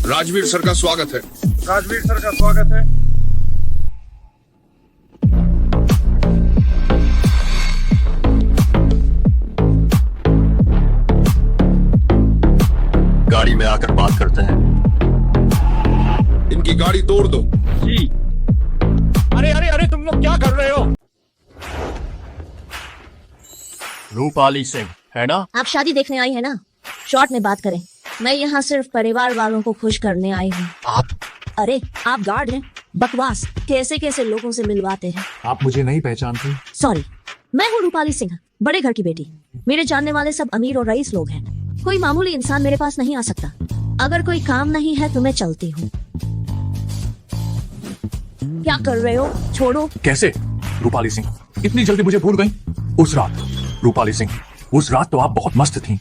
Rajveer sir का स्वागत है। राजवीर सर का स्वागत है। गाड़ी में आकर बात करते हैं। इनकी गाड़ी तोड़ दो। जी। अरे अरे अरे तुम लोग क्या कर रहे हो? रूपाली सिंह है ना? आप शादी देखने आई है ना? शॉर्ट में बात करें। मैं यहाँ सिर्फ परिवार वालों को खुश करने आई हूँ। आप? अरे आप गार्ड हैं? बकवास। कैसे कैसे लोगों से मिलवाते हैं। आप मुझे नहीं पहचानती? सॉरी, मैं हूँ रूपाली सिंह, बड़े घर की बेटी। मेरे जानने वाले सब अमीर और रईस लोग हैं। कोई मामूली इंसान मेरे पास नहीं आ सकता। अगर कोई काम नहीं है तो मैं चलती हूँ। क्या कर रहे हो? छोड़ो। कैसे? रूपाली सिंह इतनी जल्दी मुझे भूल गई? उस रात रूपाली सिंह, उस रात तो आप बहुत मस्त थी।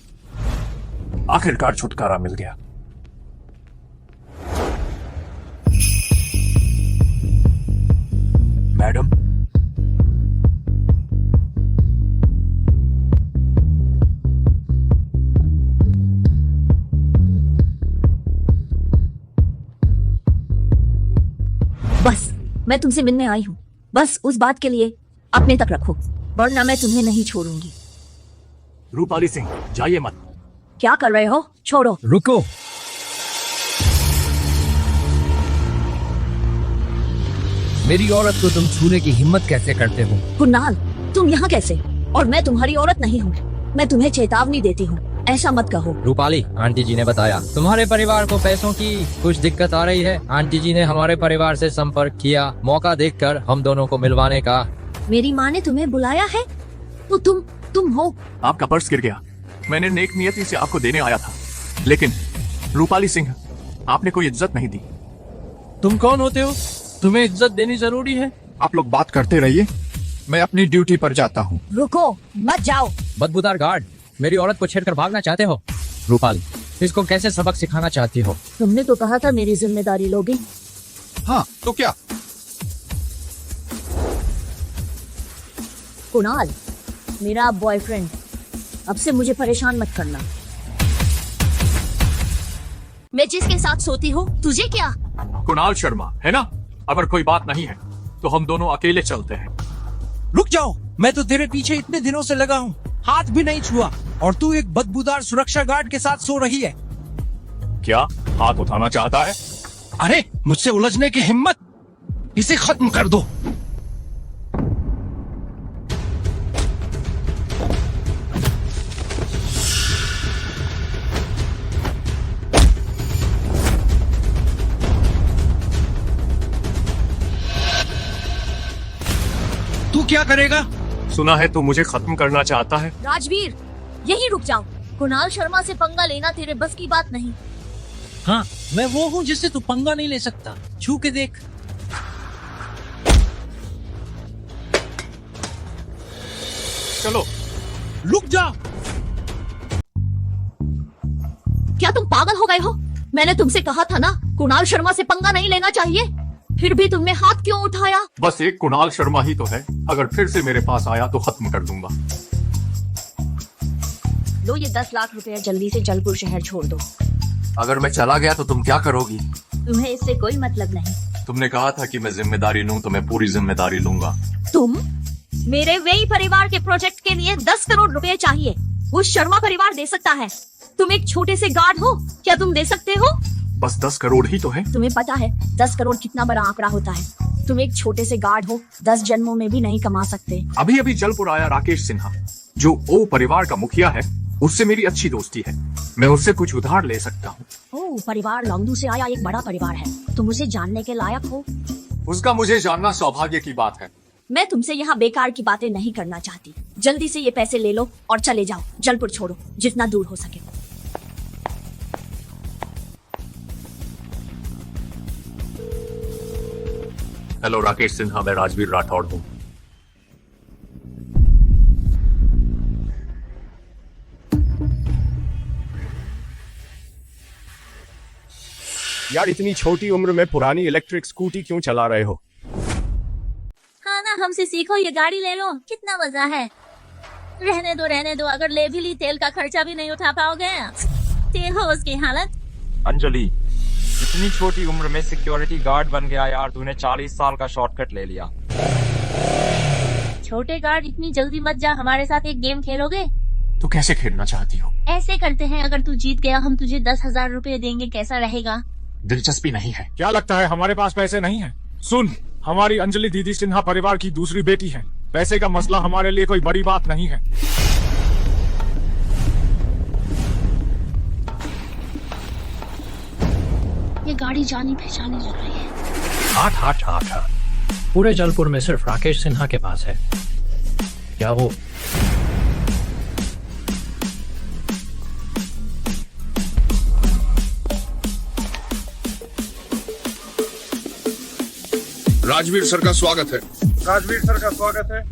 आखिरकार छुटकारा मिल गया। मैडम, बस मैं तुमसे मिलने आई हूँ। बस उस बात के लिए अपने तक रखो, वरना मैं तुम्हें नहीं छोड़ूंगी। रूपाली सिंह जाइए मत। क्या कर रहे हो? छोड़ो। रुको। मेरी औरत को तुम छूने की हिम्मत कैसे करते हो? कुणाल, तुम यहाँ कैसे? और मैं तुम्हारी औरत नहीं हूँ। मैं तुम्हें चेतावनी देती हूँ, ऐसा मत कहो। रूपाली, आंटी जी ने बताया तुम्हारे परिवार को पैसों की कुछ दिक्कत आ रही है। आंटी जी ने हमारे परिवार से संपर्क किया, मौका देखकर हम दोनों को मिलवाने का। मेरी माँ ने तुम्हें बुलाया है? तो तुम हो? आपका पर्स गिर गया। मैंने नेक नियति से आपको देने आया था, लेकिन रूपाली सिंह आपने कोई इज्जत नहीं दी। तुम कौन होते हो? तुम्हें इज्जत देनी जरूरी है? आप लोग बात करते रहिए, मैं अपनी ड्यूटी पर जाता हूँ। रुको, मत जाओ। बदबूदार गार्ड, मेरी औरत को छेड़कर भागना चाहते हो? रूपाली, इसको कैसे सबक सिखाना चाहती हो? तुमने तो कहा था मेरी जिम्मेदारी लोगे। हाँ तो क्या? कुणाल, मेरा बॉयफ्रेंड। अब से मुझे परेशान मत करना। मैं जिसके साथ सोती हूँ, तुझे क्या? कुणाल शर्मा है ना? अगर कोई बात नहीं है तो हम दोनों अकेले चलते हैं। रुक जाओ, मैं तो तेरे पीछे इतने दिनों से लगा हूँ, हाथ भी नहीं छुआ, और तू एक बदबूदार सुरक्षा गार्ड के साथ सो रही है। क्या हाथ उठाना चाहता है? अरे मुझसे उलझने की हिम्मत, इसे खत्म कर दो। तू क्या करेगा? सुना है तू मुझे खत्म करना चाहता है। राजवीर, यहीं रुक जाओ। कुणाल शर्मा से पंगा लेना तेरे बस की बात नहीं। हाँ, मैं वो हूँ जिससे तू पंगा नहीं ले सकता। छू के देख। चलो। रुक जा। क्या तुम पागल हो गए हो? मैंने तुमसे कहा था ना, कुणाल शर्मा से पंगा नहीं लेना चाहिए। फिर भी तुमने हाथ क्यों उठाया? बस एक कुणाल शर्मा ही तो है, अगर फिर से मेरे पास आया तो खत्म कर दूंगा। लो ये 10 लाख रुपए, जल्दी से जलपुर शहर छोड़ दो। अगर मैं चला गया तो तुम क्या करोगी? तुम्हें इससे कोई मतलब नहीं। तुमने कहा था कि मैं जिम्मेदारी लूं तो मैं पूरी जिम्मेदारी लूंगा। तुम? मेरे वेई परिवार के प्रोजेक्ट के लिए 10 करोड़ रुपए चाहिए, वो शर्मा परिवार दे सकता है। तुम एक छोटे से गार्ड हो, क्या तुम दे सकते हो? बस 10 करोड़ ही तो है। तुम्हें पता है 10 करोड़ कितना बड़ा आंकड़ा होता है? तुम एक छोटे से गार्ड हो, 10 जन्मों में भी नहीं कमा सकते। अभी अभी जलपुर आया राकेश सिन्हा, जो ओ परिवार का मुखिया है, उससे मेरी अच्छी दोस्ती है। मैं उससे कुछ उधार ले सकता हूँ। ओ, परिवार लौंडू से आया एक बड़ा परिवार है। तुम उसे जानने के लायक हो। उसका मुझे जानना सौभाग्य की बात है। मैं तुमसे यहाँ बेकार की बातें नहीं करना चाहती। जल्दी से ये पैसे ले लो और चले जाओ। जलपुर छोड़ो, जितना दूर हो सके। हेलो राकेश सिन्हा, मैं राजवीर राठौड़ हूँ। यार इतनी छोटी उम्र में पुरानी इलेक्ट्रिक स्कूटी क्यों चला रहे हो? हाँ ना, हमसे सीखो, ये गाड़ी ले लो, कितना मजा है। रहने दो, अगर ले भी ली तेल का खर्चा भी नहीं उठा पाओगे। देखो उसकी हालत। अंजलि, इतनी छोटी उम्र में सिक्योरिटी गार्ड बन गया यार, तूने 40 साल का शॉर्टकट ले लिया। छोटे गार्ड इतनी जल्दी मत जा, हमारे साथ एक गेम खेलोगे? तो कैसे खेलना चाहती हो? ऐसे करते हैं, अगर तू जीत गया हम तुझे 10,000 रुपए देंगे, कैसा रहेगा? दिलचस्पी नहीं है। क्या लगता है हमारे पास पैसे नहीं है? सुन, हमारी अंजलि दीदी सिन्हा परिवार की दूसरी बेटी है। पैसे का मसला हमारे लिए कोई बड़ी बात नहीं है। ये गाड़ी जानी पहचानी लग रही है। हाँ। पूरे जलपुर में सिर्फ राकेश सिन्हा के पास है। क्या वो राजवीर सर का स्वागत है। राजवीर सर का स्वागत है।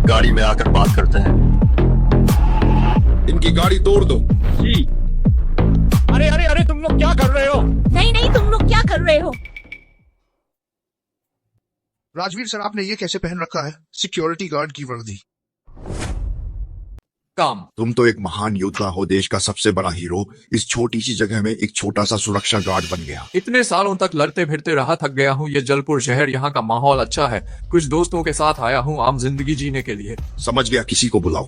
गाड़ी में आकर बात करते हैं। इनकी गाड़ी तोड़ दो। जी। अरे तुम लोग क्या कर रहे हो? नहीं तुम लोग क्या कर रहे हो? राजवीर सर, आपने ये कैसे पहन रखा है? सिक्योरिटी गार्ड की वर्दी। काम। तुम तो एक महान योद्धा हो, देश का सबसे बड़ा हीरो। इस छोटी सी जगह में एक छोटा सा सुरक्षा गार्ड बन गया। इतने सालों तक लड़ते फिरते रहा, थक गया हूँ। ये जलपुर शहर, यहाँ का माहौल अच्छा है। कुछ दोस्तों के साथ आया हूँ आम जिंदगी जीने के लिए। समझ गया, किसी को बुलाओ।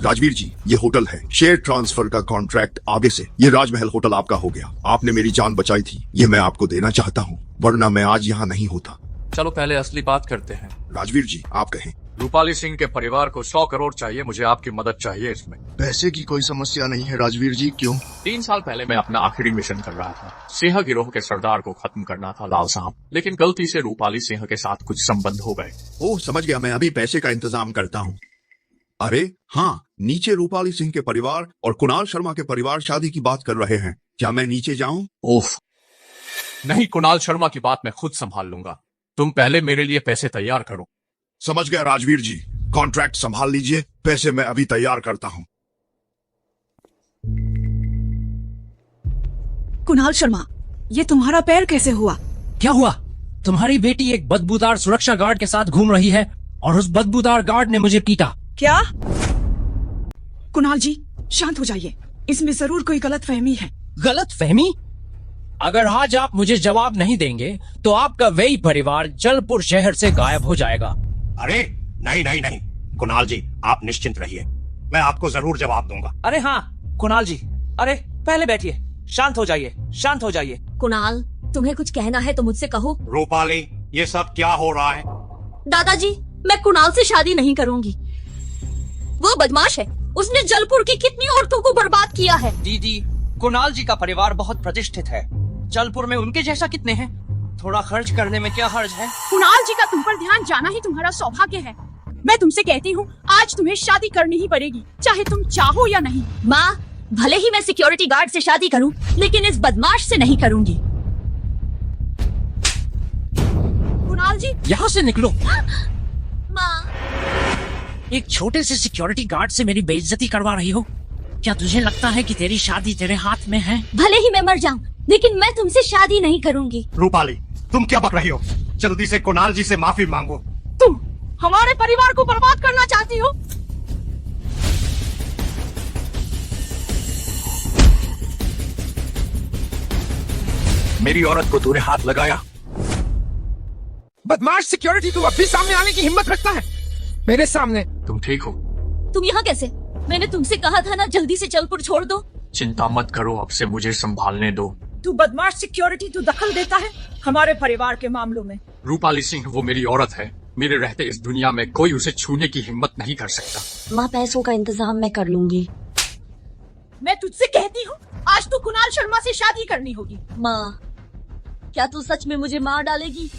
राजवीर जी, ये होटल है। शेयर ट्रांसफर का कॉन्ट्रैक्ट आगे से ये राजमहल होटल आपका हो गया। आपने मेरी जान बचाई थी, ये मैं आपको देना चाहता हूँ, वरना मैं आज यहाँ नहीं होता। चलो पहले असली बात करते हैं। राजवीर जी, आप कहें। रूपाली सिंह के परिवार को 100 करोड़ चाहिए, मुझे आपकी मदद चाहिए इसमें। पैसे की कोई समस्या नहीं है राजवीर जी, क्यों? 3 साल पहले मैं अपना आखिरी मिशन कर रहा था। सिंह गिरोह के सरदार को खत्म करना था, लाल साहब। लेकिन गलती से रूपाली सिंह के साथ कुछ संबंध हो गए। ओह, समझ गया, मैं अभी पैसे का इंतजाम करता हूँ। अरे हाँ, नीचे रूपाली सिंह के परिवार और कुणाल शर्मा के परिवार शादी की बात कर रहे हैं। क्या मैं नीचे जाऊं? ओफ नहीं, कुणाल शर्मा की बात मैं खुद संभाल लूंगा। तुम पहले मेरे लिए पैसे तैयार करो। समझ गया राजवीर जी, कॉन्ट्रैक्ट संभाल लीजिए, पैसे मैं अभी तैयार करता हूँ। कुणाल शर्मा, ये तुम्हारा पैर कैसे हुआ? क्या हुआ? तुम्हारी बेटी एक बदबूदार सुरक्षा गार्ड के साथ घूम रही है और उस बदबूदार गार्ड ने मुझे पीटा। क्या? कुणाल जी, शांत हो जाइए, इसमें जरूर कोई गलतफहमी है। गलतफहमी? अगर आज आप मुझे जवाब नहीं देंगे तो आपका वही परिवार जलपुर शहर से गायब हो जाएगा। अरे नहीं, कुणाल जी, आप निश्चिंत रहिए, मैं आपको जरूर जवाब दूंगा। अरे हाँ कुणाल जी, अरे पहले बैठिए, शांत हो जाइए। कुणाल, तुम्हें कुछ कहना है तो मुझसे कहो। रूपाली, ये सब क्या हो रहा है? दादाजी, मैं कुणाल से शादी नहीं करूंगी। वो बदमाश है, उसने जलपुर की कितनी औरतों को बर्बाद किया है। दीदी, कुणाल जी का परिवार बहुत प्रतिष्ठित है। जलपुर में उनके जैसा कितने हैं? थोड़ा खर्च करने में क्या हर्ज है? कुणाल जी का तुम पर ध्यान जाना ही तुम्हारा सौभाग्य है। मैं तुमसे कहती हूँ, आज तुम्हें शादी करनी ही पड़ेगी, चाहे तुम चाहो या नहीं। माँ, भले ही मैं सिक्योरिटी गार्ड से शादी करूं, लेकिन इस बदमाश से नहीं करूंगी। कुणाल जी, यहाँ से निकलो। माँ, एक छोटे से सिक्योरिटी गार्ड से मेरी बेइज्जती करवा रही हो? क्या तुझे लगता है कि तेरी शादी तेरे हाथ में है? भले ही मैं मर जाऊं, लेकिन मैं तुमसे शादी नहीं करूंगी। रूपाली, तुम क्या बक रही हो? जल्दी से कुणाल जी से माफी मांगो। तुम हमारे परिवार को बर्बाद करना चाहती हो? मेरी औरत को तूने हाथ लगाया। बदमाश सिक्योरिटी, तू अब भी सामने आने की हिम्मत रखता है मेरे सामने? तुम ठीक हो? तुम यहाँ कैसे? मैंने तुमसे कहा था ना, जल्दी से जलपुर छोड़ दो। चिंता मत करो, अब से मुझे संभालने दो। तू बदमाश सिक्योरिटी, तू दखल देता है हमारे परिवार के मामलों में। रूपाली सिंह वो मेरी औरत है। मेरे रहते इस दुनिया में कोई उसे छूने की हिम्मत नहीं कर सकता। माँ, पैसों का इंतजाम मैं कर लूंगी। मैं तुझसे कहती हूँ, आज तू कुणाल शर्मा से शादी करनी होगी। माँ, क्या तू सच में मुझे मार डालेगी?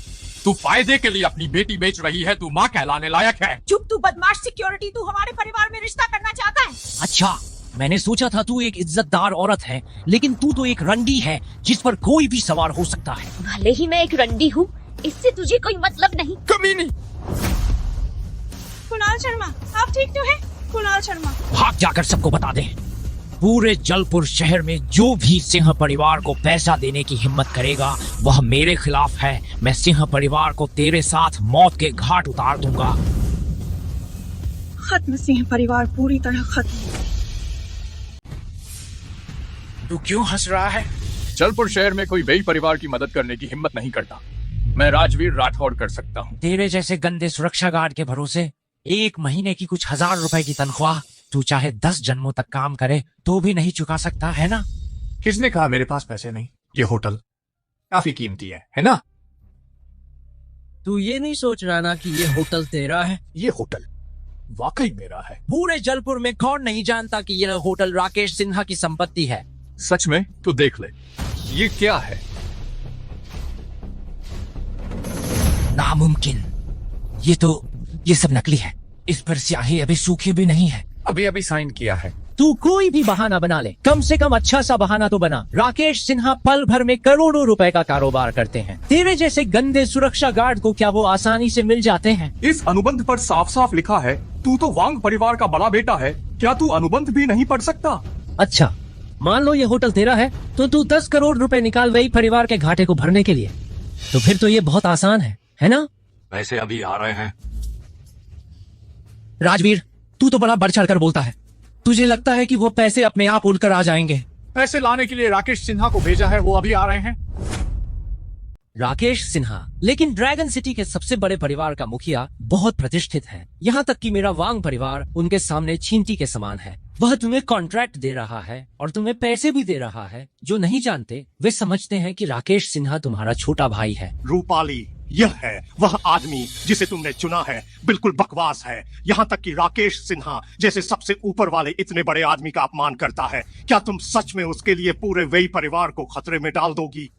तू फायदे के लिए अपनी बेटी बेच रही है, तू माँ कहलाने लायक है। चुप, तू बदमाश सिक्योरिटी, तू हमारे परिवार में रिश्ता करना चाहता है। अच्छा, मैंने सोचा था तू एक इज्जतदार औरत है, लेकिन तू तो एक रंडी है जिस पर कोई भी सवार हो सकता है। भले ही मैं एक रंडी हूँ, इससे तुझे कोई मतलब नहीं। कमीनी! कुणाल शर्मा, आप ठीक तो है? कुणाल शर्मा, भाग जाकर सबको बता दे। पूरे जलपुर शहर में जो भी सिंह परिवार को पैसा देने की हिम्मत करेगा वह मेरे खिलाफ है। मैं सिंह परिवार को तेरे साथ मौत के घाट उतार दूंगा। खत्म, सिंह परिवार पूरी तरह खत्म। तू क्यों हंस रहा है? जलपुर शहर में कोई वेई परिवार की मदद करने की हिम्मत नहीं करता। मैं राजवीर राठौड़ कर सकता हूँ। तेरे जैसे गंदे सुरक्षा गार्ड के भरोसे 1 महीने की कुछ 1000 रुपए की तनख्वाह तू चाहे 10 जन्मों तक काम करे तो भी नहीं चुका सकता, है ना? किसने कहा मेरे पास पैसे नहीं? ये होटल काफी कीमती है ना? तू ये नहीं सोच रहा ना कि ये होटल तेरा है? ये होटल वाकई मेरा है। पूरे जलपुर में कौन नहीं जानता कि यह होटल राकेश सिन्हा की संपत्ति है। सच में? तो देख ले, ये क्या है? नामुमकिन, ये सब नकली है। इस पर स्याही अभी सूखी भी नहीं है। अभी साइन किया है। तू कोई भी बहाना बना ले, कम से कम अच्छा सा बहाना तो बना। राकेश सिन्हा पल भर में करोड़ों रुपए का कारोबार करते हैं। तेरे जैसे गंदे सुरक्षा गार्ड को क्या वो आसानी से मिल जाते हैं? इस अनुबंध पर साफ साफ लिखा है तू तो वांग परिवार का बड़ा बेटा है। क्या तू अनुबंध भी नहीं पढ़ सकता? अच्छा, मान लो ये होटल तेरा है तो तू 10 करोड़ रुपए निकाल वही परिवार के घाटे को भरने के लिए। तो फिर तो ये बहुत आसान है ना? पैसे अभी आ रहे हैं। राजवीर, तू तो बड़ा बढ़ चढ़ कर बोलता है। तुझे लगता है कि वो पैसे अपने आप उड़कर आ जाएंगे? पैसे लाने के लिए राकेश सिन्हा को भेजा है, वो अभी आ रहे हैं। राकेश सिन्हा लेकिन ड्रैगन सिटी के सबसे बड़े परिवार का मुखिया बहुत प्रतिष्ठित है। यहाँ तक कि मेरा वांग परिवार उनके सामने चींटी के समान है। वह तुम्हें कॉन्ट्रैक्ट दे रहा है और तुम्हें पैसे भी दे रहा है। जो नहीं जानते वे समझते हैं कि राकेश सिन्हा तुम्हारा छोटा भाई है। रूपाली, यह है वह आदमी जिसे तुमने चुना है। बिल्कुल बकवास है। यहाँ तक कि राकेश सिन्हा जैसे सबसे ऊपर वाले इतने बड़े आदमी का अपमान करता है। क्या तुम सच में उसके लिए पूरे वेई परिवार को खतरे में डाल दोगी?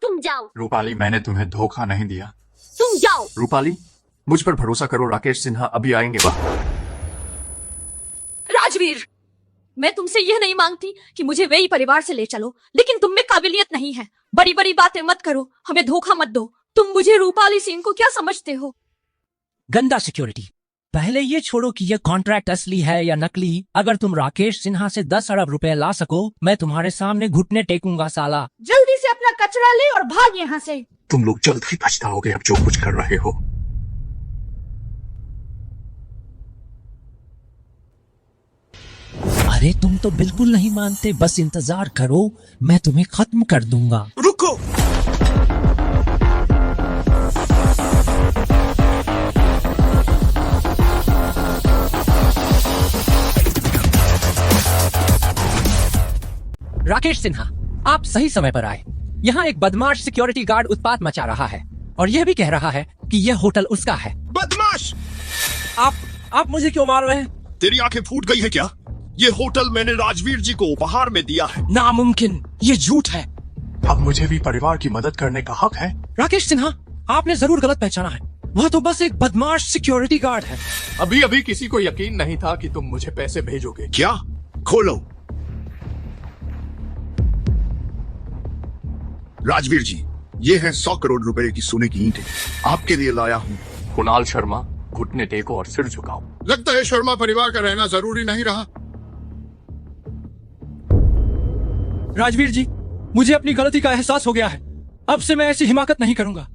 तुम जाओ, रूपाली, मैंने तुम्हें धोखा नहीं दिया। तुम जाओ। रूपाली, मुझ पर भरोसा करो, राकेश सिन्हा अभी आएंगे। राजवीर, मैं तुमसे यह नहीं मांगती कि मुझे वही परिवार से ले चलो, लेकिन तुम में काबिलियत नहीं है। बड़ी बड़ी बातें मत करो, हमें धोखा मत दो। तुम मुझे रूपाली सिंह को क्या समझते हो? गंदा सिक्योरिटी। पहले ये छोड़ो कि ये कॉन्ट्रैक्ट असली है या नकली। अगर तुम राकेश सिन्हा से 10 अरब रुपए ला सको, मैं तुम्हारे सामने घुटने टेकूंगा साला। जल्दी से अपना कचरा ले और भाग यहाँ से। तुम लोग जल्द ही पछताओगे अब जो कुछ कर रहे हो। अरे तुम तो बिल्कुल नहीं मानते, बस इंतजार करो, मैं तुम्हें खत्म कर दूंगा। रुको! राकेश सिन्हा, आप सही समय पर आए। यहाँ एक बदमाश सिक्योरिटी गार्ड उत्पात मचा रहा है और यह भी कह रहा है कि यह होटल उसका है। बदमाश! आप मुझे क्यों मार रहे हैं? तेरी आंखें फूट गई है क्या? ये होटल मैंने राजवीर जी को उपहार में दिया है। नामुमकिन, ये झूठ है। अब मुझे भी परिवार की मदद करने का हक है। राकेश सिन्हा, आपने जरूर गलत पहचाना है। वह तो बस एक बदमाश सिक्योरिटी गार्ड है। अभी किसी को यकीन नहीं था कि तुम मुझे पैसे भेजोगे। क्या? खोलो। राजवीर जी, ये है 100 करोड़ रुपए की सोने की ईंटें, आपके लिए लाया हूँ। कुणाल शर्मा, घुटने टेको और सिर झुकाओ। लगता है शर्मा परिवार का रहना जरूरी नहीं रहा। राजवीर जी, मुझे अपनी गलती का एहसास हो गया है। अब से मैं ऐसी हिमाकत नहीं करूंगा।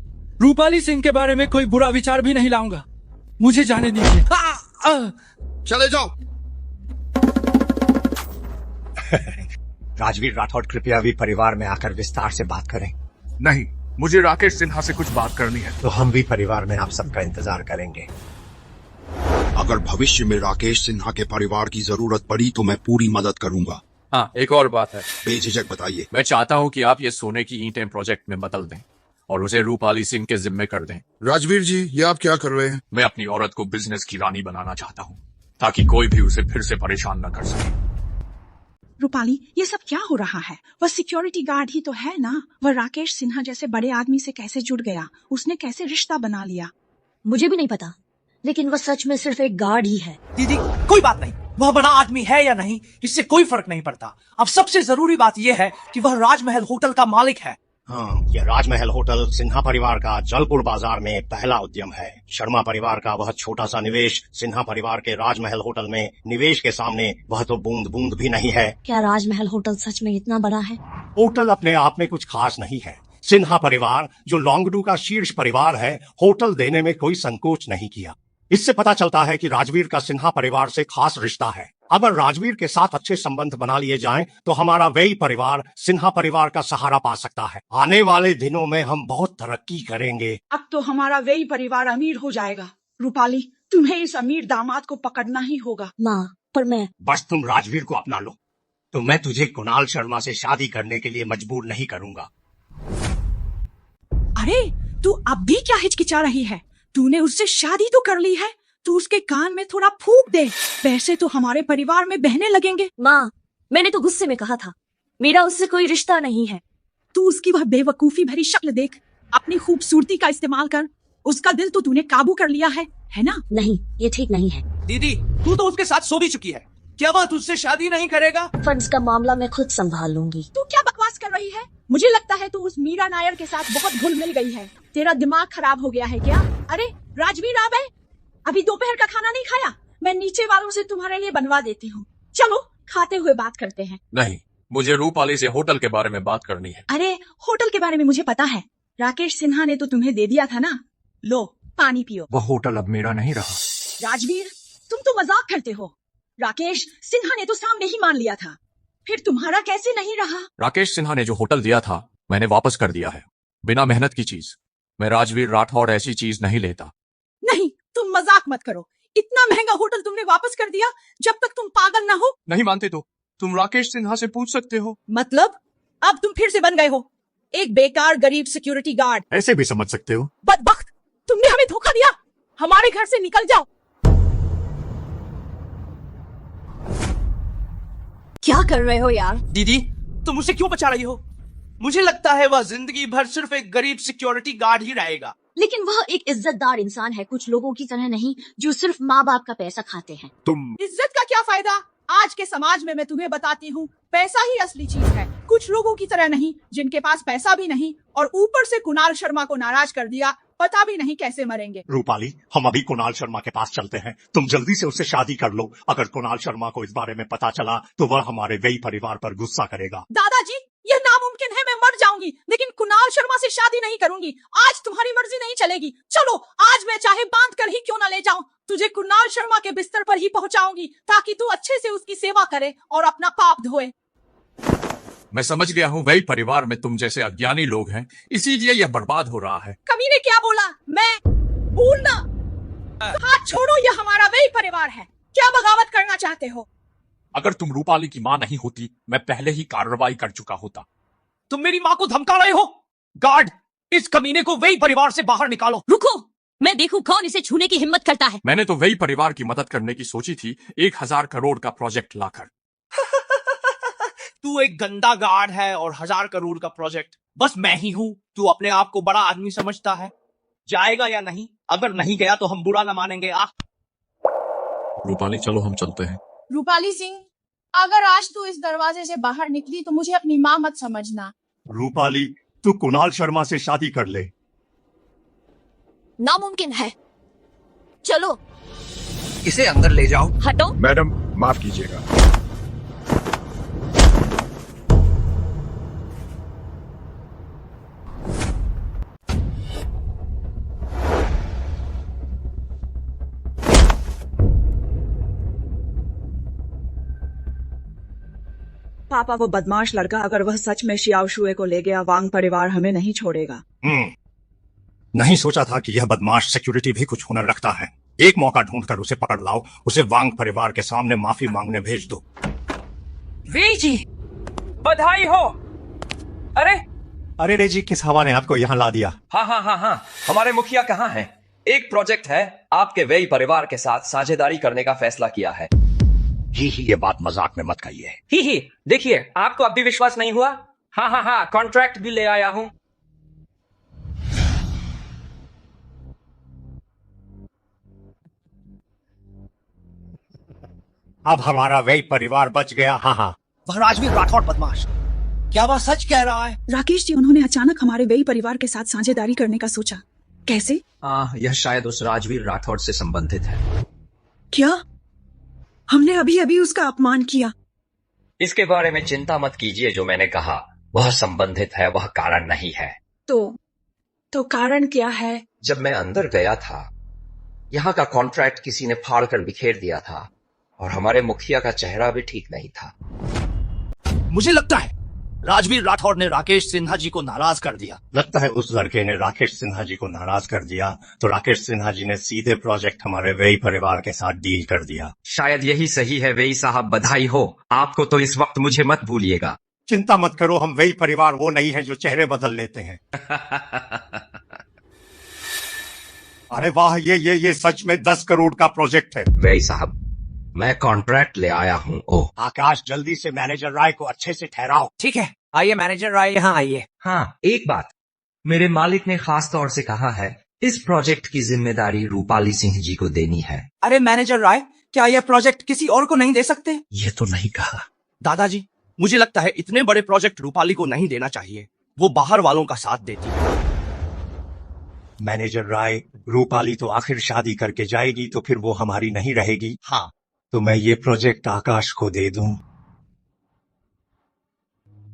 रूपाली सिंह के बारे में कोई बुरा विचार भी नहीं लाऊंगा। मुझे जाने दीजिए। चले जाओ। राजवीर राठौड़, कृपया भी परिवार में आकर विस्तार से बात करें। नहीं, मुझे राकेश सिन्हा से कुछ बात करनी है। तो हम भी परिवार में आप सबका इंतजार करेंगे। अगर भविष्य में राकेश सिन्हा के परिवार की जरूरत पड़ी तो मैं पूरी मदद करूंगा। हाँ, एक और बात है। बेझिझक बताइए। मैं चाहता हूँ कि आप ये सोने की ईंटें प्रोजेक्ट में बदल दें और उसे रूपाली सिंह के जिम्मे कर दें। राजवीर जी, ये आप क्या कर रहे हैं? मैं अपनी औरत को बिजनेस की रानी बनाना चाहता हूँ ताकि कोई भी उसे फिर से परेशान न कर सके। रूपाली, ये सब क्या हो रहा है? वह सिक्योरिटी गार्ड ही तो है ना। वह राकेश सिन्हा जैसे बड़े आदमी से कैसे जुड़ गया? उसने कैसे रिश्ता बना लिया? मुझे भी नहीं पता, लेकिन वह सच में सिर्फ एक गार्ड ही है। दीदी, कोई बात नहीं, वह बड़ा आदमी है या नहीं इससे कोई फर्क नहीं पड़ता। अब सबसे जरूरी बात यह है कि वह राजमहल होटल का मालिक है। हाँ, यह राजमहल होटल सिन्हा परिवार का जलपुर बाजार में पहला उद्यम है। शर्मा परिवार का वह छोटा सा निवेश सिन्हा परिवार के राजमहल होटल में निवेश के सामने वह तो बूंद बूंद भी नहीं है। क्या राजमहल होटल सच में इतना बड़ा है? होटल अपने आप में कुछ खास नहीं है। सिन्हा परिवार जो लोंगडू का शीर्ष परिवार है, होटल देने में कोई संकोच नहीं किया। इससे पता चलता है कि राजवीर का सिन्हा परिवार से खास रिश्ता है। अगर राजवीर के साथ अच्छे संबंध बना लिए जाएं, तो हमारा वही परिवार सिन्हा परिवार का सहारा पा सकता है। आने वाले दिनों में हम बहुत तरक्की करेंगे। अब तो हमारा वही परिवार अमीर हो जाएगा। रूपाली, तुम्हें इस अमीर दामाद को पकड़ना ही होगा। माँ, पर मैं बस तुम राजवीर को अपना लो, तो मैं तुझे कुणाल शर्मा से शादी करने के लिए मजबूर नहीं करूंगा। अरे, तू अब भी क्या हिचकिचा रही है? तूने उससे शादी तो कर ली है, तू उसके कान में थोड़ा फूंक दे, पैसे तो हमारे परिवार में बहने लगेंगे। माँ, मैंने तो गुस्से में कहा था, मेरा उससे कोई रिश्ता नहीं है। तू उसकी वह बेवकूफी भरी शक्ल देख, अपनी खूबसूरती का इस्तेमाल कर, उसका दिल तो तूने काबू कर लिया है ना? नहीं, ये ठीक नहीं है। दीदी, तू तो उसके साथ सो भी चुकी है, क्या वह तुझसे शादी नहीं करेगा? फंड्स का मामला मैं खुद संभाल लूंगी। तू क्या बकवास कर रही है? मुझे लगता है तू उस मीरा नायर के साथ बहुत घुल मिल गई है। तेरा दिमाग खराब हो गया है क्या? अरे राजवीर, आ गए? अभी दोपहर का खाना नहीं खाया? मैं नीचे वालों से तुम्हारे लिए बनवा देती हूँ। चलो खाते हुए बात करते हैं। नहीं, मुझे रूपाली से होटल के बारे में बात करनी है। अरे होटल के बारे में मुझे पता है, राकेश सिन्हा ने तो तुम्हें दे दिया था ना। लो पानी पियो। वह होटल अब मेरा नहीं रहा। राजवीर, तुम तो मजाक करते हो। राकेश सिन्हा ने तो सामने ही मान लिया था, फिर तुम्हारा कैसे नहीं रहा? राकेश सिन्हा ने जो होटल दिया था मैंने वापस कर दिया है, बिना मेहनत की चीज। मैं राजवीर राठौड़ ऐसी चीज नहीं लेता। नहीं, तुम मजाक मत करो। इतना महंगा होटल तुमने वापस कर दिया जब तक तुम पागल ना हो। नहीं मानते तो तुम राकेश सिन्हा से पूछ सकते हो। मतलब अब तुम फिर से बन गए हो एक बेकार गरीब सिक्योरिटी गार्ड। ऐसे भी समझ सकते हो। बदबख्त, तुमने हमें धोखा दिया। हमारे घर से निकल जाओ। क्या कर रहे हो यार? दीदी, तुम उसे क्यों बचा रही हो? मुझे लगता है वह जिंदगी भर सिर्फ एक गरीब सिक्योरिटी गार्ड ही रहेगा। लेकिन वह एक इज्जतदार इंसान है, कुछ लोगों की तरह नहीं जो सिर्फ माँ बाप का पैसा खाते हैं। तुम इज्जत का क्या फायदा? आज के समाज में मैं तुम्हें बताती हूँ, पैसा ही असली चीज है। कुछ लोगों की तरह नहीं जिनके पास पैसा भी नहीं और ऊपर से कुणाल शर्मा को नाराज कर दिया, पता भी नहीं कैसे मरेंगे। रूपाली, हम अभी कुणाल शर्मा के पास चलते हैं। तुम जल्दी से उससे शादी कर लो। अगर कुणाल शर्मा को इस बारे में पता चला तो वह हमारे वही परिवार पर गुस्सा करेगा। दादाजी, यह नामुमकिन है। मैं मर जाऊंगी लेकिन कुणाल शर्मा से शादी नहीं करूंगी। आज तुम्हारी मर्जी नहीं चलेगी। चलो, आज मैं चाहे बांध कर ही क्यों न ले जाऊं, तुझे कुणाल शर्मा के बिस्तर पर ही पहुंचाऊंगी ताकि तू अच्छे से उसकी सेवा करे और अपना पाप धोए। मैं समझ गया हूँ, वही परिवार में तुम जैसे अज्ञानी लोग हैं, इसीलिए यह बर्बाद हो रहा है। कमीने क्या बोला? मैं भूलना। हाथ छोड़ो, यह हमारा वही परिवार है। क्या बगावत करना चाहते हो? अगर तुम रूपाली की माँ नहीं होती, मैं पहले ही कार्रवाई कर चुका होता। तुम मेरी माँ को धमका रहे हो? गार्ड, इस कमीने को वही परिवार से बाहर निकालो। रुको, मैं देखूं कौन इसे छूने की हिम्मत करता है। मैंने तो वही परिवार की मदद करने की सोची थी, 1000 करोड़ का प्रोजेक्ट लाकर। तू एक गंदा गार्ड है और 1000 करोड़ का प्रोजेक्ट बस मैं ही हूँ। तू अपने आप को बड़ा आदमी समझता है। जाएगा या नहीं? अगर नहीं गया तो हम बुरा न मानेंगे। रूपाली, चलो हम चलते हैं। रूपाली सिंह, अगर आज तू इस दरवाजे से बाहर निकली तो मुझे अपनी माँ मत समझना। रूपाली, तू कुणाल शर्मा से शादी कर ले। नामुमकिन है। चलो, इसे अंदर ले जाओ। हटो। मैडम माफ कीजिएगा। पापा, वो बदमाश लड़का अगर वह सच में शियाओशुए को ले गया, वांग परिवार हमें नहीं छोड़ेगा। नहीं सोचा था कि यह बदमाश सिक्योरिटी भी कुछ हुनर रखता है। एक मौका ढूंढकर उसे पकड़ लाओ, उसे वांग परिवार के सामने माफी मांगने भेज दो। वी जी, बधाई हो। अरे रे जी, किस हवा ने आपको यहाँ ला दिया? हाँ, हमारे मुखिया कहाँ हैं? एक प्रोजेक्ट है, आपके वही परिवार के साथ साझेदारी करने का फैसला किया है। ही ये बात मजाक में मत कहिए। ही देखिए, आपको अब भी विश्वास नहीं हुआ? हाँ, कॉन्ट्रैक्ट भी ले आया हूँ। अब हमारा वही परिवार बच गया। हाँ, वह राजवीर राठौड़ बदमाश क्या वह सच कह रहा है? राकेश जी, उन्होंने अचानक हमारे वेई परिवार के साथ साझेदारी करने का सोचा। कैसे? यह शायद उस राजवीर राठौड़ से संबंधित है। क्या? हमने अभी अभी उसका अपमान किया। इसके बारे में चिंता मत कीजिए, जो मैंने कहा वह संबंधित है, वह कारण नहीं है। तो कारण क्या है? जब मैं अंदर गया था, यहाँ का कॉन्ट्रैक्ट किसी ने फाड़ कर बिखेर दिया था और हमारे मुखिया का चेहरा भी ठीक नहीं था। मुझे लगता है राजवीर राठौड़ ने राकेश सिन्हा जी को नाराज कर दिया। लगता है उस लड़के ने राकेश सिन्हा जी को नाराज कर दिया, तो राकेश सिन्हा जी ने सीधे प्रोजेक्ट हमारे वेई परिवार के साथ डील कर दिया। शायद यही सही है। वेई साहब, बधाई हो आपको। तो इस वक्त मुझे मत भूलिएगा। चिंता मत करो, हम वेई परिवार वो नहीं है जो चेहरे बदल लेते हैं। अरे वाह, ये सच में 10 करोड़ का प्रोजेक्ट है। वेई साहब, मैं कॉन्ट्रैक्ट ले आया हूँ। ओह आकाश, जल्दी से मैनेजर राय को अच्छे से ठहराओ। ठीक है, आइए मैनेजर राय, यहाँ आइए। हाँ, एक बात, मेरे मालिक ने खास तौर से कहा है इस प्रोजेक्ट की जिम्मेदारी रूपाली सिंह जी को देनी है। अरे मैनेजर राय, क्या यह प्रोजेक्ट किसी और को नहीं दे सकते? ये तो नहीं कहा। दादाजी, मुझे लगता है इतने बड़े प्रोजेक्ट रूपाली को नहीं देना चाहिए। वो बाहर वालों का साथ देती है। मैनेजर राय, रूपाली तो आखिर शादी करके जाएगी, तो फिर वो हमारी नहीं रहेगी। हाँ, तो मैं ये प्रोजेक्ट आकाश को दे दूं।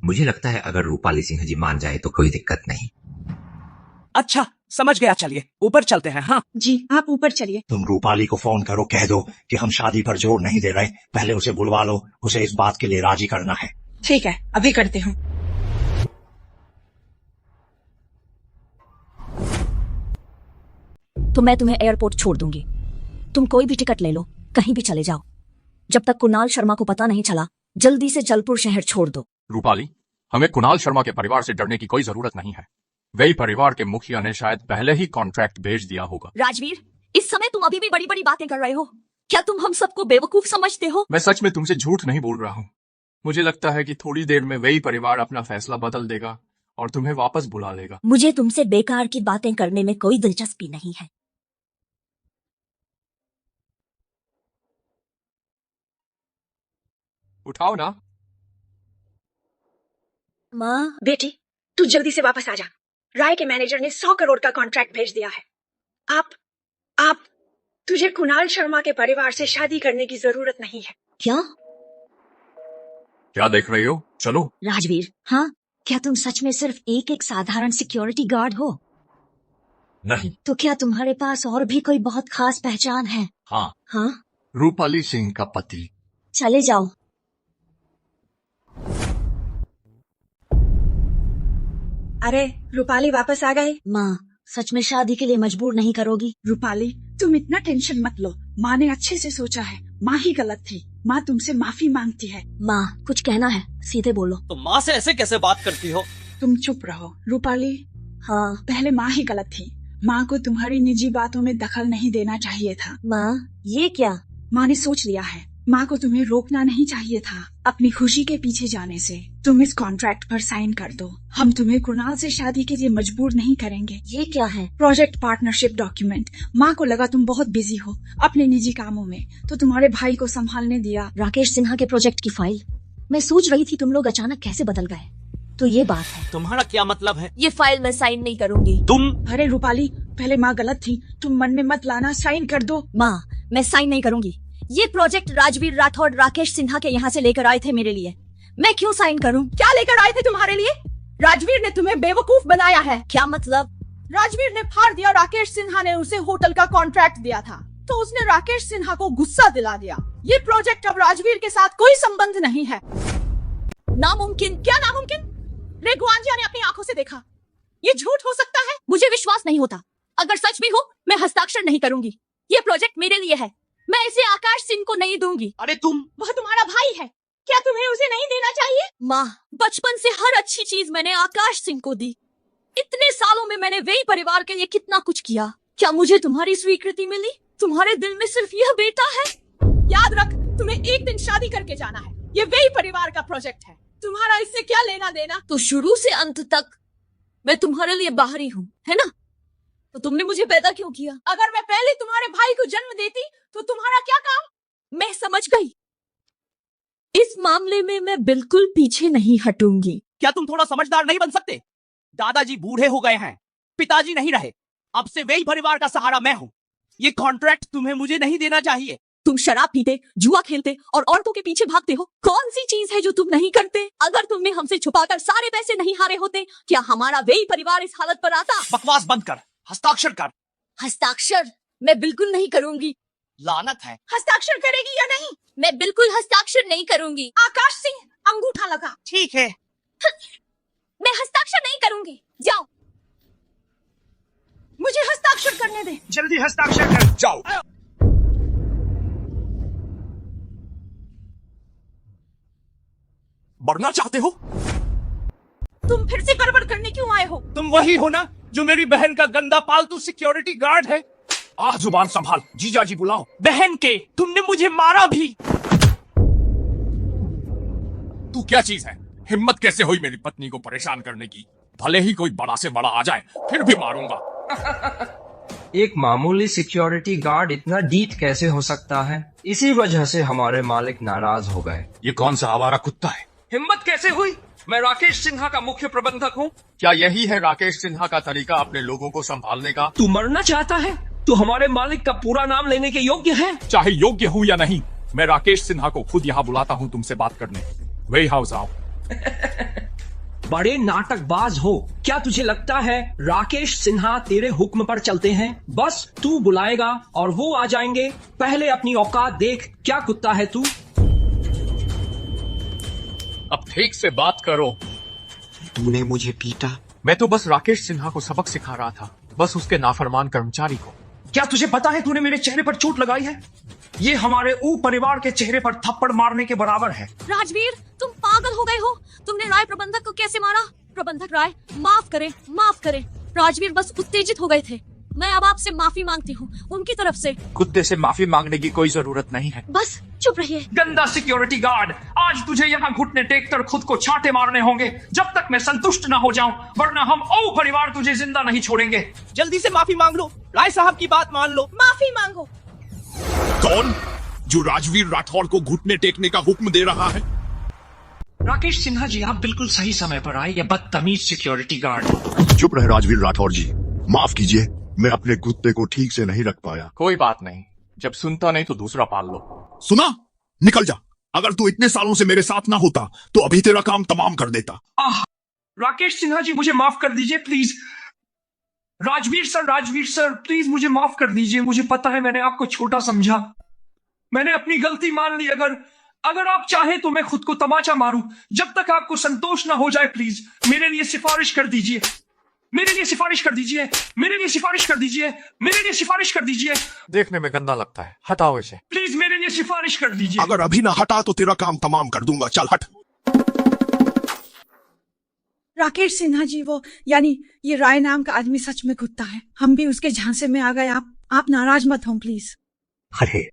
मुझे लगता है अगर रूपाली सिंह जी मान जाए तो कोई दिक्कत नहीं। अच्छा, समझ गया। चलिए ऊपर चलते हैं। हाँ जी, आप ऊपर चलिए। तुम रूपाली को फोन करो, कह दो कि हम शादी पर जोर नहीं दे रहे, पहले उसे बुलवा लो, उसे इस बात के लिए राजी करना है। ठीक है, अभी करती हूँ। तो मैं तुम्हें एयरपोर्ट छोड़ दूंगी। तुम कोई भी टिकट ले लो, कहीं भी चले जाओ। जब तक कुणाल शर्मा को पता नहीं चला, जल्दी से जलपुर शहर छोड़ दो। रूपाली, हमें कुणाल शर्मा के परिवार से डरने की कोई जरूरत नहीं है। वेई परिवार के मुखिया ने शायद पहले ही कॉन्ट्रैक्ट भेज दिया होगा। राजवीर, इस समय तुम अभी भी बड़ी बड़ी बातें कर रहे हो। क्या तुम हम सबको बेवकूफ समझते हो? मैं सच में तुमसे झूठ नहीं बोल रहा हूँ। मुझे लगता है कि थोड़ी देर में वेई परिवार अपना फैसला बदल देगा और तुम्हें वापस बुला लेगा। मुझे तुमसे बेकार की बातें करने में कोई दिलचस्पी नहीं है। उठाओ ना। माँ, बेटी, तू जल्दी से वापस आ जा। राय के मैनेजर ने 100 करोड़ का कॉन्ट्रैक्ट भेज दिया है। आप तुझे कुणाल शर्मा के परिवार से शादी करने की जरूरत नहीं है। क्या देख रही हो? चलो। राजवीर, हाँ, क्या तुम सच में सिर्फ एक साधारण सिक्योरिटी गार्ड हो? नहीं। तो क्या तुम्हारे पास और भी कोई बहुत खास पहचान है? हाँ। हाँ? रूपाली सिंह का पति। चले जाओ। अरे रूपाली वापस आ गए। माँ, सच में शादी के लिए मजबूर नहीं करोगी? रूपाली, तुम इतना टेंशन मत लो। माँ ने अच्छे से सोचा है। माँ ही गलत थी। माँ तुमसे माफी मांगती है। माँ, कुछ कहना है, सीधे बोलो। तो माँ से ऐसे कैसे बात करती हो? तुम चुप रहो। रूपाली, हाँ? पहले माँ ही गलत थी। माँ को तुम्हारी निजी बातों में दखल नहीं देना चाहिए था। माँ, ये क्या? माँ ने सोच लिया है। माँ को तुम्हें रोकना नहीं चाहिए था अपनी खुशी के पीछे जाने से। तुम इस कॉन्ट्रैक्ट पर साइन कर दो। हम तुम्हें कुणाल से शादी के लिए मजबूर नहीं करेंगे। ये क्या है? Project partnership document. माँ को लगा तुम बहुत बिजी हो अपने निजी कामों में, तो तुम्हारे भाई को संभालने दिया। राकेश सिन्हा के प्रोजेक्ट की फाइल। मैं सोच रही थी तुम लोग अचानक कैसे बदल गए। तो ये बात है। तुम्हारा क्या मतलब है? ये फाइल मैं साइन नहीं करूंगी। तुम? अरे रूपाली, पहले माँ गलत थी, तुम मन में मत लाना। साइन कर दो। माँ, मैं साइन नहीं करूंगी। ये प्रोजेक्ट राजवीर राठौड़ राकेश सिन्हा के यहाँ से लेकर आए थे मेरे लिए। मैं क्यों साइन करूं? क्या लेकर आए थे तुम्हारे लिए? राजवीर ने तुम्हें बेवकूफ बनाया है। क्या मतलब? राजवीर ने फाड़ दिया। राकेश सिन्हा ने उसे होटल का कॉन्ट्रैक्ट दिया था, तो उसने राकेश सिन्हा को गुस्सा दिला दिया। ये प्रोजेक्ट अब राजवीर के साथ कोई संबंध नहीं है। नामुमकिन। क्या नामुमकिन? रेगुआंजिया ने अपनी आंखों से देखा। ये झूठ हो सकता है? मुझे विश्वास नहीं होता। अगर सच भी हो, मैं हस्ताक्षर नहीं करूंगी। ये प्रोजेक्ट मेरे लिए है। मैं इसे आकाश सिंह को नहीं दूंगी। अरे तुम? वह तुम्हारा भाई है, क्या तुम्हें उसे नहीं देना चाहिए? माँ, बचपन से हर अच्छी चीज मैंने आकाश सिंह को दी। इतने सालों में मैंने वेई परिवार के लिए कितना कुछ किया। क्या मुझे तुम्हारी स्वीकृति मिली? तुम्हारे दिल में सिर्फ यह बेटा है? याद रख, तुम्हें एक दिन शादी करके जाना है। ये वेई परिवार का प्रोजेक्ट है, तुम्हारा इससे क्या लेना देना? तो शुरू से अंत तक मैं तुम्हारे लिए बाहरी हूँ, है ना? तो तुमने मुझे पैदा क्यों किया? अगर मैं पहले तुम्हारे भाई को जन्म देती तो तुम्हारा क्या काम? मैं समझ गई। इस मामले में मैं बिल्कुल पीछे नहीं हटूंगी। क्या तुम थोड़ा समझदार नहीं बन सकते? दादाजी बूढ़े हो गए हैं, पिताजी नहीं रहे, अब से वही परिवार का सहारा मैं हूँ। ये कॉन्ट्रैक्ट तुम्हें मुझे नहीं देना चाहिए। तुम शराब पीते, जुआ खेलते और औरतों के पीछे भागते हो। कौन सी चीज है जो तुम नहीं करते? अगर तुमने हमसे छुपाकर सारे पैसे नहीं हारे होते, क्या हमारा वही परिवार इस हालत पर आता? बकवास बंद कर, हस्ताक्षर कर। हस्ताक्षर मैं बिल्कुल नहीं करूंगी। लानत है। हस्ताक्षर करेगी या नहीं? मैं बिल्कुल हस्ताक्षर नहीं करूंगी। आकाश सिंह, अंगूठा लगा। ठीक है। मैं हस्ताक्षर नहीं करूंगी। जाओ। मुझे हस्ताक्षर करने दे। जल्दी हस्ताक्षर कर। जाओ। मरना चाहते हो? तुम फिर से गड़बड़ करने क्यों आए हो? तुम वही हो ना जो मेरी बहन का गंदा पालतू सिक्योरिटी गार्ड है? जुबान संभाल, जीजाजी बुलाओ। बहन के तुमने मुझे मारा भी। तू क्या चीज है? हिम्मत कैसे हुई मेरी पत्नी को परेशान करने की? भले ही कोई बड़ा से बड़ा आ जाए, फिर भी मारूंगा। एक मामूली सिक्योरिटी गार्ड इतना ढीठ कैसे हो सकता है? इसी वजह से हमारे मालिक नाराज हो गए। ये कौन सा आवारा कुत्ता है? हिम्मत कैसे हुई? मैं राकेश सिन्हा का मुख्य प्रबंधक हूँ। क्या यही है राकेश सिन्हा का तरीका अपने लोगों को संभालने का? तू मरना चाहता है? तू हमारे मालिक का पूरा नाम लेने के योग्य है? चाहे योग्य हूँ या नहीं, मैं राकेश सिन्हा को खुद यहाँ बुलाता हूँ तुमसे बात करने। वेही हाउस आओ। बड़े नाटकबाज हो। क्या तुझे लगता है राकेश सिन्हा तेरे हुक्म पर चलते हैं? बस तू बुलाएगा और वो आ जाएंगे। पहले अपनी औकात देख। क्या कुत्ता है तू? अब ठीक से बात करो। तूने मुझे पीटा? मैं तो बस राकेश सिन्हा को सबक सिखा रहा था, बस उसके नाफरमान कर्मचारी को। क्या तुझे पता है तूने मेरे चेहरे पर चोट लगाई है? ये हमारे परिवार के चेहरे पर थप्पड़ मारने के बराबर है। राजवीर, तुम पागल हो गए हो। तुमने राय प्रबंधक को कैसे मारा? प्रबंधक राय, माफ करें, माफ करें। राजवीर बस उत्तेजित हो गए थे। मैं अब आपसे माफी मांगती हूँ उनकी तरफ से। कुत्ते से माफी मांगने की कोई जरूरत नहीं है। बस चुप रहिए। गंदा सिक्योरिटी गार्ड, आज तुझे यहाँ घुटने टेककर खुद को छांटे मारने होंगे जब तक मैं संतुष्ट न हो जाऊं, वरना हम परिवार तुझे जिंदा नहीं छोड़ेंगे। जल्दी से माफी मांग लो। राय साहब की बात मान लो। माफी मांगो। कौन जो राजवीर राठौर को घुटने टेकने का हुक्म दे रहा है? राकेश सिन्हा जी, आप बिल्कुल सही समय पर आए। ये बदतमीज सिक्योरिटी गार्ड। चुप रहे राजवीर राठौर जी, माफ कीजिए, मैं अपने कुत्ते को ठीक से नहीं रख पाया। कोई बात नहीं, जब सुनता नहीं तो दूसरा पाल लो। सुना? निकल जा। अगर तू इतने सालों से मेरे साथ ना होता तो अभी तेरा काम तमाम कर देता। राकेश सिन्हा जी, मुझे माफ कर दीजिए प्लीज। राजवीर सर प्लीज मुझे माफ कर दीजिए। मुझे पता है मैंने आपको छोटा समझा। मैंने अपनी गलती मान ली। अगर आप चाहे तो मैं खुद को तमाचा मारूं। जब तक आपको संतोष ना हो जाए, प्लीज मेरे लिए सिफारिश कर दीजिए। मेरे लिए सिफारिश कर दीजिए। मेरे लिए सिफारिश कर दीजिए। मेरे लिए सिफारिश कर दीजिए। देखने में गंदा लगता है, हटाओ इसे। प्लीज मेरे लिए सिफारिश कर दीजिए। अगर अभी ना हटा तो तेरा काम तमाम कर दूंगा। चल हट। राकेश सिन्हा जी, वो यानी ये राय नाम का आदमी सच में कुत्ता है। हम भी उसके झांसे में आ गए। आप नाराज मत हो प्लीज। अरे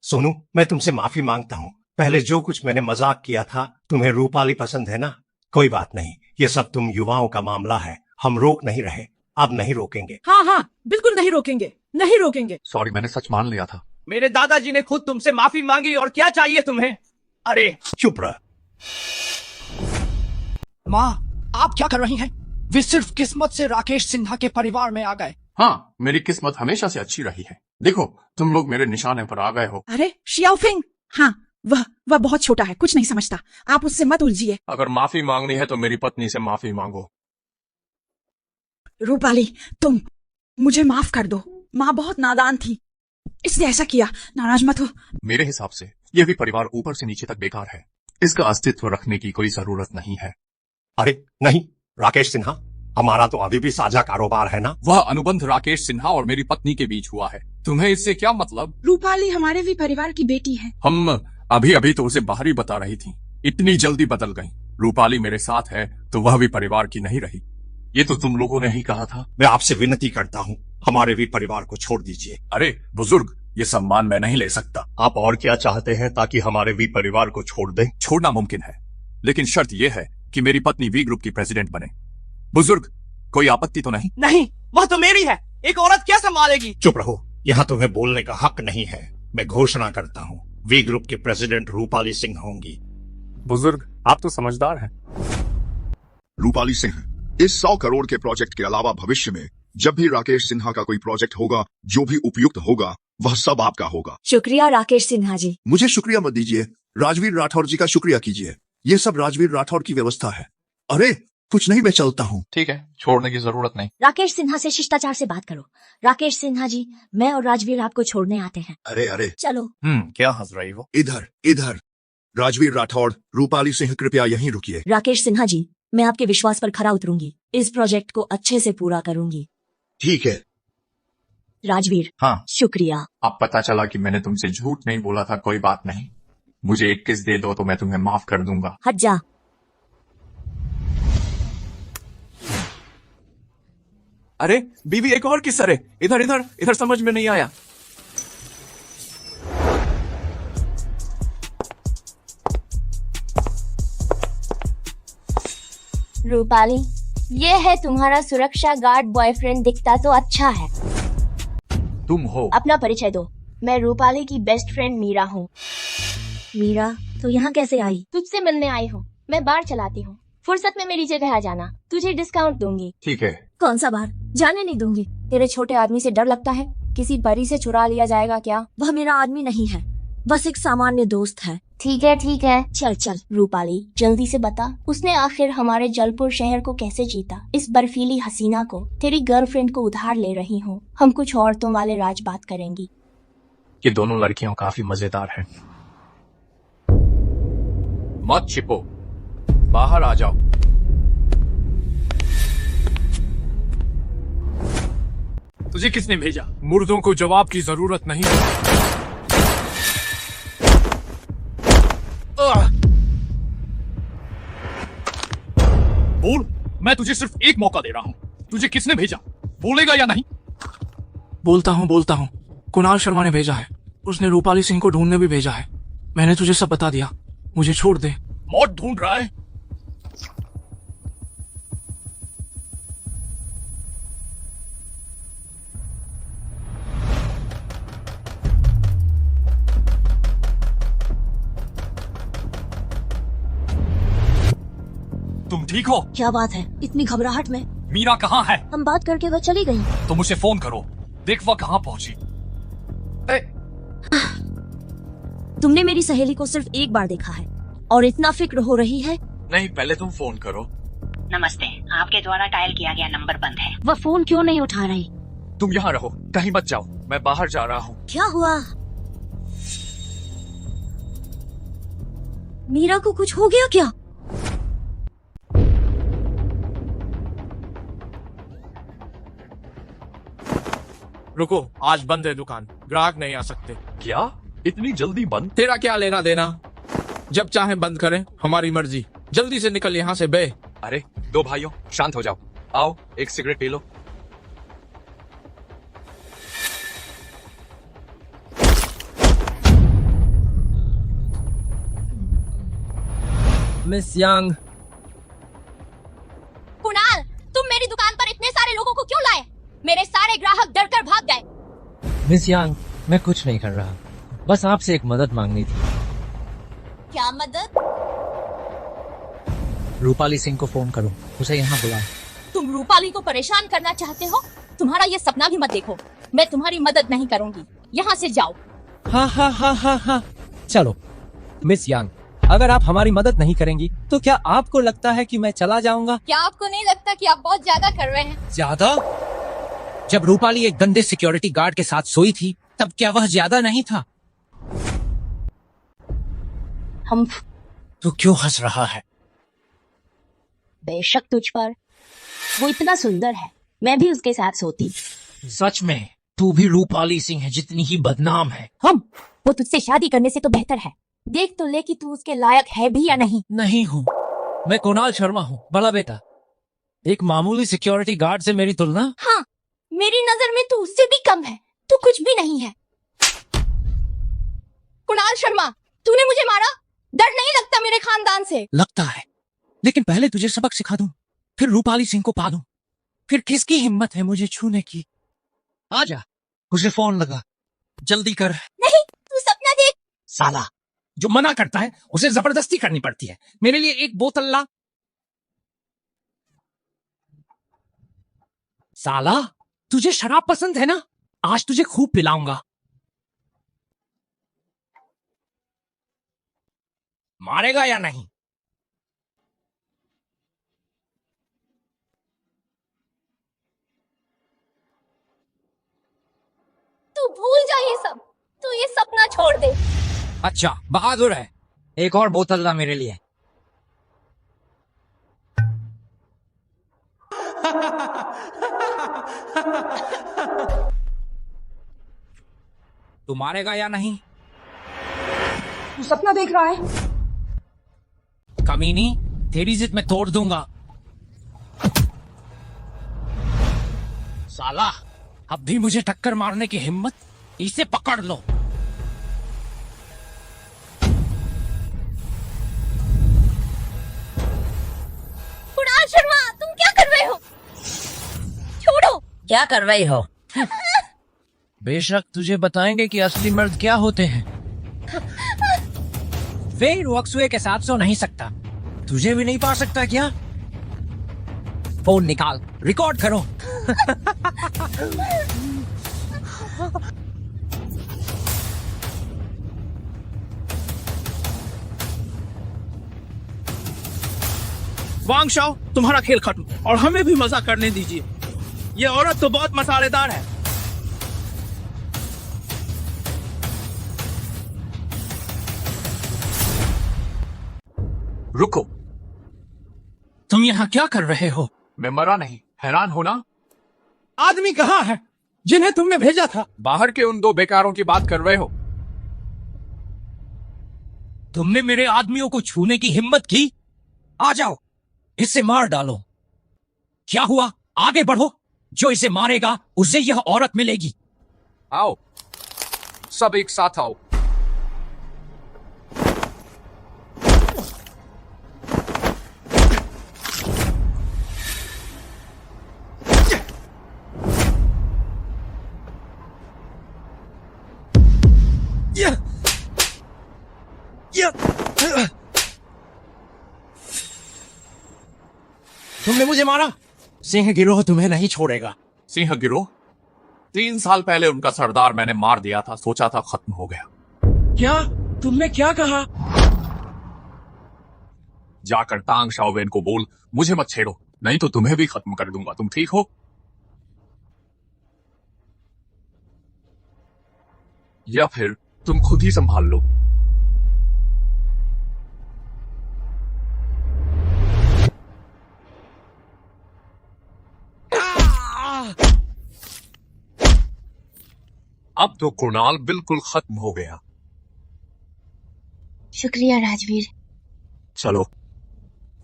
सोनू, मैं तुमसे माफी मांगता हूँ। पहले जो कुछ मैंने मजाक किया था, तुम्हें रूपाली पसंद है ना? कोई बात नहीं, ये सब तुम युवाओं का मामला है। हम रोक नहीं रहे, अब नहीं रोकेंगे। हाँ, बिल्कुल नहीं रोकेंगे, नहीं रोकेंगे। सॉरी, मैंने सच मान लिया था। मेरे दादाजी ने खुद तुमसे माफी मांगी और क्या चाहिए तुम्हें? अरे चुप रह। माँ, आप क्या कर रही हैं? वे सिर्फ किस्मत से राकेश सिन्हा के परिवार में आ गए। हाँ, मेरी किस्मत हमेशा से अच्छी रही है। देखो, तुम लोग मेरे निशाने पर आ गए हो। अरे शियाओफिंग, हाँ, वह बहुत छोटा है, कुछ नहीं समझता। आप उससे मत उलझिए। अगर माफी मांगनी है तो मेरी पत्नी से माफी मांगो। रूपाली, तुम मुझे माफ कर दो। माँ बहुत नादान थी, इसलिए ऐसा किया। नाराज मत हो। मेरे हिसाब से यह भी परिवार ऊपर से नीचे तक बेकार है। इसका अस्तित्व रखने की कोई जरूरत नहीं है। अरे नहीं राकेश सिन्हा, हमारा तो अभी भी साझा कारोबार है ना? वह अनुबंध राकेश सिन्हा और मेरी पत्नी के बीच हुआ है। तुम्हें इससे क्या मतलब? रूपाली हमारे भी परिवार की बेटी है। हम अभी तो उसे बाहर ही बता रही थी, इतनी जल्दी बदल गई। रूपाली मेरे साथ है तो वह भी परिवार की नहीं रही। ये तो तुम लोगों ने ही कहा था। मैं आपसे विनती करता हूँ, हमारे भी परिवार को छोड़ दीजिए। अरे बुजुर्ग, ये सम्मान मैं नहीं ले सकता। आप और क्या चाहते हैं ताकि हमारे भी परिवार को छोड़ दें? छोड़ना मुमकिन है, लेकिन शर्त यह है कि मेरी पत्नी वी ग्रुप की प्रेसिडेंट बने। बुजुर्ग, कोई आपत्ति तो नहीं? नहीं, वह तो मेरी है। एक औरत क्या संभालेगी? चुप रहो, यहाँ तुम्हें बोलने का हक नहीं है। मैं घोषणा करता हूँ, वी ग्रुप के प्रेसिडेंट रूपाली सिंह होंगी। बुजुर्ग, आप तो समझदार हैं। रूपाली सिंह, इस 100 करोड़ के प्रोजेक्ट के अलावा भविष्य में जब भी राकेश सिन्हा का कोई प्रोजेक्ट होगा जो भी उपयुक्त होगा वह सब आपका होगा। शुक्रिया राकेश सिन्हा जी। मुझे शुक्रिया मत दीजिए, राजवीर राठौर जी का शुक्रिया कीजिए। ये सब राजवीर राठौर की व्यवस्था है। अरे कुछ नहीं, मैं चलता हूँ। ठीक है, छोड़ने की जरूरत नहीं। राकेश सिन्हा से शिष्टाचार से बात करो। राकेश सिन्हा जी, मैं और राजवीर आपको छोड़ने आते हैं। अरे अरे चलो। क्या हंस रही हो? इधर इधर। राजवीर राठौड़, रूपाली सिंह, कृपया यहीं रुकिए। राकेश सिन्हा जी, मैं आपके विश्वास पर खरा उतरूंगी। इस प्रोजेक्ट को अच्छे से पूरा करूंगी। ठीक है। राजवीर, हाँ, शुक्रिया। अब पता चला कि मैंने तुमसे झूठ नहीं बोला था। कोई बात नहीं, मुझे एक किस दे दो तो मैं तुम्हें माफ कर दूंगा। हट जा। अरे बीवी, एक और किस? अरे इधर इधर इधर, समझ में नहीं आया। रूपाली, ये है तुम्हारा सुरक्षा गार्ड बॉयफ्रेंड। दिखता तो अच्छा है। तुम हो? अपना परिचय दो। मैं रूपाली की बेस्ट फ्रेंड मीरा हूँ। मीरा, तो यहाँ कैसे आई? तुझसे मिलने आई हूँ। मैं बार चलाती हूँ। फुर्सत में मेरी जगह आ जाना, तुझे डिस्काउंट दूंगी। ठीक है। कौन सा बार? जाने नहीं दूंगी। तेरे छोटे आदमी से डर लगता है? किसी परी से चुरा लिया जाएगा क्या? वह मेरा आदमी नहीं है, बस एक सामान्य दोस्त है। ठीक है ठीक है। चल चल। रूपाली, जल्दी से बता, उसने आखिर हमारे जलपुर शहर को कैसे जीता? इस बर्फीली हसीना को, तेरी गर्लफ्रेंड को उधार ले रही हूँ। हम कुछ औरतों वाले राज बात करेंगी। ये दोनों लड़कियां काफी मजेदार हैं। मत छिपो, बाहर आ जाओ। तुझे किसने भेजा? मुर्दों को जवाब की जरूरत नहीं है। बोल, मैं तुझे सिर्फ एक मौका दे रहा हूं। तुझे किसने भेजा? बोलेगा या नहीं? बोलता हूँ। कुणाल शर्मा ने भेजा है। उसने रूपाली सिंह को ढूंढने भी भेजा है। मैंने तुझे सब बता दिया, मुझे छोड़ दे। मौत ढूंढ रहा है? तुम ठीक हो? क्या बात है, इतनी घबराहट में? मीरा कहाँ है? हम बात करके वह चली गई। तो मुझे फोन करो, देख वह कहाँ पहुंची। तुमने मेरी सहेली को सिर्फ एक बार देखा है और इतना फिक्र हो रही है? नहीं, पहले तुम फोन करो। नमस्ते, आपके द्वारा डायल किया गया नंबर बंद है। वह फोन क्यों नहीं उठा रही? तुम यहाँ रहो, कहीं मत जाओ, मैं बाहर जा रहा हूँ। क्या हुआ? मीरा को कुछ हो गया क्या? रुको, आज बंद है दुकान, ग्राहक नहीं आ सकते। क्या? इतनी जल्दी बंद? तेरा क्या लेना देना? जब चाहे बंद करें, हमारी मर्जी। जल्दी से निकल यहाँ से बे। अरे दो भाइयों, शांत हो जाओ। आओ एक सिगरेट पी लो। मिस यांग। कुणाल, तुम मेरी दुकान पर इतने सारे लोगों को क्यों लाए? मेरे सारे ग्राहक डर कर भाग गए। मिस यांग, मैं कुछ नहीं कर रहा, बस आपसे एक मदद मांगनी थी। क्या मदद? रूपाली सिंह को फोन करो, उसे यहाँ बुलाओ। तुम रूपाली को परेशान करना चाहते हो? तुम्हारा ये सपना भी मत देखो। मैं तुम्हारी मदद नहीं करूंगी, यहाँ से जाओ। हाँ। चलो मिस यांग, अगर आप हमारी मदद नहीं करेंगी तो क्या आपको लगता है कि मैं चला जाऊंगा? क्या आपको नहीं लगता कि आप बहुत ज्यादा कर रहे हैं? ज्यादा? जब रूपाली एक गंदे सिक्योरिटी गार्ड के साथ सोई थी, तब क्या वह ज्यादा नहीं था? हम तो क्यों हंस रहा है? बेशक तुझ पर, वो इतना सुंदर है, मैं भी उसके साथ सोती। सच में तू भी रूपाली सिंह है जितनी ही बदनाम है। वो तुझसे शादी करने से तो बेहतर है। देख तो ले कि तू उसके लायक है भी या नहीं। नहीं हूँ, मैं कुणाल शर्मा हूँ, बड़ा बेटा। एक मामूली सिक्योरिटी गार्ड से मेरी तुलना? हाँ, मेरी नजर में तू उससे भी कम है। तू कुछ भी नहीं है। कुणाल शर्मा, तूने मुझे मारा? डर नहीं लगता मेरे खानदान से? लगता है, लेकिन पहले तुझे सबक सिखा दूं, फिर रूपाली सिंह को पा दूं, फिर किसकी हिम्मत है मुझे छूने की? आजा, उसे फोन लगा, जल्दी कर। नहीं, तू सपना देख। साला, जो मना करता है उसे जबरदस्ती करनी पड़ती है। मेरे लिए एक बोतल ला। साला, तुझे शराब पसंद है ना? आज तुझे खूब पिलाऊंगा। मारेगा या नहीं? तू भूल जा ये सब, तू ये सपना छोड़ दे। अच्छा, बहादुर है। एक और बोतल ला मेरे लिए। तू मारेगा या नहीं? तू सपना देख रहा है? कमीनी, तेरी जिद मैं तोड़ दूंगा। साला, अब भी मुझे टक्कर मारने की हिम्मत? इसे पकड़ लो। कुणाल शर्मा, तुम क्या कर रहे हो? छोड़ो। क्या कर रही हो? बेशक तुझे बताएंगे कि असली मर्द क्या होते हैं। फिर वक्सुए के साथ सो नहीं सकता। तुझे भी नहीं पा सकता क्या? फोन निकाल, रिकॉर्ड करो। वांग शाओ, तुम्हारा खेल खत्म और हमें भी मजा करने दीजिए। ये औरत तो बहुत मसालेदार है। रुको, तुम यहाँ क्या कर रहे हो? मैं मरा नहीं, हैरान हो ना? आदमी कहाँ है जिन्हें तुमने भेजा था? बाहर के उन दो बेकारों की बात कर रहे हो? तुमने मेरे आदमियों को छूने की हिम्मत की? आ जाओ, इसे मार डालो। क्या हुआ? आगे बढ़ो। जो इसे मारेगा उसे यह औरत मिलेगी। आओ, सब एक साथ आओ। तुमने मुझे मारा। सिंह गिरोह तुम्हें नहीं छोड़ेगा। सिंह गिरोह? 3 साल पहले उनका सरदार मैंने मार दिया था, सोचा था खत्म हो गया। क्या? तुमने क्या कहा? जाकर तांग शाओवेन को बोल मुझे मत छेड़ो, नहीं तो तुम्हें भी खत्म कर दूंगा। तुम ठीक हो? या फिर तुम खुद ही संभाल लो। अब तो कुणाल बिल्कुल खत्म हो गया। शुक्रिया राजवीर। चलो।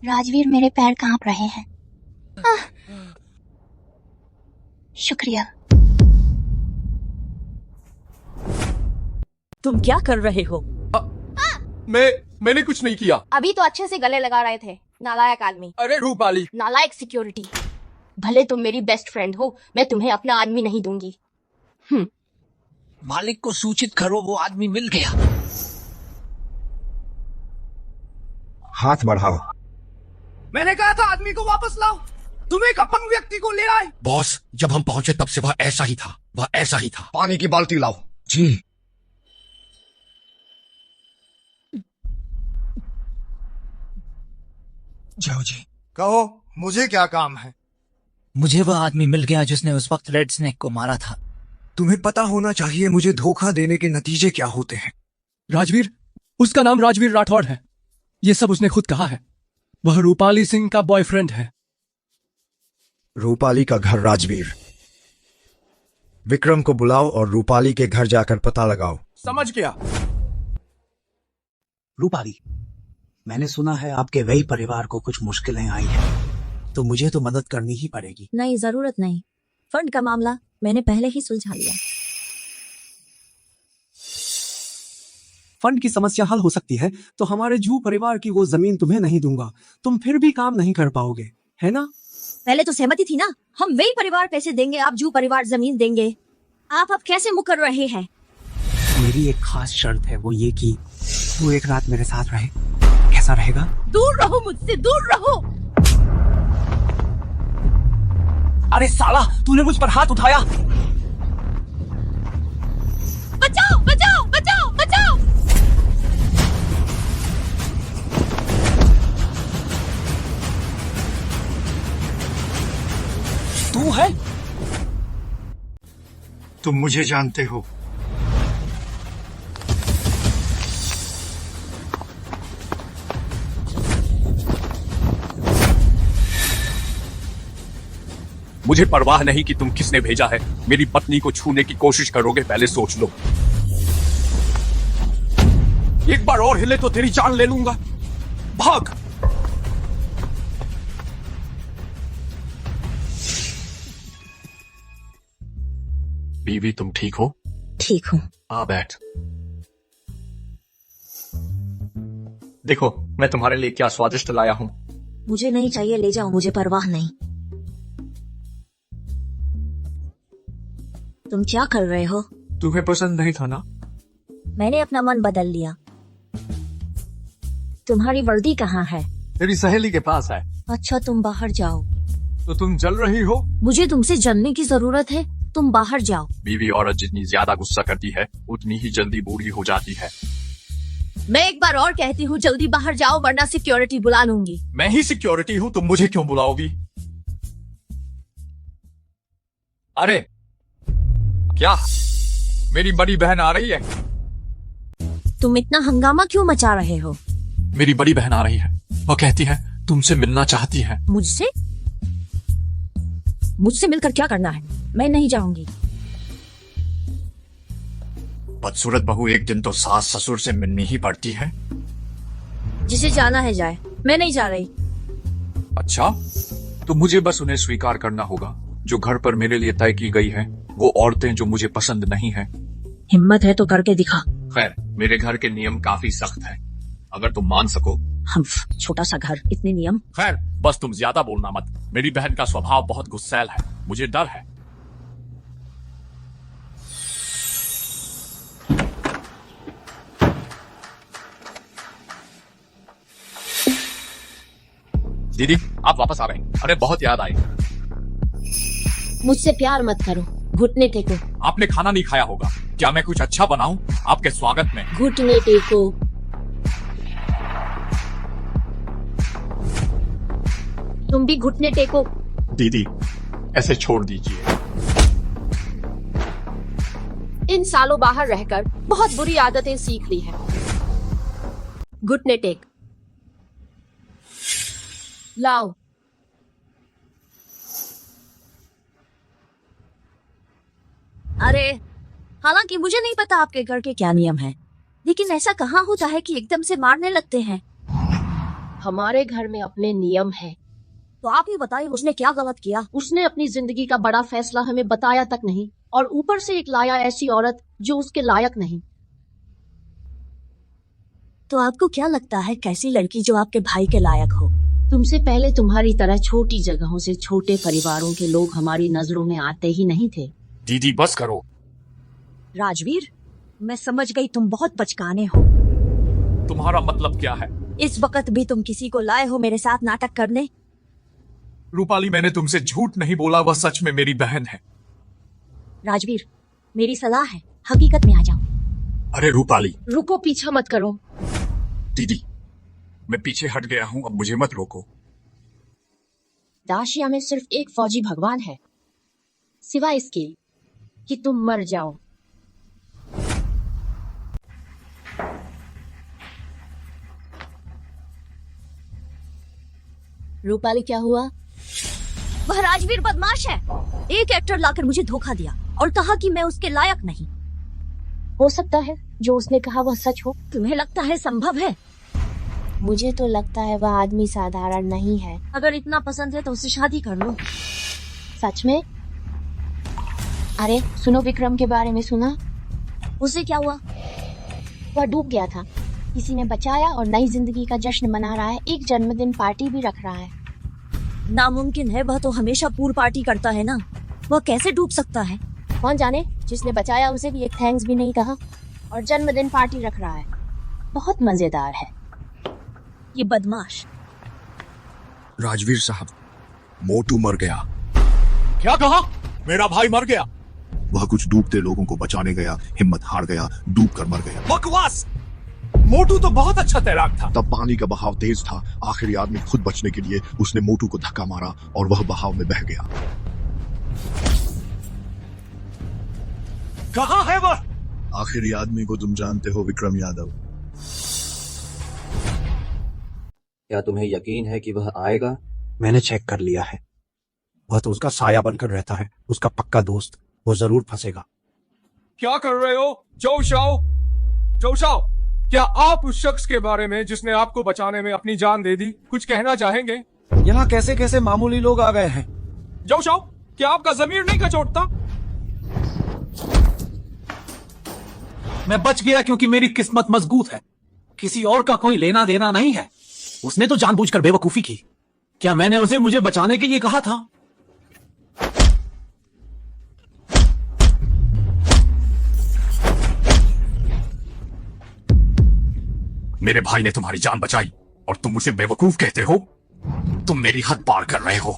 राजवीर, मेरे पैर कांप रहे हैं। शुक्रिया। तुम क्या कर रहे हो? मैंने कुछ नहीं किया। अभी तो अच्छे से गले लगा रहे थे, नालायक आदमी। अरे रूपाली। नालायक सिक्योरिटी। भले तुम मेरी बेस्ट फ्रेंड हो, मैं तुम्हें अपना आदमी नहीं दूंगी। मालिक को सूचित करो, वो आदमी मिल गया। हाथ बढ़ाओ। मैंने कहा था आदमी को वापस लाओ। तुम एक अपंग व्यक्ति को ले आए। बॉस, जब हम पहुंचे तब से वह ऐसा ही था, वह ऐसा ही था। पानी की बाल्टी लाओ। जी। जाओ जी। कहो, मुझे क्या काम है? मुझे वह आदमी मिल गया जिसने उस वक्त रेड स्नेक को मारा था। तुम्हें पता होना चाहिए मुझे धोखा देने के नतीजे क्या होते हैं। राजवीर, उसका नाम राजवीर राठौड़ है। ये सब उसने खुद कहा है। वह रूपाली सिंह का बॉयफ्रेंड है। रूपाली का घर राजवीर। विक्रम को बुलाओ और रूपाली के घर जाकर पता लगाओ। समझ गया। रूपाली, मैंने सुना है आपके वही परिवार को कुछ मुश्किलें आई हैं, तो मुझे तो मदद करनी ही पड़ेगी। नहीं, जरूरत नहीं। फंड का मामला मैंने पहले ही सुलझा लिया। फंड की समस्या हल हो सकती है तो हमारे जू परिवार की वो जमीन तुम्हें नहीं दूंगा। तुम फिर भी काम नहीं कर पाओगे, है ना? पहले तो सहमति थी ना। हम वही परिवार पैसे देंगे, आप जू परिवार जमीन देंगे। आप अब कैसे मुकर रहे हैं? मेरी एक खास शर्त है, वो ये कि तू एक रात मेरे साथ रहे। कैसा रहेगा? दूर रहो मुझसे, दूर रहो। अरे साला, तूने मुझ पर हाथ उठाया। बचाओ बचाओ बचाओ बचाओ। तू है? तुम मुझे जानते हो। मुझे परवाह नहीं कि तुम किसने भेजा है। मेरी पत्नी को छूने की कोशिश करोगे, पहले सोच लो। एक बार और हिले तो तेरी जान ले लूंगा। भाग। बीवी, तुम ठीक हो? ठीक हूँ। आ बैठ। देखो, मैं तुम्हारे लिए क्या स्वादिष्ट लाया हूँ। मुझे नहीं चाहिए, ले जाओ, मुझे परवाह नहीं। तुम क्या कर रहे हो? तुम्हें पसंद नहीं था ना? मैंने अपना मन बदल लिया। तुम्हारी वर्दी कहाँ है? तेरी सहेली के पास है। अच्छा, तुम बाहर जाओ। तो तुम जल रही हो? मुझे तुमसे जलने की जरूरत है, तुम बाहर जाओ। बीवी औरत जितनी ज्यादा गुस्सा करती है उतनी ही जल्दी बूढ़ी हो जाती है। मैं एक बार और कहती हूँ, जल्दी बाहर जाओ वरना सिक्योरिटी बुला लूंगी। मैं ही सिक्योरिटी हूँ, तुम मुझे क्यों बुलाओगी? अरे क्या, मेरी बड़ी बहन आ रही है। तुम इतना हंगामा क्यों मचा रहे हो? मेरी बड़ी बहन आ रही है, वो कहती है तुमसे मिलना चाहती है। मुझसे? मुझसे मिलकर क्या करना है? मैं नहीं जाऊंगी। बदसूरत बहू एक दिन तो सास ससुर से मिलनी ही पड़ती है। जिसे जाना है जाए, मैं नहीं जा रही। अच्छा, तो मुझे बस उन्हें स्वीकार करना होगा जो घर पर मेरे लिए तय की गई है, वो औरतें जो मुझे पसंद नहीं है। हिम्मत है तो करके दिखा। खैर, मेरे घर के नियम काफी सख्त हैं, अगर तुम मान सको। हम छोटा सा घर, इतने नियम। खैर, बस तुम ज्यादा बोलना मत। मेरी बहन का स्वभाव बहुत गुस्सैल है, मुझे डर है। दीदी, आप वापस आ रहे हैं? अरे बहुत याद आई। मुझसे प्यार मत करो, घुटने टेको। आपने खाना नहीं खाया होगा, क्या मैं कुछ अच्छा बनाऊं आपके स्वागत में? घुटने टेको। तुम भी घुटने टेको। दीदी, ऐसे छोड़ दीजिए। इन सालों बाहर रहकर बहुत बुरी आदतें सीख ली हैं। घुटने टेक। लाओ। अरे, हालांकि मुझे नहीं पता आपके घर के क्या नियम हैं, लेकिन ऐसा कहाँ होता है कि एकदम से मारने लगते हैं? हमारे घर में अपने नियम हैं। तो आप ही बताइए, उसने क्या गलत किया? उसने अपनी जिंदगी का बड़ा फैसला हमें बताया तक नहीं, और ऊपर से एक लाया ऐसी औरत जो उसके लायक नहीं। तो आपको क्या लगता है, कैसी लड़की जो आपके भाई के लायक हो? तुमसे पहले तुम्हारी तरह छोटी जगहों से छोटे परिवारों के लोग हमारी नजरों में आते ही नहीं थे। दीदी बस करो। राजवीर, मैं समझ गई तुम बहुत बचकाने हो। तुम्हारा मतलब क्या है? इस वक्त भी तुम किसी को लाए हो मेरे साथ नाटक करने? रूपाली, मैंने तुमसे झूठ नहीं बोला, वह सच में मेरी बहन है। राजवीर, मेरी सलाह है, हकीकत में आ जाओ। अरे रूपाली, रुको, पीछा मत करो। दीदी, मैं पीछे हट गया हूँ, अब मुझे मत रोको। दाशिया में सिर्फ एक फौजी भगवान है, सिवाय इसके कि तुम मर जाओ। रूपाली, क्या हुआ? वह राजवीर बदमाश है। एक एक्टर लाकर मुझे धोखा दिया और कहा कि मैं उसके लायक नहीं। हो सकता है जो उसने कहा वह सच हो। तुम्हें लगता है संभव है? मुझे तो लगता है वह आदमी साधारण नहीं है। अगर इतना पसंद है तो उससे शादी कर लो। सच में? अरे सुनो, विक्रम के बारे में सुना? उसे क्या हुआ? वह डूब गया था, किसी ने बचाया और नई जिंदगी का जश्न मना रहा है। एक जन्मदिन पार्टी भी रख रहा है। नामुमकिन है, वह तो हमेशा पूल पार्टी करता है ना, वह कैसे डूब सकता है? कौन जाने, जिसने बचाया उसे भी एक थैंक्स भी नहीं कहा और जन्मदिन पार्टी रख रहा है। बहुत मजेदार है ये बदमाश। राजवीर साहब, मोटू मर गया। क्या कहा? मेरा भाई मर गया। वह कुछ डूबते लोगों को बचाने गया, हिम्मत हार गया, डूब कर मर गया। बकवास! मोटू तो बहुत अच्छा तैराक था। तब पानी का बहाव तेज था। आखिरी आदमी खुद बचने के लिए उसने मोटू को धक्का मारा और वह बहाव में बह गया। कहाँ है वह? आखिरी आदमी को तुम जानते हो, विक्रम यादव। क्या तुम्हें यकीन है कि वह आएगा? मैंने चेक कर लिया है। वह तो उसका साया बनकर रहता है, उसका पक्का दोस्त। वो जरूर फंसेगा। क्या कर रहे हो जोशाओ? जोशाओ, क्या आप उस शख्स के बारे में जिसने आपको बचाने में अपनी जान दे दी कुछ कहना चाहेंगे? यहाँ कैसे कैसे मामूली लोग आ गए हैं। जोशाओ, क्या आपका जमीर नहीं कचोटता? मैं बच गया क्योंकि मेरी किस्मत मजबूत है। किसी और का कोई लेना देना नहीं है। उसने तो जानबूझकर बेवकूफी की। क्या मैंने उसे मुझे बचाने के लिए कहा था? मेरे भाई ने तुम्हारी जान बचाई और तुम मुझे बेवकूफ कहते हो? तुम मेरी हद पार कर रहे हो।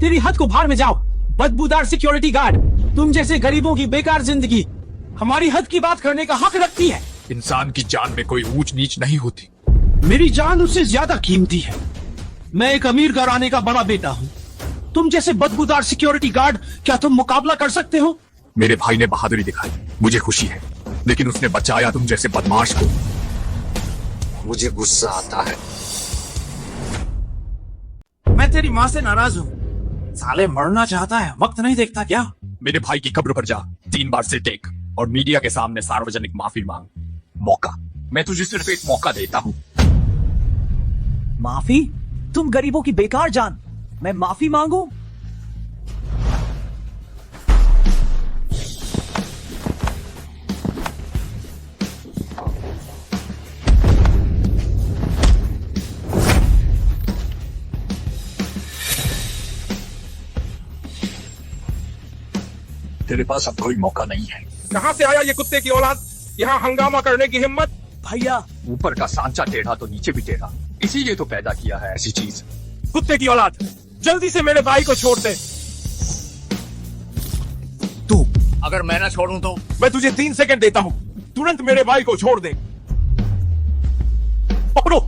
तेरी हद को भाड़ में जाओ, बदबूदार सिक्योरिटी गार्ड। तुम जैसे गरीबों की बेकार जिंदगी हमारी हद की बात करने का हक रखती है। इंसान की जान में कोई ऊंच नीच नहीं होती। मेरी जान उससे ज्यादा कीमती है। मैं एक अमीर घराने का बड़ा बेटा हूँ। तुम जैसे बदबूदार सिक्योरिटी गार्ड, क्या तुम मुकाबला कर सकते हो? मेरे भाई ने बहादुरी दिखाई, मुझे खुशी है, लेकिन उसने बचाया तुम जैसे बदमाश को। मुझे गुस्सा आता है। मैं तेरी माँ से नाराज हूँ। साले मरना चाहता है, वक्त नहीं देखता क्या? मेरे भाई की कब्र पर जा, 3 बार सिर टेक और मीडिया के सामने सार्वजनिक माफी मांग। मौका, मैं तुझे सिर्फ एक मौका देता हूँ। माफी? तुम गरीबों की बेकार जान, मैं माफी मांगू? तेरे पास अब कोई मौका नहीं है। कहाँ से आया ये कुत्ते की औलाद? यहाँ हंगामा करने की हिम्मत? भैया, ऊपर का सांचा टेढ़ा तो नीचे भी टेढ़ा, इसीलिए तो पैदा किया है ऐसी चीज। कुत्ते की औलाद, जल्दी से मेरे भाई को छोड़ दे। तू अगर मैं ना छोड़ूं तो? मैं तुझे 3 सेकंड देता हूँ, तुरंत मेरे भाई को छोड़ दे। पकड़ो।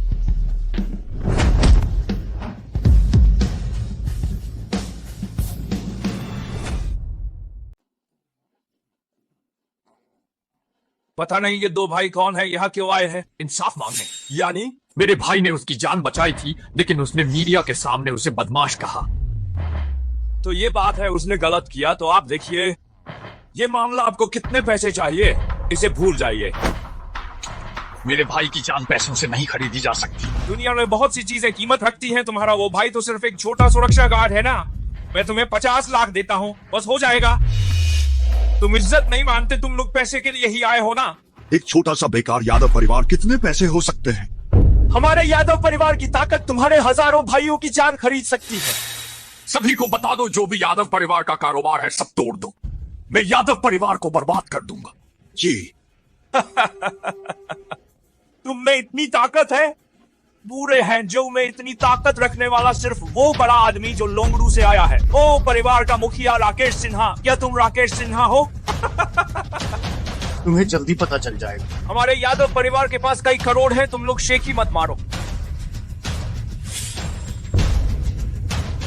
पता नहीं ये 2 भाई कौन है, यहाँ क्यों आए हैं? इंसाफ मांगने। यानी मेरे भाई ने उसकी जान बचाई थी, लेकिन उसने मीडिया के सामने उसे बदमाश कहा। तो ये बात है, उसने गलत किया तो आप देखिए। ये मामला आपको कितने पैसे चाहिए? इसे भूल जाइए। मेरे भाई की जान पैसों से नहीं खरीदी जा सकती। दुनिया में बहुत सी चीजें कीमत रखती हैं। तुम्हारा वो भाई तो सिर्फ एक छोटा सुरक्षा गार्ड है ना। मैं तुम्हें 50 लाख देता हूँ, बस हो जाएगा। तुम इज्जत नहीं मानते, तुम लोग पैसे के लिए ही आए हो ना। एक छोटा सा बेकार यादव परिवार कितने पैसे हो सकते हैं? हमारे यादव परिवार की ताकत तुम्हारे हजारों भाइयों की जान खरीद सकती है। सभी को बता दो, जो भी यादव परिवार का कारोबार है सब तोड़ दो। मैं यादव परिवार को बर्बाद कर दूंगा। जी। तुम में इतनी ताकत है? पूरे हैंजो में इतनी ताकत रखने वाला सिर्फ वो बड़ा आदमी जो लोंगड़ू से आया है। ओ परिवार का मुखिया राकेश सिन्हा। क्या तुम राकेश सिन्हा हो? तुम्हें जल्दी पता चल जाएगा। हमारे यादव परिवार के पास कई करोड़ है, तुम लोग शेखी मत मारो।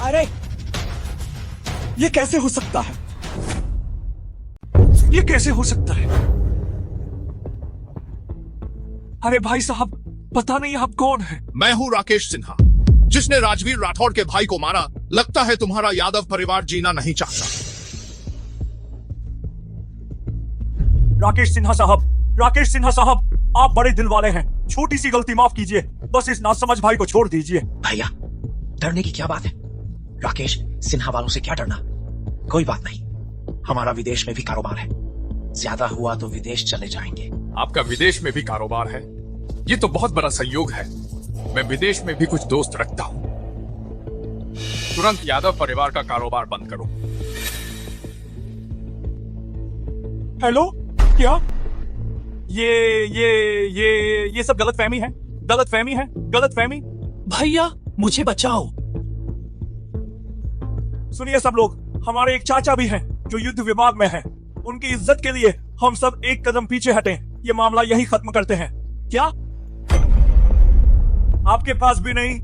अरे ये कैसे हो सकता है? ये कैसे हो सकता है? अरे भाई साहब, पता नहीं आप कौन है? मैं हूँ राकेश सिन्हा, जिसने राजवीर राठौड़ के भाई को मारा। लगता है तुम्हारा यादव परिवार जीना नहीं चाहता। राकेश सिन्हा साहब, आप बड़े दिल वाले हैं। छोटी सी गलती माफ कीजिए, बस इस नासमझ भाई को छोड़ दीजिए। भैया, डरने की क्या बात है? राकेश सिन्हा वालों से क्या डरना? कोई बात नहीं, हमारा विदेश में भी कारोबार है। ज्यादा हुआ तो विदेश चले जाएंगे। आपका विदेश में भी कारोबार है? ये तो बहुत बड़ा संयोग है। मैं विदेश में भी कुछ दोस्त रखता हूँ। तुरंत यादव परिवार का कारोबार बंद करो। हेलो, क्या ये सब गलतफहमी है? गलतफहमी। भैया मुझे बचाओ। सुनिए सब लोग, हमारे एक चाचा भी हैं जो युद्ध विभाग में हैं। उनकी इज्जत के लिए हम सब एक कदम पीछे हटें, ये मामला यही खत्म करते हैं। क्या आपके पास भी नहीं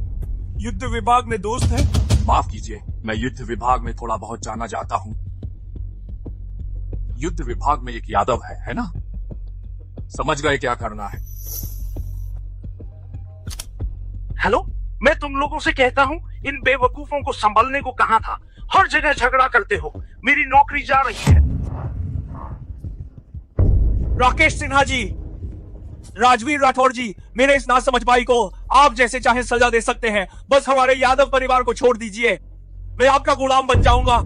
युद्ध विभाग में दोस्त है? माफ कीजिए, मैं युद्ध विभाग में थोड़ा बहुत जाना जाता हूँ। युद्ध विभाग में एक यादव है ना? समझ गए क्या करना है? हेलो, मैं तुम लोगों से कहता हूँ, इन बेवकूफों को संभलने को कहा था। हर जगह झगड़ा करते हो। मेरी नौकरी जा रही है। राकेश सिन्हा जी, राजवीर राठौर जी, मेरे इस नासमझ भाई को आप जैसे चाहे सजा दे सकते हैं, बस हमारे यादव परिवार को छोड़ दीजिए। मैं आपका गुलाम बन जाऊंगा।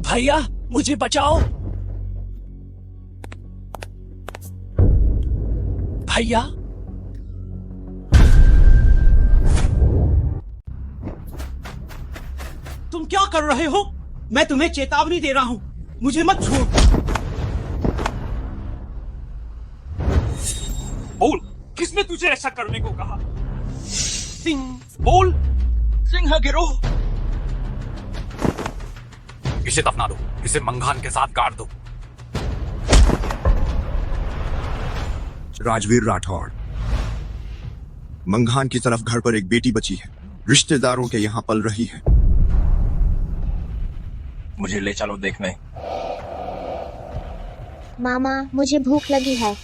भैया मुझे बचाओ, भैया। तुम क्या कर रहे हो? मैं तुम्हें चेतावनी दे रहा हूं, मुझे मत छू। बोल, किसने तुझे ऐसा करने को कहा? सिंह, बोल। सिंह गिरोह। इसे दफना दो, इसे मंघान के साथ गाड़ दो। राजवीर राठौड़, मंघान की तरफ घर पर एक बेटी बची है, रिश्तेदारों के यहाँ पल रही है। मुझे ले चलो देखने। मामा, मुझे भूख लगी है।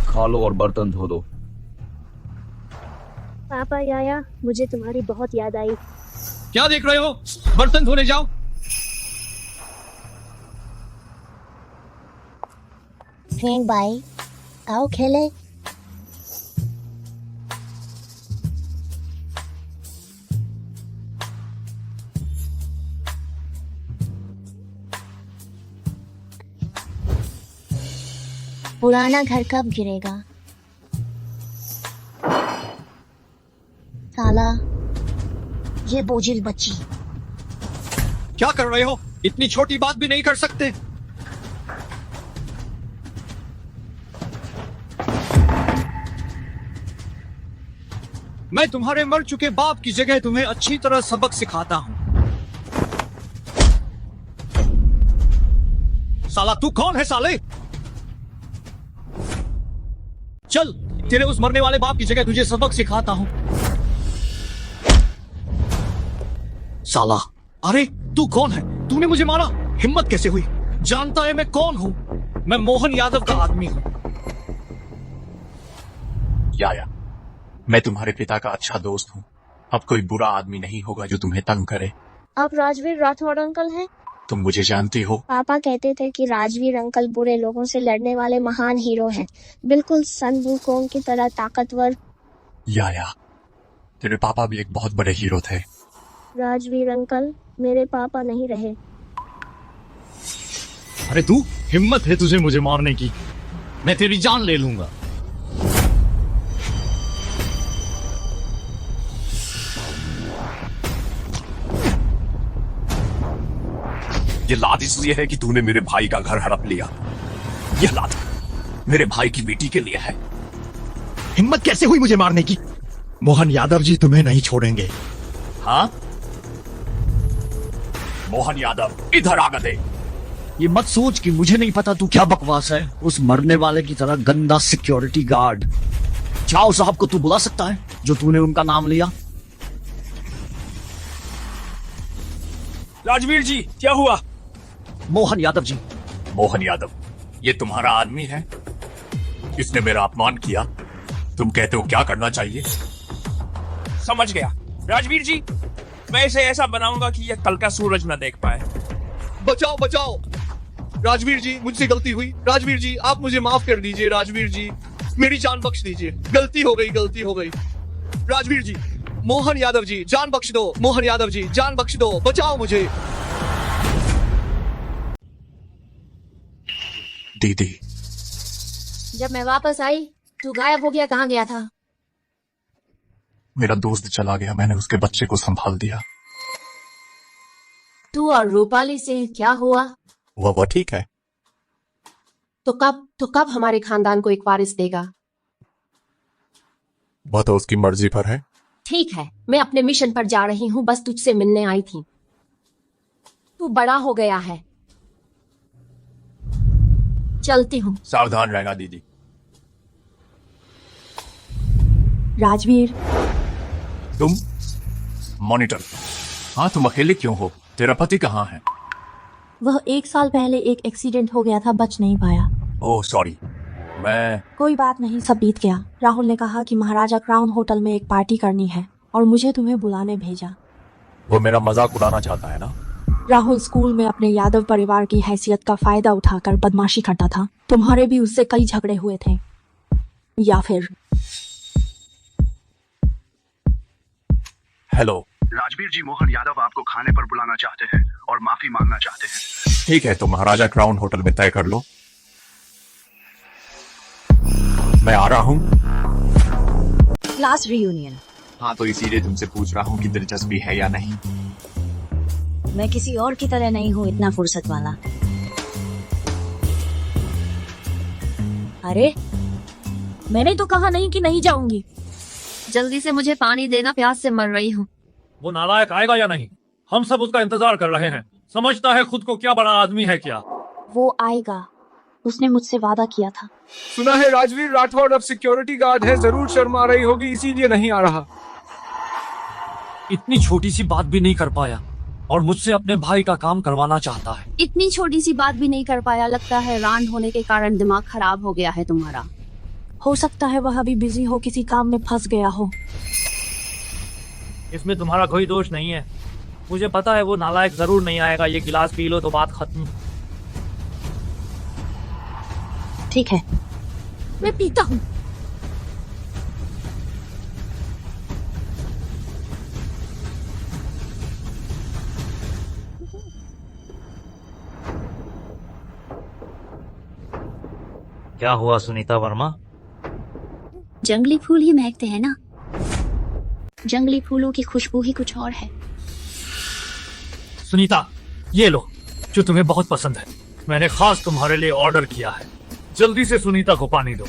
खा लो और बर्तन धो दो। पापा याया, मुझे तुम्हारी बहुत याद आई। क्या देख रहे हो? बर्तन धोने जाओ। फ्रेंड भाई, आओ खेले। पुराना घर कब गिरेगा? साला, ये बोझिल बच्ची। क्या कर रहे हो? इतनी छोटी बात भी नहीं कर सकते। मैं तुम्हारे मर चुके बाप की जगह तुम्हें अच्छी तरह सबक सिखाता हूं। साला तू कौन है साले? चल, तेरे उस मरने वाले बाप की जगह तुझे सबक सिखाता हूं। साला, अरे तू कौन है? तूने मुझे मारा, हिम्मत कैसे हुई? जानता है मैं कौन हूं? मैं मोहन यादव का आदमी हूं। याया, मैं तुम्हारे पिता का अच्छा दोस्त हूँ। अब कोई बुरा आदमी नहीं होगा जो तुम्हें तंग करे। आप राजवीर राठौड़ अंकल हैं? तुम मुझे जानती हो? पापा कहते थे कि राजवीर अंकल बुरे लोगों से लड़ने वाले महान हीरो हैं, बिल्कुल सन वुकोंग की तरह ताकतवर। याया, तेरे पापा भी एक बहुत बड़े हीरो थे। राजवीर अंकल मेरे पापा नहीं रहे। अरे तू, हिम्मत है तुझे मुझे मारने की? मैं तेरी जान ले लूंगा। ये लात इसलिए है कि तूने मेरे भाई का घर हड़प लिया। यह लात मेरे भाई की बेटी के लिए है। हिम्मत कैसे हुई मुझे मारने की? मोहन यादव जी तुम्हें नहीं छोड़ेंगे। हाँ? मोहन यादव, इधर आ गए। ये मत सोच कि मुझे नहीं पता तू क्या बकवास है। उस मरने वाले की तरह गंदा सिक्योरिटी गार्ड। चाओ साहब को तू बुला सकता है जो तूने उनका नाम लिया? राजवीर जी, क्या हुआ? मोहन यादव जी। मोहन यादव, ये तुम्हारा आदमी है? इसने मेरा अपमान किया। तुम कहते हो क्या करना चाहिए? समझ गया। राजवीर जी, मैं इसे ऐसा बनाऊंगा कि यह कल का सूरज न देख पाए। बचाओ बचाओ। राजवीर जी, मुझसे गलती हुई। राजवीर जी, आप मुझे माफ कर दीजिए। राजवीर जी, मेरी जान बख्श दीजिए। गलती हो गई, गलती हो गई। राजवीर जी, मोहन यादव जी, जान बख्श दो। मोहन यादव जी, जान बख्श दो। बचाओ मुझे। दीदी, जब मैं वापस आई तू गायब हो गया। कहाँ गया था? मेरा दोस्त चला गया, मैंने उसके बच्चे को संभाल दिया। तू और रूपाली से क्या हुआ? वो ठीक है। तो कब हमारे खानदान को एक वारिस देगा? वह तो उसकी मर्जी पर है। ठीक है, मैं अपने मिशन पर जा रही हूँ, बस तुझसे मिलने आई थी। तू बड़ा हो गया है। चलती हूँ। सावधान रहना दीदी। राजवीर, तुम मॉनिटर। हाँ, तुम अकेले क्यों हो? तेरा पति कहाँ है? वह 1 साल पहले एक एक्सीडेंट हो गया था, बच नहीं पाया। Oh sorry. मैं कोई बात नहीं, सब बीत गया। राहुल ने कहा कि महाराजा क्राउन होटल में एक पार्टी करनी है और मुझे तुम्हें बुलाने भेजा। वो मेरा मजाक उड़ाना चाहता है ना? राहुल स्कूल में अपने यादव परिवार की हैसियत का फायदा उठाकर बदमाशी करता था। तुम्हारे भी उससे कई झगड़े हुए थे, या फिर? हेलो राजवीर जी, मोहन यादव आपको खाने पर बुलाना चाहते हैं और माफी मांगना चाहते हैं। ठीक है, तो महाराजा क्राउन होटल में तय कर लो। मैं आ रहा हूँ। Class reunion. हाँ, तो इसीलिए तुमसे पूछ रहा हूँ कि दिलचस्पी है या नहीं। मैं किसी और की तरह नहीं हूँ इतना फुर्सत वाला। अरे, मैंने तो कहा नहीं कि नहीं जाऊंगी। जल्दी से मुझे पानी देना, प्यास से मर रही हूँ। वो नालायक आएगा या नहीं? हम सब उसका इंतजार कर रहे हैं। समझता है खुद को क्या बड़ा आदमी है क्या? वो आएगा, उसने मुझसे वादा किया था। सुना है राजवीर राठौड़ अब सिक्योरिटी गार्ड है, जरूर शर्मा रही होगी, इसीलिए नहीं आ रहा। इतनी छोटी सी बात भी नहीं कर पाया और मुझसे अपने भाई का काम करवाना चाहता है। इतनी छोटी सी बात भी नहीं कर पाया। लगता है रांड होने के कारण दिमाग खराब हो गया है तुम्हारा। हो सकता है वह अभी बिजी हो, किसी काम में फंस गया हो। इसमें तुम्हारा कोई दोष नहीं है। मुझे पता है वो नालायक जरूर नहीं आएगा। ये गिलास पी लो तो बात खत्म। ठीक है, मैं पीता हूँ। क्या हुआ सुनीता वर्मा? जंगली फूल ही महकते हैं ना। जंगली फूलों की खुशबू ही कुछ और है। सुनीता, ये लो जो तुम्हें बहुत पसंद है। मैंने खास तुम्हारे लिए ऑर्डर किया है। जल्दी से सुनीता को पानी दो।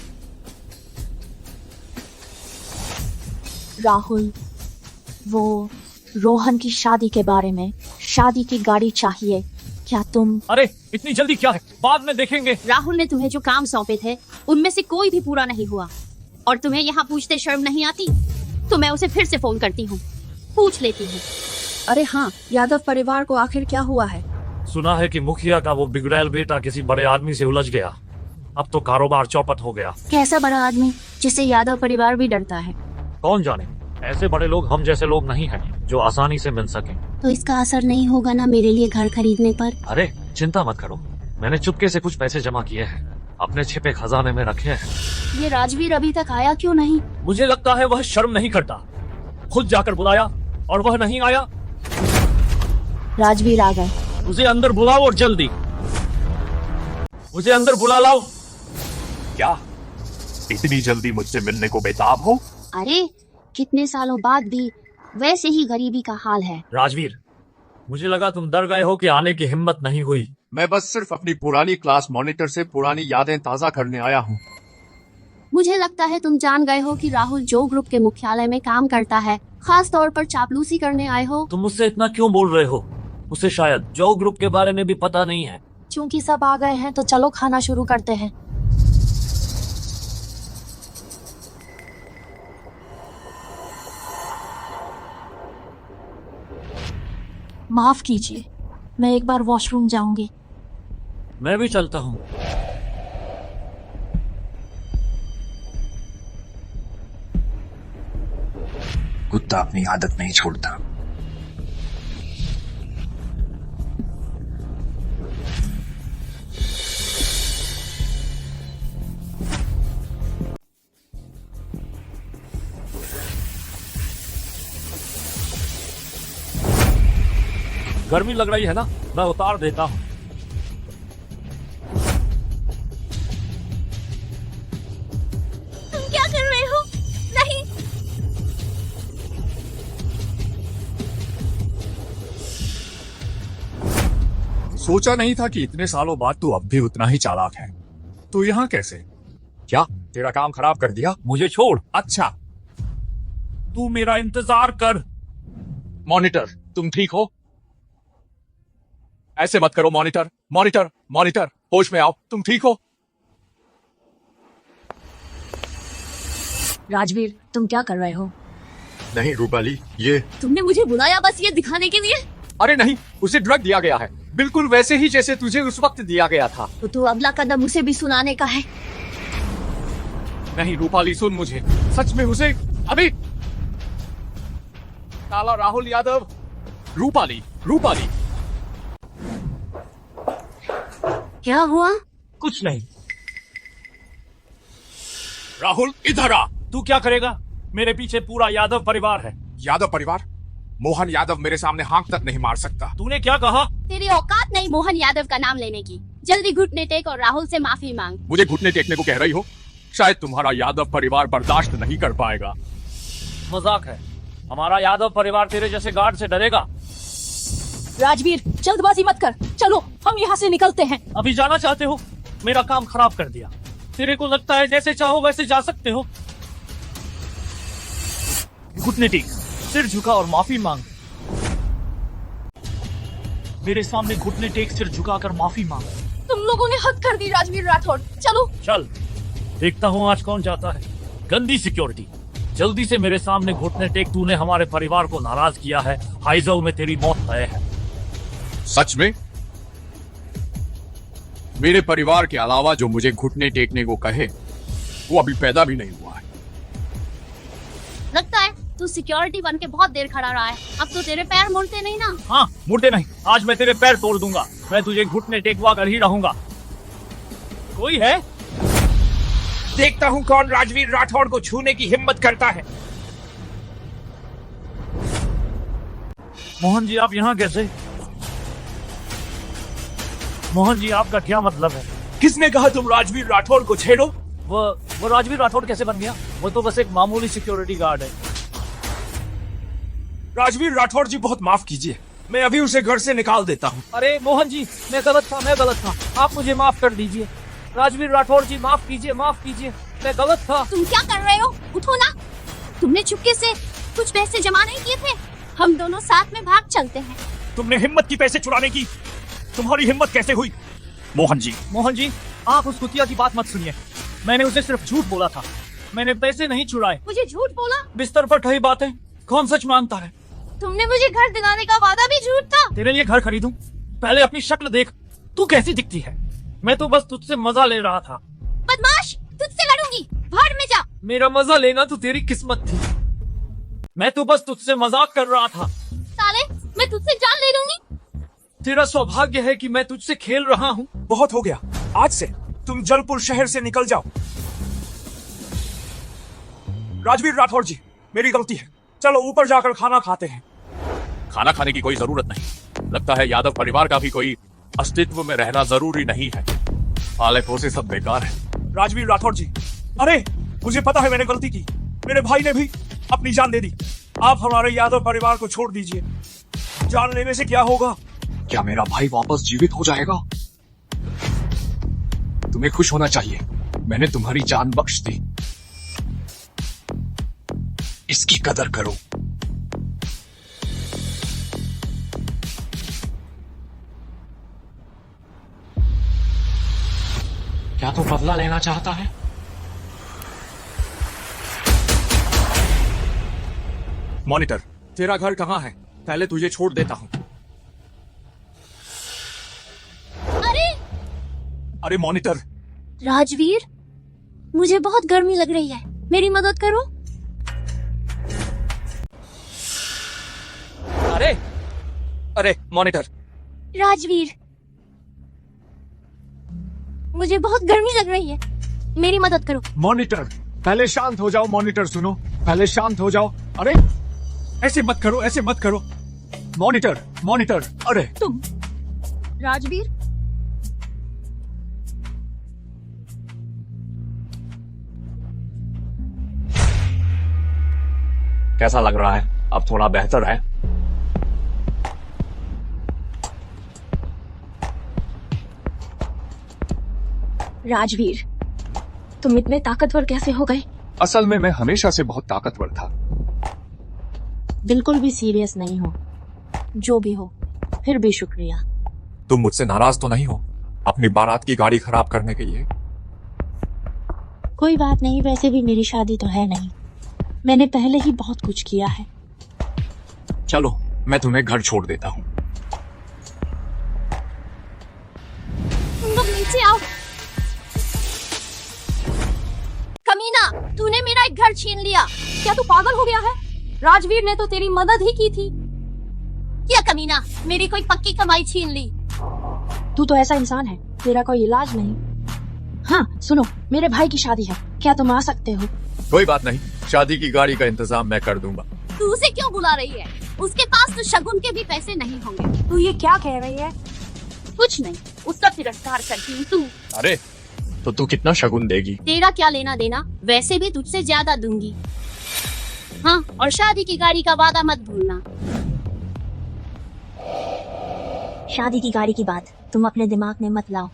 राहुल, वो रोहन की शादी के बारे में, शादी की गाड़ी चाहिए, क्या तुम? अरे इतनी जल्दी क्या है, बाद में देखेंगे। राहुल ने तुम्हें जो काम सौंपे थे उनमें से कोई भी पूरा नहीं हुआ और तुम्हें यहाँ पूछते शर्म नहीं आती? तो मैं उसे फिर से फोन करती हूँ, पूछ लेती हूँ। अरे हाँ, यादव परिवार को आखिर क्या हुआ है? सुना है कि मुखिया का वो बिगड़ैल बेटा किसी बड़े आदमी से उलझ गया। अब तो कारोबार चौपट हो गया। कैसा बड़ा आदमी जिसे यादव परिवार भी डरता है? कौन जाने, ऐसे बड़े लोग हम जैसे लोग नहीं हैं जो आसानी से मिल सकें। तो इसका असर नहीं होगा ना मेरे लिए घर खरीदने पर? अरे चिंता मत करो, मैंने चुपके से कुछ पैसे जमा किए हैं, अपने छिपे खजाने में रखे हैं। ये राजवीर अभी तक आया क्यों नहीं? मुझे लगता है वह शर्म नहीं करता। खुद जाकर बुलाया और वह नहीं आया। राजवीर आ गए। उसे अंदर बुलाओ और जल्दी। उसे अंदर बुला लाओ। क्या इतनी जल्दी मुझसे मिलने को बेताब हो? अरे कितने सालों बाद भी वैसे ही गरीबी का हाल है। राजवीर, मुझे लगा तुम डर गए हो कि आने की हिम्मत नहीं हुई। मैं बस सिर्फ अपनी पुरानी क्लास मॉनिटर से पुरानी यादें ताजा करने आया हूँ। मुझे लगता है तुम जान गए हो कि राहुल जो ग्रुप के मुख्यालय में काम करता है, खास तौर पर चापलूसी करने आए हो। तुम मुझसे इतना क्यों बोल रहे हो? उसे शायद जो ग्रुप के बारे में भी पता नहीं है। क्योंकि सब आ गए हैं तो चलो खाना शुरू करते हैं। माफ कीजिए, मैं एक बार वॉशरूम जाऊंगी। मैं भी चलता हूँ। कुत्ता अपनी आदत नहीं छोड़ता। गर्मी लग रही है ना, मैं उतार देता हूँ। तुम क्या कर रहे हो? नहीं। सोचा नहीं था कि इतने सालों बाद तू अब भी उतना ही चालाक है। तू यहाँ कैसे? क्या तेरा काम खराब कर दिया? मुझे छोड़। अच्छा, तू मेरा इंतजार कर। मॉनिटर, तुम ठीक हो? ऐसे मत करो मॉनिटर, मॉनिटर, मॉनिटर, होश में आओ, तुम ठीक हो? राजवीर, तुम क्या कर रहे हो? नहीं रूपाली, ये तुमने मुझे बुलाया बस ये दिखाने के लिए? अरे नहीं, उसे ड्रग दिया गया है, बिल्कुल वैसे ही जैसे तुझे उस वक्त दिया गया था। तो तू अगला कदम उसे भी सुनाने का है? नहीं रूपाली, सुन मुझे, सच में उसे अभी काला राहुल यादव। रूपाली, रूपाली, क्या हुआ? कुछ नहीं। राहुल इधर आ। तू क्या करेगा? मेरे पीछे पूरा यादव परिवार है। यादव परिवार? मोहन यादव मेरे सामने हाथ तक नहीं मार सकता। तूने क्या कहा? तेरी औकात नहीं मोहन यादव का नाम लेने की। जल्दी घुटने टेक और राहुल से माफी मांग। मुझे घुटने टेकने को कह रही हो? शायद तुम्हारा यादव परिवार बर्दाश्त नहीं कर पाएगा। मजाक है, हमारा यादव परिवार तेरे जैसे गार्ड से डरेगा? राजवीर, जल्दबाजी मत कर, चलो हम यहाँ से निकलते हैं। अभी जाना चाहते हो? मेरा काम खराब कर दिया। तेरे को लगता है जैसे चाहो वैसे जा सकते हो? घुटने टेक, सिर झुका और माफी मांग। मेरे सामने घुटने टेक, सिर झुकाकर माफी मांग। तुम लोगों ने हद कर दी राजवीर राठौड़। चलो चल, देखता हूँ आज कौन जाता है। गंदी सिक्योरिटी, जल्दी से मेरे सामने घुटने टेक। तूने हमारे परिवार को नाराज किया है। हाइजल में तेरी मौत तय है। सच में? मेरे परिवार के अलावा जो मुझे घुटने टेकने को कहे वो अभी पैदा भी नहीं हुआ है। लगता है तू सिक्योरिटी बन के बहुत देर खड़ा रहा है। अब तो तेरे पैर मुड़ते नहीं ना? हाँ, मुड़ते नहीं। आज मैं तेरे पैर तोड़ दूंगा। मैं तुझे घुटने टेकवा कर ही रहूंगा। कोई है? देखता हूँ कौन राजवीर राठौड़ को छूने की हिम्मत करता है। मोहन जी, आप यहाँ कैसे? मोहन जी, आपका क्या मतलब है? किसने कहा तुम राजवीर राठौड़ को छेड़ो? वो राजवीर राठौड़ कैसे बन गया? वो तो बस एक मामूली सिक्योरिटी गार्ड है। राजवीर राठौड़ जी, बहुत माफ कीजिए, मैं अभी उसे घर से निकाल देता हूँ। अरे मोहन जी, मैं गलत था। आप मुझे माफ कर दीजिए। राजवीर राठौड़ जी, माफ कीजिए, मैं गलत था। तुम क्या कर रहे हो? उठो ना। तुमने चुपके से कुछ पैसे जमा नहीं किए थे? हम दोनों साथ में भाग चलते हैं। तुमने हिम्मत की पैसे चुराने की? तुम्हारी हिम्मत कैसे हुई? मोहन जी, आप उस कुतिया की बात मत सुनिए। मैंने उसे सिर्फ झूठ बोला था। मैंने पैसे नहीं चुराए। मुझे झूठ बोला? बिस्तर पर कही बातें कौन सच मानता है? तुमने मुझे घर दिलाने का वादा भी झूठ था। तेरे लिए घर खरीदूं? पहले अपनी शक्ल देख, तू कैसी दिखती है। मैं तो बस तुझसे मजा ले रहा था। बदमाश, तुझसे लड़ूंगी, भाड़ में जा। मेरा मजा लेना तो तेरी किस्मत थी। मैं तो बस तुझसे मजाक कर रहा था। साले, मैं तुझसे जान ले लूंगी। तेरा सौभाग्य है कि मैं तुझसे खेल रहा हूँ। बहुत हो गया, आज से तुम जलपुर शहर से निकल जाओ। राजवीर राठौड़ जी, मेरी गलती है। चलो ऊपर जाकर खाना खाते हैं। खाना खाने की कोई जरूरत नहीं। लगता है यादव परिवार का भी कोई अस्तित्व में रहना जरूरी नहीं है। पाले पोसे सब बेकार है। राजवीर राठौड़ जी, अरे मुझे पता है मैंने गलती की। मेरे भाई ने भी अपनी जान दे दी। आप हमारे यादव परिवार को छोड़ दीजिए। जान लेने से क्या होगा? क्या मेरा भाई वापस जीवित हो जाएगा? तुम्हें खुश होना चाहिए, मैंने तुम्हारी जान बख्श दी। इसकी कदर करो। क्या तू बदला लेना चाहता है? मॉनिटर, तेरा घर कहाँ है? पहले तुझे छोड़ देता हूँ। अरे मॉनिटर। राजवीर, मुझे बहुत गर्मी लग रही है, मेरी मदद करो। अरे मॉनिटर। राजवीर, मुझे बहुत गर्मी लग रही है, मेरी मदद करो। मॉनिटर, पहले शांत हो जाओ। मॉनिटर सुनो, पहले शांत हो जाओ। अरे ऐसे मत करो, ऐसे मत करो। मॉनिटर, अरे तुम राजवीर, कैसा लग रहा है? अब थोड़ा बेहतर है? राजवीर, तुम इतने ताकतवर कैसे हो गए? असल में मैं हमेशा से बहुत ताकतवर था। बिल्कुल भी सीरियस नहीं हो। जो भी हो, फिर भी शुक्रिया। तुम मुझसे नाराज तो नहीं हो अपनी बारात की गाड़ी खराब करने के लिए? कोई बात नहीं, वैसे भी मेरी शादी तो है नहीं। मैंने पहले ही बहुत कुछ किया है। चलो मैं तुम्हें घर छोड़ देता हूँ। तुम लोग नीचे आओ। कमीना, तूने मेरा एक घर छीन लिया। क्या तू पागल हो गया है? राजवीर ने तो तेरी मदद ही की थी। क्या कमीना, मेरी कोई पक्की कमाई छीन ली? तू तो ऐसा इंसान है, तेरा कोई इलाज नहीं। हाँ सुनो, मेरे भाई की शादी है, क्या तुम आ सकते हो? कोई बात नहीं, शादी की गाड़ी का इंतजाम मैं कर दूंगा। तू उसे क्यों बुला रही है? उसके पास तो शगुन के भी पैसे नहीं होंगे। तू ये क्या कह रही है? कुछ नहीं, उसका तिरस्कार करती हूँ। तू अरे तो तू कितना शगुन देगी? तेरा क्या लेना देना, वैसे भी तुझसे ज्यादा दूंगी। हाँ, और शादी की गाड़ी का वादा मत भूलना। शादी की गाड़ी की बात तुम अपने दिमाग में मत लाओ।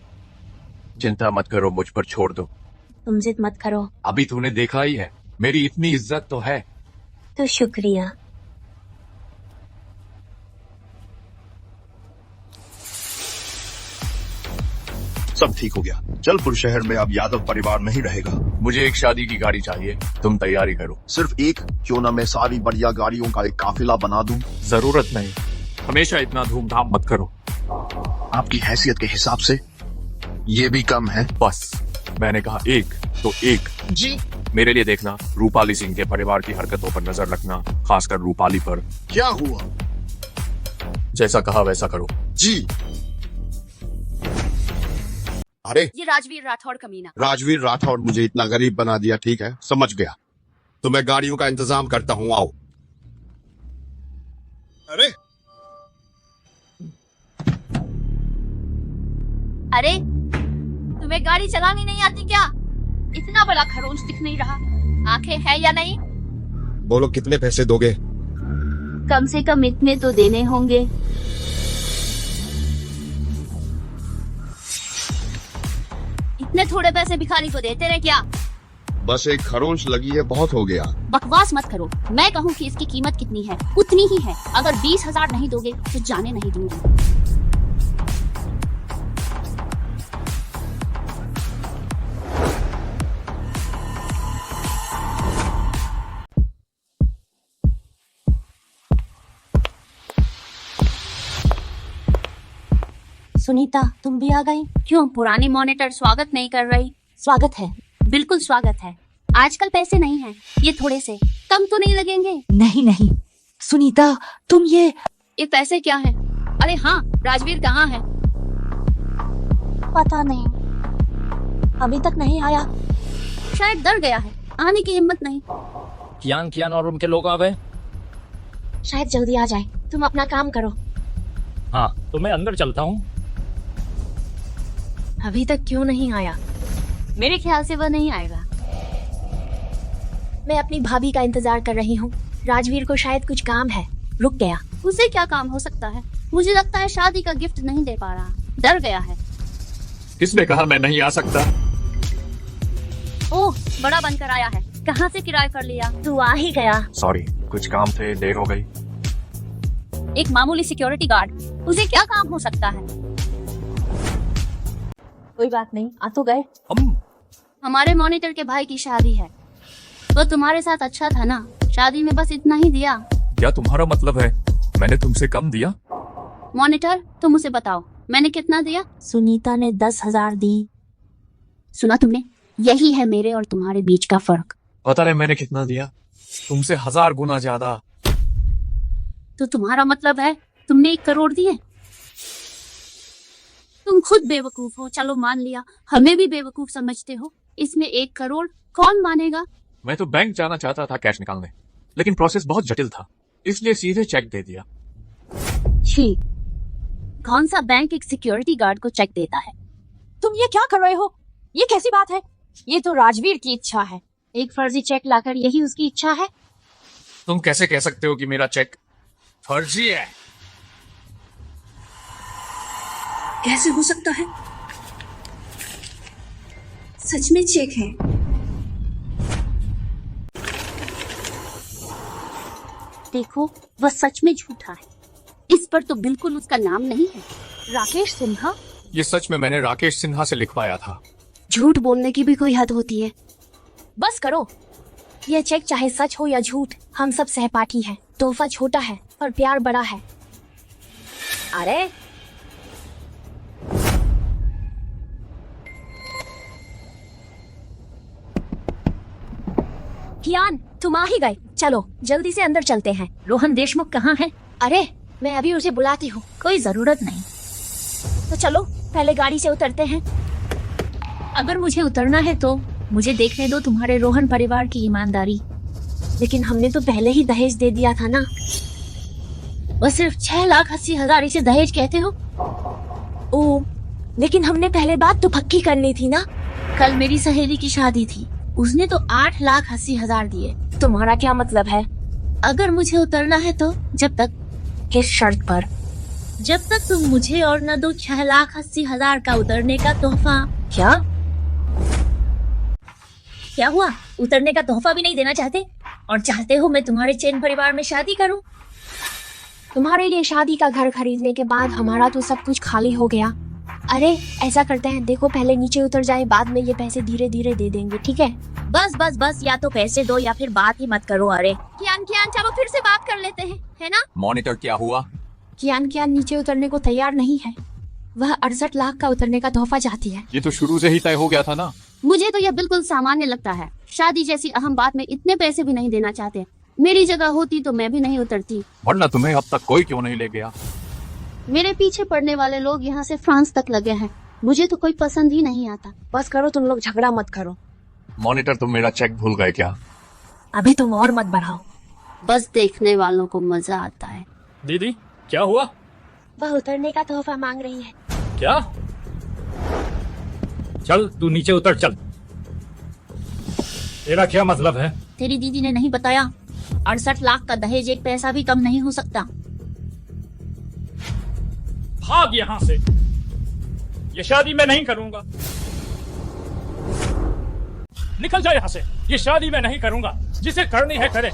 चिंता मत करो, मुझ पर छोड़ दो। तुम जिद मत करो। अभी तूने देखा ही है, मेरी इतनी इज्जत तो है। तो शुक्रिया। सब ठीक हो गया। जलपुर शहर में अब यादव परिवार नहीं रहेगा। मुझे एक शादी की गाड़ी चाहिए, तुम तैयारी करो। सिर्फ एक क्यों ना मैं सारी बढ़िया गाड़ियों का एक काफिला बना दूं। जरूरत नहीं, हमेशा इतना धूमधाम मत करो। आपकी हैसियत के हिसाब से ये भी कम है। बस मैंने कहा एक तो एक। जी मेरे लिए देखना, रूपाली सिंह के परिवार की हरकतों पर नजर रखना, खासकर रूपाली पर। क्या हुआ? जैसा कहा वैसा करो। जी। अरे ये राजवीर राठौड़ कमीना। राजवीर राठौड़ मुझे इतना गरीब बना दिया। ठीक है, समझ गया। तो मैं गाड़ियों का इंतजाम करता हूँ, आओ। अरे अरे तुम्हें गाड़ी चलानी नहीं आती क्या? इतना बड़ा खरोंच दिख नहीं रहा, आंखें है या नहीं? बोलो कितने पैसे दोगे? कम से कम इतने तो देने होंगे। इतने थोड़े पैसे भिखारी को देते रहे क्या? बस एक खरोंच लगी है, बहुत हो गया। बकवास मत करो। मैं कहूँ कि इसकी कीमत कितनी है उतनी ही है। अगर 20,000 नहीं दोगे तो जाने नहीं दूंगी। सुनीता, तुम भी आ गई? क्यों, पुरानी मॉनिटर स्वागत नहीं कर रही? स्वागत है। बिल्कुल स्वागत है। आजकल पैसे नहीं हैं, ये थोड़े से कम तो नहीं लगेंगे? नहीं नहीं सुनीता, तुम ये पैसे क्या है? अरे हाँ, राजवीर कहाँ है? पता नहीं, अभी तक नहीं आया। शायद डर गया है, आने की हिम्मत नहीं। कियान और उनके लोग आ गए? शायद जल्दी आ जाए। तुम अपना काम करो। हाँ, तो मैं अंदर चलता हूँ। अभी तक क्यों नहीं आया? मेरे ख्याल से वह नहीं आएगा। मैं अपनी भाभी का इंतजार कर रही हूँ। राजवीर को शायद कुछ काम है, रुक गया। उसे क्या काम हो सकता है? मुझे लगता है शादी का गिफ्ट नहीं दे पा रहा, डर गया है। किसने कहा मैं नहीं आ सकता? ओह, बड़ा बनकर आया है। कहाँ से किराया कर लिया? तू आ ही गया। सॉरी, कुछ काम थे, देर हो गई। एक मामूली सिक्योरिटी गार्ड, उसे क्या काम हो सकता है? कोई बात नहीं, आ तो गए। हमारे मॉनिटर के भाई की शादी है। वो तुम्हारे साथ अच्छा था ना? शादी में बस इतना ही दिया। क्या तुम्हारा मतलब है मैंने तुमसे कम दिया? मॉनिटर, तुम उसे बताओ मैंने कितना दिया? सुनीता ने 10,000 दी। सुना तुमने? यही है मेरे और तुम्हारे बीच का फर्क। पता नहीं मैंने कितना दिया, तुमसे 1000 गुना ज्यादा। तो तुम्हारा मतलब है तुमने 1 करोड़ दिए? तुम खुद बेवकूफ हो। चलो मान लिया, हमें भी बेवकूफ समझते हो। इसमें 1 करोड़ कौन मानेगा? मैं तो बैंक जाना चाहता था कैश निकालने, लेकिन प्रोसेस बहुत जटिल था, इसलिए सीधे चेक दे दिया। छी, कौन सा बैंक एक सिक्योरिटी गार्ड को चेक देता है? तुम ये क्या कर रहे हो? ये कैसी बात है? ये तो राजवीर की इच्छा है। एक फर्जी चेक लाकर यही उसकी इच्छा है? तुम कैसे कह सकते हो कि मेरा चेक फर्जी है? कैसे हो सकता है? सच में चेक है। देखो, वह सच में झूठा है। इस पर तो बिल्कुल उसका नाम नहीं है। राकेश सिन्हा? ये सच में मैंने राकेश सिन्हा से लिखवाया था। झूठ बोलने की भी कोई हद होती है। बस करो। यह चेक चाहे सच हो या झूठ, हम सब सहपाठी हैं। तोहफा छोटा है और प्यार बड़ा है। अरे कियान, तुम आ ही गए। चलो जल्दी से अंदर चलते हैं। रोहन देशमुख कहाँ है? अरे मैं अभी उसे बुलाती हूँ। कोई जरूरत नहीं। तो चलो पहले गाड़ी से उतरते हैं। अगर मुझे उतरना है तो मुझे देखने दो तुम्हारे रोहन परिवार की ईमानदारी। लेकिन हमने तो पहले ही दहेज दे दिया था ना। बस सिर्फ 6,80,000 इसे दहेज कहते हो? ओ, लेकिन हमने पहले बात तो पक्की करनी थी ना। कल मेरी सहेली की शादी थी, उसने तो 8,80,000 दिए। तुम्हारा क्या मतलब है? अगर मुझे उतरना है तो जब तक, किस शर्त पर? जब तक तुम मुझे और न दो 6,80,000 का उतरने का तोहफा। क्या हुआ? उतरने का तोहफा भी नहीं देना चाहते? और चाहते हो मैं तुम्हारे चैन परिवार में शादी करूं? तुम्हारे लिए शादी का घर खरीदने के बाद हमारा तो सब कुछ खाली हो गया। अरे ऐसा करते हैं, देखो पहले नीचे उतर जाए, बाद में ये पैसे धीरे धीरे दे देंगे, ठीक है? बस बस बस, या तो पैसे दो या फिर बात ही मत करो। अरे कियान चलो फिर से बात कर लेते हैं, है ना? मॉनिटर क्या हुआ? कियान नीचे उतरने को तैयार नहीं है। वह 68 लाख का उतरने का तोहफा चाहती है। ये तो शुरू से ही तय हो गया था ना। मुझे तो यह बिल्कुल सामान्य लगता है। शादी जैसी अहम बात में इतने पैसे भी नहीं देना चाहते। मेरी जगह होती तो मैं भी नहीं उतरती। वरना तुम्हें अब तक कोई क्यों नहीं ले गया? मेरे पीछे पड़ने वाले लोग यहाँ से फ्रांस तक लगे हैं। मुझे तो कोई पसंद ही नहीं आता। बस करो तुम लोग, झगड़ा मत करो। मॉनिटर, तुम मेरा चेक भूल गए क्या? अभी तुम और मत बढ़ाओ। बस देखने वालों को मजा आता है। दीदी क्या हुआ? वह उतरने का तोहफा मांग रही है। क्या? चल तू नीचे उतर, चल। तेरा क्या मतलब है? तेरी दीदी ने नहीं बताया? 68 लाख का दहेज एक पैसा भी कम नहीं हो सकता। भाग यहाँ से। ये शादी मैं नहीं करूंगा। निकल जा यहाँ से। ये शादी मैं नहीं करूंगा। जिसे करनी है करे।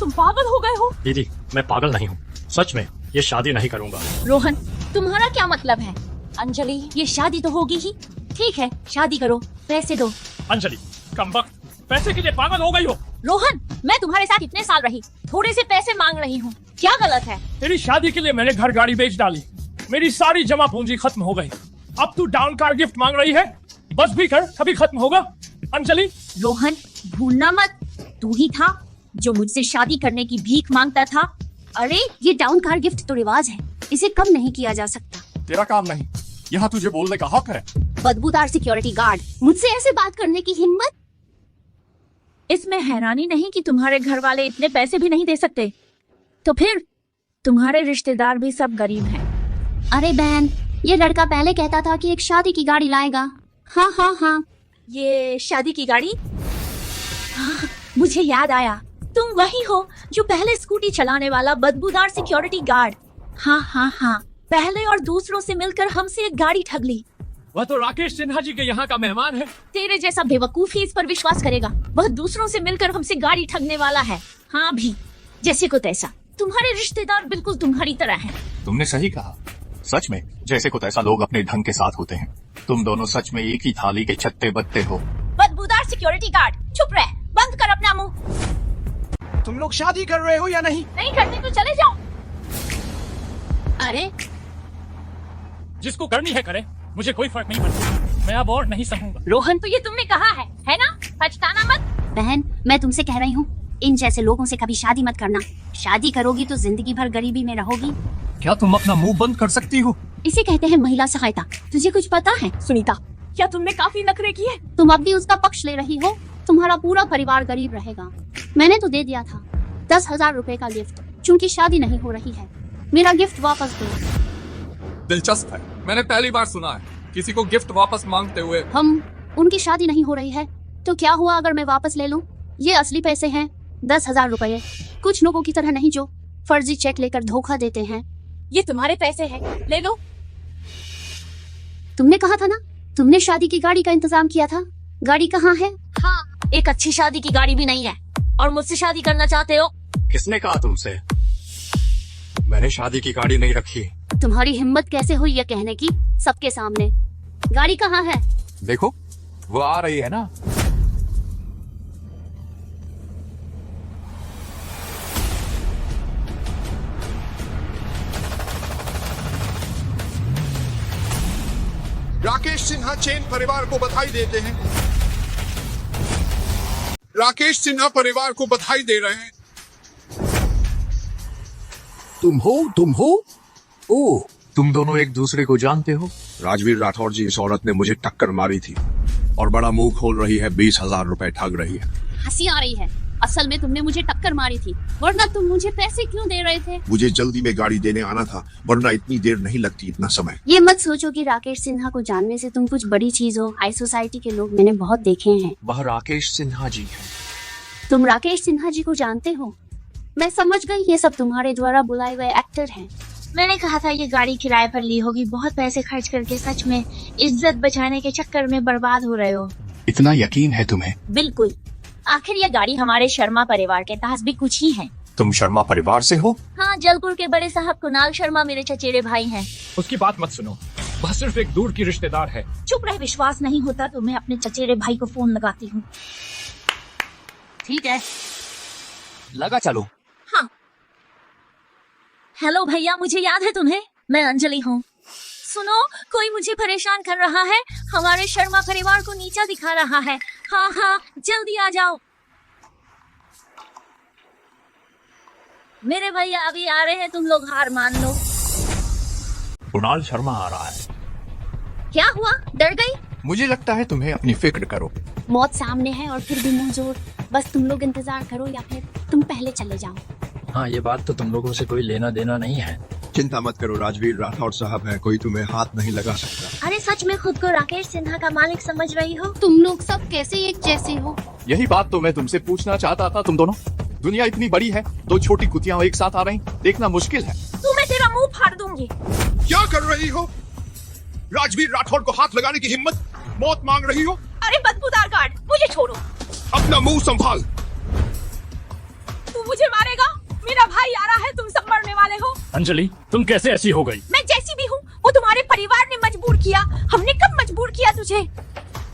तुम पागल हो गए हो? दीदी मैं पागल नहीं हूँ, सच में ये शादी नहीं करूंगा। रोहन, तुम्हारा क्या मतलब है? अंजलि, ये शादी तो होगी ही। ठीक है, शादी करो, पैसे दो। अंजलि कमबख्त, पैसे के लिए पागल हो गई हो? रोहन, मैं तुम्हारे साथ इतने साल रही, थोड़े से पैसे मांग रही हूँ, क्या गलत है? तेरी शादी के लिए मैंने घर गाड़ी बेच डाली। मेरी सारी जमा पूंजी खत्म हो गई। अब तू डाउन कार गिफ्ट मांग रही है? बस भी कर, कभी खत्म होगा। अंजलि। रोहन, भूलना मत, तू ही था जो मुझसे शादी करने की भीख मांगता था। अरे ये डाउन कार गिफ्ट तो रिवाज है, इसे कम नहीं किया जा सकता। तेरा काम नहीं, यहाँ तुझे बोलने का हक है। बदबूदार सिक्योरिटी गार्ड, मुझसे ऐसे बात करने की हिम्मत? इसमें हैरानी नहीं कि तुम्हारे घर वाले इतने पैसे भी नहीं दे सकते। तो फिर तुम्हारे रिश्तेदार भी सब गरीब हैं। अरे बहन, ये लड़का पहले कहता था कि एक शादी की गाड़ी लाएगा। हाँ हाँ हाँ, ये शादी की गाड़ी? हाँ, मुझे याद आया, तुम वही हो जो पहले स्कूटी चलाने वाला बदबूदार सिक्योरिटी गार्ड। हाँ हाँ हाँ, पहले और दूसरों से मिलकर हमसे एक गाड़ी ठग ली। वह तो राकेश सिन्हा जी के यहाँ का मेहमान है। तेरे जैसा बेवकूफ ही इस पर विश्वास करेगा। वह दूसरों से मिलकर हमसे गाड़ी ठगने वाला है। हाँ भी, जैसे को तैसा। तुम्हारे रिश्तेदार बिल्कुल तुम्हारी तरह हैं। तुमने सही कहा, सच में जैसे को तैसा लोग अपने ढंग के साथ होते हैं। तुम दोनों सच में एक ही थाली के छत्ते बत्ते हो। बदबूदार सिक्योरिटी गार्ड, चुप रह, बंद कर अपना मुंह। तुम लोग शादी कर रहे हो या नहीं? नहीं करते तो चले जाओ। अरे जिसको करनी है करे, मुझे कोई फर्क नहीं पड़ता। मैं अब और नहीं सहूंगा। रोहन, तो ये तुमने कहा है ना? पछताना मत। बहन, मैं तुमसे कह रही हूँ, इन जैसे लोगों से कभी शादी मत करना। शादी करोगी तो जिंदगी भर गरीबी में रहोगी। क्या तुम अपना मुंह बंद कर सकती हो? इसे कहते हैं महिला सहायता। तुझे कुछ पता है? सुनीता, क्या तुमने काफी नखरे किए? तुम अब भी उसका पक्ष ले रही हो। तुम्हारा पूरा परिवार गरीब रहेगा। मैंने तो दे दिया था 10,000 रुपए का गिफ्ट, चूंकि शादी नहीं हो रही है। मेरा गिफ्ट वापस दो। दिलचस्प है, मैंने पहली बार सुना है किसी को गिफ्ट वापस मांगते हुए। उनकी शादी नहीं हो रही है तो क्या हुआ अगर मैं वापस ले लूं? ये असली पैसे हैं, 10,000 रुपए। कुछ लोगों की तरह नहीं जो फर्जी चेक लेकर धोखा देते हैं। ये तुम्हारे पैसे हैं, ले लो। तुमने कहा था ना, तुमने शादी की गाड़ी का इंतजाम किया था। गाड़ी कहाँ है? हाँ, एक अच्छी शादी की गाड़ी भी नहीं है और मुझसे शादी करना चाहते हो? किसने कहा तुमसे? मैंने शादी की गाड़ी नहीं रखी। तुम्हारी हिम्मत कैसे हुई यह कहने की सबके सामने? गाड़ी कहाँ है? देखो वो आ रही है ना। राकेश सिन्हा चैन परिवार को बधाई देते हैं। राकेश सिन्हा परिवार को बधाई दे रहे हैं। तुम हो? ओ, तुम दोनों एक दूसरे को जानते हो? राजवीर राठौर जी, इस औरत ने मुझे टक्कर मारी थी और बड़ा मुंह खोल रही है, 20,000 रुपए ठग रही है। हंसी आ रही है। असल में तुमने मुझे टक्कर मारी थी, वरना तुम मुझे पैसे क्यों दे रहे थे? मुझे जल्दी में गाड़ी देने आना था, वरना इतनी देर नहीं लगती, इतना समय। ये मत सोचो कि राकेश सिन्हा को जानने से तुम कुछ बड़ी चीज हो। हाई सोसाइटी के लोग मैंने बहुत देखे हैं। वह राकेश सिन्हा जी है। तुम राकेश सिन्हा जी को जानते हो? मैं समझ गई, ये सब तुम्हारे द्वारा बुलाए गए एक्टर हैं। मैंने कहा था ये गाड़ी किराए पर ली होगी। बहुत पैसे खर्च करके सच में इज्जत बचाने के चक्कर में बर्बाद हो रहे हो। इतना यकीन है तुम्हें? बिल्कुल। आखिर ये गाड़ी हमारे शर्मा परिवार के पास भी कुछ ही है। तुम शर्मा परिवार से हो? हाँ, जलपुर के बड़े साहब कुणाल शर्मा मेरे चचेरे भाई हैं। उसकी बात मत सुनो, वह सिर्फ एक दूर की रिश्तेदार है। चुप रहे। विश्वास नहीं होता तो मैं अपने चचेरे भाई को फोन लगाती हूँ। ठीक है, लगा चलो। हाँ। हेलो भैया, मुझे याद है तुम्हें? मैं अंजलि हूँ। सुनो, कोई मुझे परेशान कर रहा है। हमारे शर्मा परिवार को नीचा दिखा रहा है। हाँ हाँ, जल्दी आ जाओ। मेरे भैया अभी आ रहे हैं, तुम लोग हार मान लो। कुणाल शर्मा आ रहा है। क्या हुआ? डर गई? मुझे लगता है तुम्हें अपनी फिक्र करो। मौत सामने है और फिर भी मुंह जोर। बस तुम लोग इंतजार करो या फिर तुम पहले चले जाओ। हाँ, ये बात तो तुम लोगों से कोई लेना देना नहीं है। चिंता मत करो, राजवीर राठौर साहब है, कोई तुम्हें हाथ नहीं लगा सकता। अरे सच में खुद को राकेश सिन्हा का मालिक समझ रही हो? तुम लोग सब कैसे एक जैसे हो? यही बात तो मैं तुमसे पूछना चाहता था। तुम दोनों, दुनिया इतनी बड़ी है, दो छोटी कुतियां एक साथ आ रही, देखना मुश्किल है। मैं तेरा मुंह फाड़ दूंगी। क्या कर रही हो? राजवीर राठौर को हाथ लगाने की हिम्मत? मौत मांग रही हो? अरे बदबूदार गार्ड, मुझे छोड़ो। अपना मुंह संभाल। तू मुझे मारेगा? मेरा भाई आ रहा है, तुम सब मरने वाले हो। अंजलि, तुम कैसे ऐसी हो गई? मैं जैसी भी हूँ, वो तुम्हारे परिवार ने मजबूर किया। हमने कब मजबूर किया तुझे?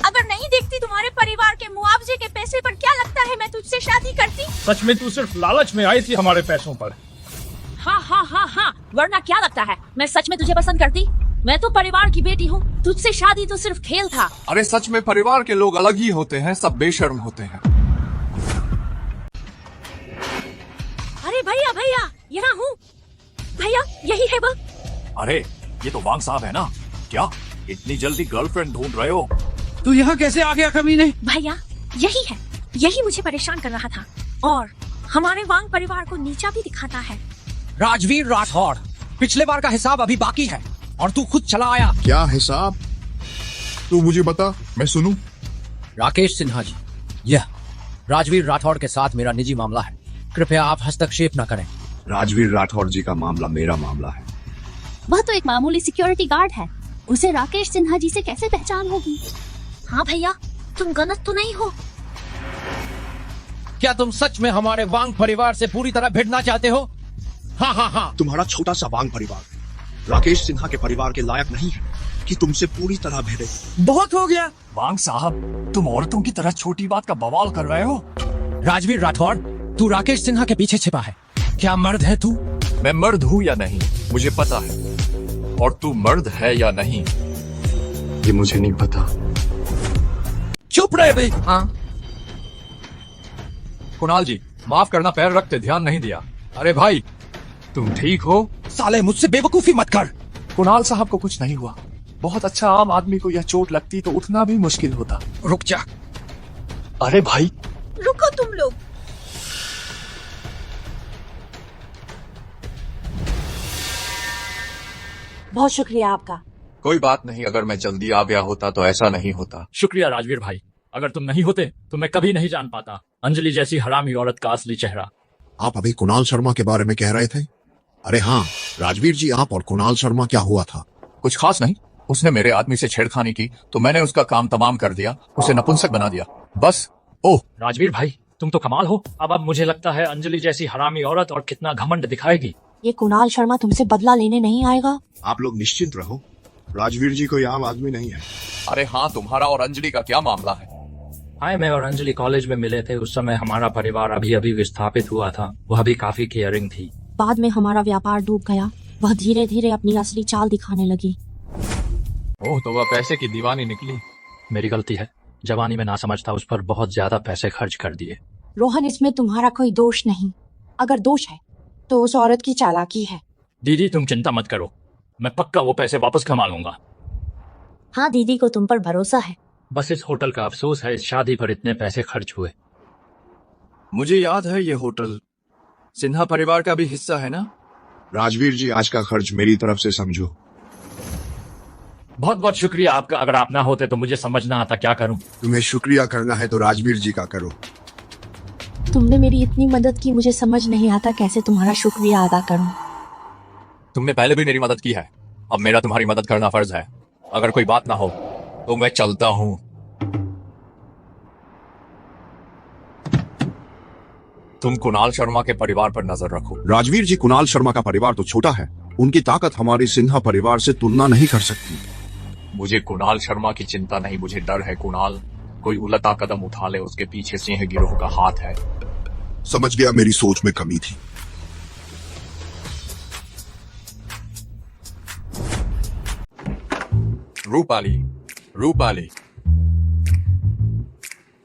अगर नहीं देखती तुम्हारे परिवार के मुआवजे के पैसे पर, क्या लगता है मैं तुझसे शादी करती? सच में तू सिर्फ लालच में आई थी हमारे पैसों पर। हाँ हाँ हाँ हाँ, वरना क्या लगता है मैं सच में तुझे पसंद करती? मैं तो परिवार की बेटी हूँ, तुझसे शादी तो सिर्फ खेल था। अरे सच में परिवार के लोग अलग ही होते हैं, सब बेशर्म होते हैं। अरे भैया भैया, यहाँ हूँ भैया, यही है वो। अरे ये तो वांग साहब है ना? क्या इतनी जल्दी गर्लफ्रेंड ढूंढ रहे हो? तू यहाँ कैसे आ गया कमीने? भैया यही है, यही मुझे परेशान कर रहा था और हमारे वांग परिवार को नीचा भी दिखाता है। राजवीर राठौर, पिछले बार का हिसाब अभी बाकी है और तू खुद चला आया। क्या हिसाब? तू मुझे बता, मैं सुनूं। राकेश सिन्हा जी, यह राजवीर राठौर के साथ मेरा निजी मामला है, कृपया आप हस्तक्षेप न करें। राजवीर राठौर जी का मामला मेरा मामला है। वह तो एक मामूली सिक्योरिटी गार्ड है, उसे राकेश सिन्हा जी से कैसे पहचान होगी? हाँ भैया, तुम गलत तो नहीं हो? क्या तुम सच में हमारे वांग परिवार से पूरी तरह भिड़ना चाहते हो? हाँ हाँ हाँ। तुम्हारा छोटा सा वांग परिवार राकेश सिन्हा के परिवार के लायक नहीं है कि तुमसे पूरी तरह भिड़े। बहुत हो गया। वांग साहब, तुम औरतों की तरह छोटी बात का बवाल कर रहे हो। राजवीर राठौर, तू राकेश सिन्हा के पीछे छिपा है। क्या मर्द है तू? मैं मर्द हूँ या नहीं मुझे पता है, और तू मर्द है या नहीं ये मुझे नहीं पता। चुप रहे भाई। हाँ कुणाल जी, माफ करना, पैर रखते ध्यान नहीं दिया। अरे भाई तुम ठीक हो? साले मुझसे बेवकूफी मत कर। कुणाल साहब को कुछ नहीं हुआ। बहुत अच्छा, आम आदमी को यह चोट लगती तो उठना भी मुश्किल होता। रुक जा। अरे भाई रुको तुम लोग। बहुत शुक्रिया आपका। कोई बात नहीं, अगर मैं जल्दी आ गया होता तो ऐसा नहीं होता। शुक्रिया राजवीर भाई, अगर तुम नहीं होते तो मैं कभी नहीं जान पाता अंजलि जैसी हरामी औरत का असली चेहरा। आप अभी कुणाल शर्मा के बारे में कह रहे थे? अरे हाँ राजवीर जी, आप और कुणाल शर्मा क्या हुआ था? कुछ खास नहीं, उसने मेरे आदमी से छेड़खानी की तो मैंने उसका काम तमाम कर दिया, उसे नपुंसक बना दिया, बस। ओह राजवीर भाई, तुम तो कमाल हो। अब मुझे लगता है अंजलि जैसी हरामी औरत और कितना घमंड दिखाएगी। ये कुणाल शर्मा तुमसे बदला लेने नहीं आएगा? आप लोग निश्चिंत रहो, राजवीर जी कोई आम आदमी नहीं है। अरे हाँ, तुम्हारा और अंजलि का क्या मामला है? हाय, मैं और अंजलि कॉलेज में मिले थे। उस समय हमारा परिवार अभी अभी विस्थापित हुआ था। वह भी काफी केयरिंग थी। बाद में हमारा व्यापार डूब गया। वह धीरे धीरे अपनी असली चाल दिखाने लगी। ओह, तो वह पैसे की दीवानी निकली। मेरी गलती है, जवानी में ना समझता उस पर बहुत ज्यादा पैसे खर्च कर दिए। रोहन, इसमें तुम्हारा कोई दोष नहीं। अगर दोष है तो उस औरत की चालाकी है। दीदी तुम चिंता मत करो, मैं पक्का वो पैसे वापस कमा लूंगा। हाँ, दीदी को तुम पर भरोसा है। बस इस होटल का अफसोस है, इस शादी पर इतने पैसे खर्च हुए। मुझे याद है ये होटल सिन्हा परिवार का भी हिस्सा है ना? राजवीर जी, आज का खर्च मेरी तरफ से समझो। बहुत बहुत शुक्रिया आपका। अगर आप ना होते तो मुझे समझ ना आता क्या करूं। तुम्हें शुक्रिया करना है तो राजवीर जी का करो। तुमने मेरी इतनी मदद की, मुझे समझ नहीं आता कैसे तुम्हारा शुक्रिया अदा करूं। तुमने पहले भी मेरी मदद की है, अब मेरा तुम्हारी मदद करना फर्ज है। अगर कोई बात ना हो तो मैं चलता हूँ। तुम कुणाल शर्मा के परिवार पर नजर रखो। राजवीर जी, कुणाल शर्मा का परिवार तो छोटा है, उनकी ताकत हमारे सिन्हा परिवार से तुलना नहीं कर सकती। मुझे कुणाल शर्मा की चिंता नहीं, मुझे डर है। कुणाल कोई उलटा कदम उठा ले, उसके पीछे सिंह गिरोह का हाथ है। समझ गया, मेरी सोच में कमी थी। रूपाली, रूपाली,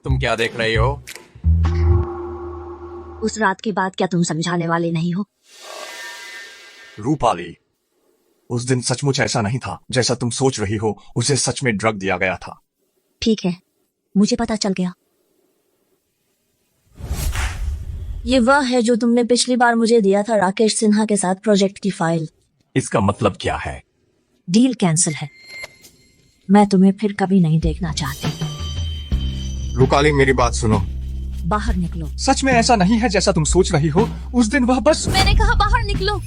तुम क्या देख रही हो? उस रात के बाद क्या तुम समझाने वाले नहीं हो? रूपाली, उस दिन सचमुच ऐसा नहीं था जैसा तुम सोच रही हो। उसे सच में ड्रग दिया गया था। ठीक है, मुझे पता चल गया। ये वह है जो तुमने पिछली बार मुझे दिया था, राकेश सिन्हा के साथ प्रोजेक्ट की फाइल। इसका मतलब क्या है? डील कैंसिल है। मैं तुम्हें फिर कभी नहीं देखना चाहती। रूपाली, मेरी बात सुनो। बाहर निकलो। सच में ऐसा नहीं है जैसा तुम सोच रही हो। उस दिन वह बस... मैंने कहा बाहर निकलो।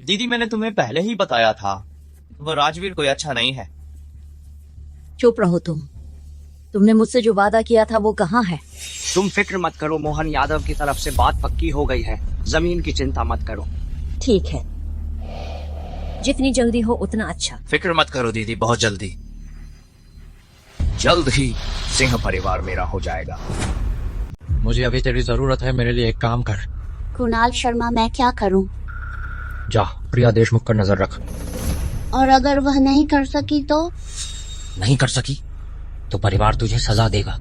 दीदी, मैंने तुम्हें पहले ही बताया था, वो राजवीर कोई अच्छा नहीं है। चुप रहो तुमने मुझसे जो वादा किया था वो कहाँ है? तुम फिक्र मत करो, मोहन यादव की तरफ से बात पक्की हो गई है। जमीन की चिंता मत करो। ठीक है, जितनी जल्दी हो उतना अच्छा। फिक्र मत करो दीदी, बहुत जल्दी, जल्द ही सिंह परिवार मेरा हो जाएगा। मुझे अभी तेरी जरूरत है, मेरे लिए एक काम कर। कुणाल शर्मा, मैं क्या करूं? जा, प्रिया देशमुख पर नजर रख। और अगर वह नहीं कर सकी तो? नहीं कर सकी तो परिवार तुझे सजा देगा।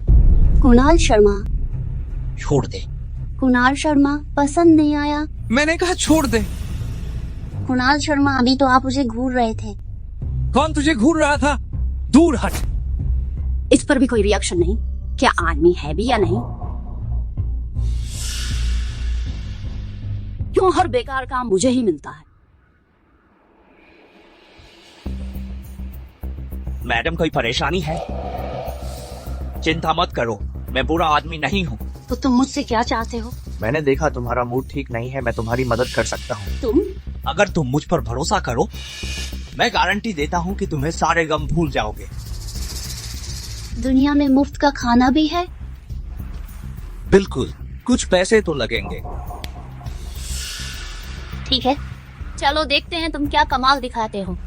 कुणाल शर्मा, छोड़ दे। कुणाल शर्मा, पसंद नहीं आया? मैंने कहा छोड़ दे। कुणाल शर्मा, अभी तो आप मुझे घूर रहे थे। कौन तुझे घूर रहा था? दूर हट। इस पर भी कोई रिएक्शन नहीं। क्या आदमी है भी या नहीं? क्यों हर बेकार काम मुझे ही मिलता है? मैडम, कोई परेशानी है? चिंता मत करो, मैं बुरा आदमी नहीं हूँ। तो तुम मुझसे क्या चाहते हो? मैंने देखा तुम्हारा मूड ठीक नहीं है, मैं तुम्हारी मदद कर सकता हूँ। तुम? अगर तुम मुझ पर भरोसा करो, मैं गारंटी देता हूँ कि तुम्हें सारे गम भूल जाओगे। दुनिया में मुफ्त का खाना भी है? बिल्कुल, कुछ पैसे तो लगेंगे। ठीक है, चलो देखते हैं तुम क्या कमाल दिखाते हो।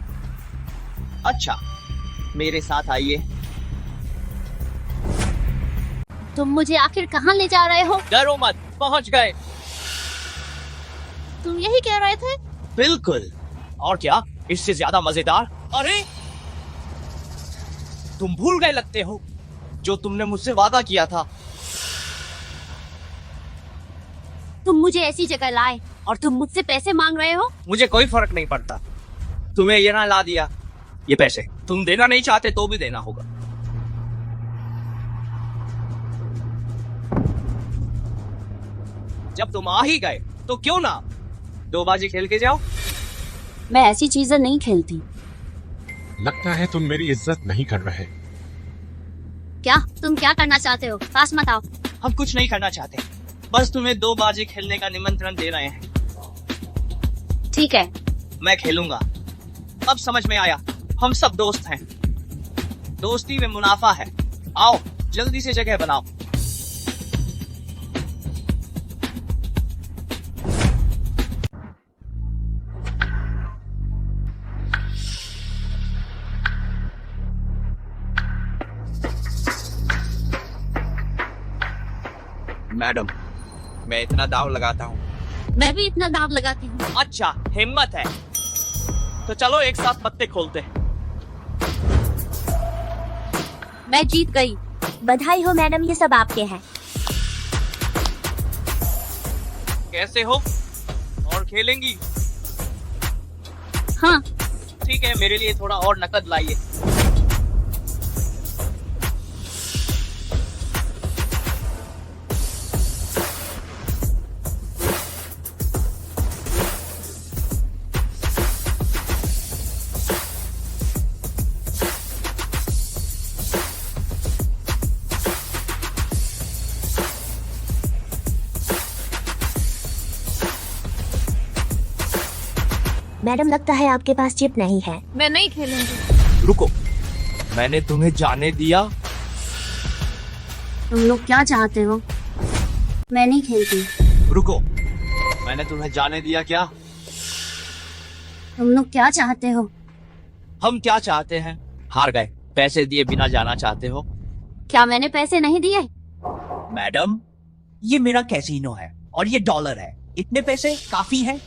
अच्छा, मेरे साथ आइए। तुम मुझे आखिर कहाँ ले जा रहे हो? डरो मत, पहुँच गए। तुम यही कह रहे थे? बिल्कुल, और क्या इससे ज्यादा मजेदार? अरे, तुम भूल गए लगते हो जो तुमने मुझसे वादा किया था। तुम मुझे ऐसी जगह लाए और तुम मुझसे पैसे मांग रहे हो? मुझे कोई फर्क नहीं पड़ता, तुम्हें ये ना ला दिया। ये पैसे तुम देना नहीं चाहते तो भी देना होगा। जब तुम आ ही गए तो क्यों ना दो बाजी खेल के जाओ। मैं ऐसी चीजें नहीं खेलती। लगता है तुम मेरी इज्जत नहीं कर रहे। क्या तुम क्या करना चाहते हो? पास मत आओ। हम कुछ नहीं करना चाहते, बस तुम्हें दो बाजी खेलने का निमंत्रण दे रहे हैं। ठीक है, मैं खेलूंगा। अब समझ में आया, हम सब दोस्त हैं। दोस्ती में मुनाफा है। आओ जल्दी से जगह बनाओ। मैडम, मैं इतना दाव लगाता हूँ। मैं भी इतना दाव लगाती हूँ। अच्छा, हिम्मत है तो चलो एक साथ पत्ते खोलते हैं। मैं जीत गई। बधाई हो मैडम, ये सब आपके हैं। कैसे हो और खेलेंगी? हाँ ठीक है, मेरे लिए थोड़ा और नकद लाइए। मैडम लगता है आपके पास चिप नहीं है। मैं नहीं खेलूंगी। रुको, मैंने तुम्हें जाने दिया। तुम लोग क्या चाहते हो? मैं नहीं खेलती। रुको, मैंने तुम्हें जाने दिया क्या? तुम लोग क्या चाहते हो? हम क्या चाहते हैं? हार गए। पैसे दिए बिना जाना चाहते हो? क्या मैंने पैसे नहीं दिए? मैडम, ये मेरा कैसीनो है और ये डॉलर है। इतने पैसे काफी हैं।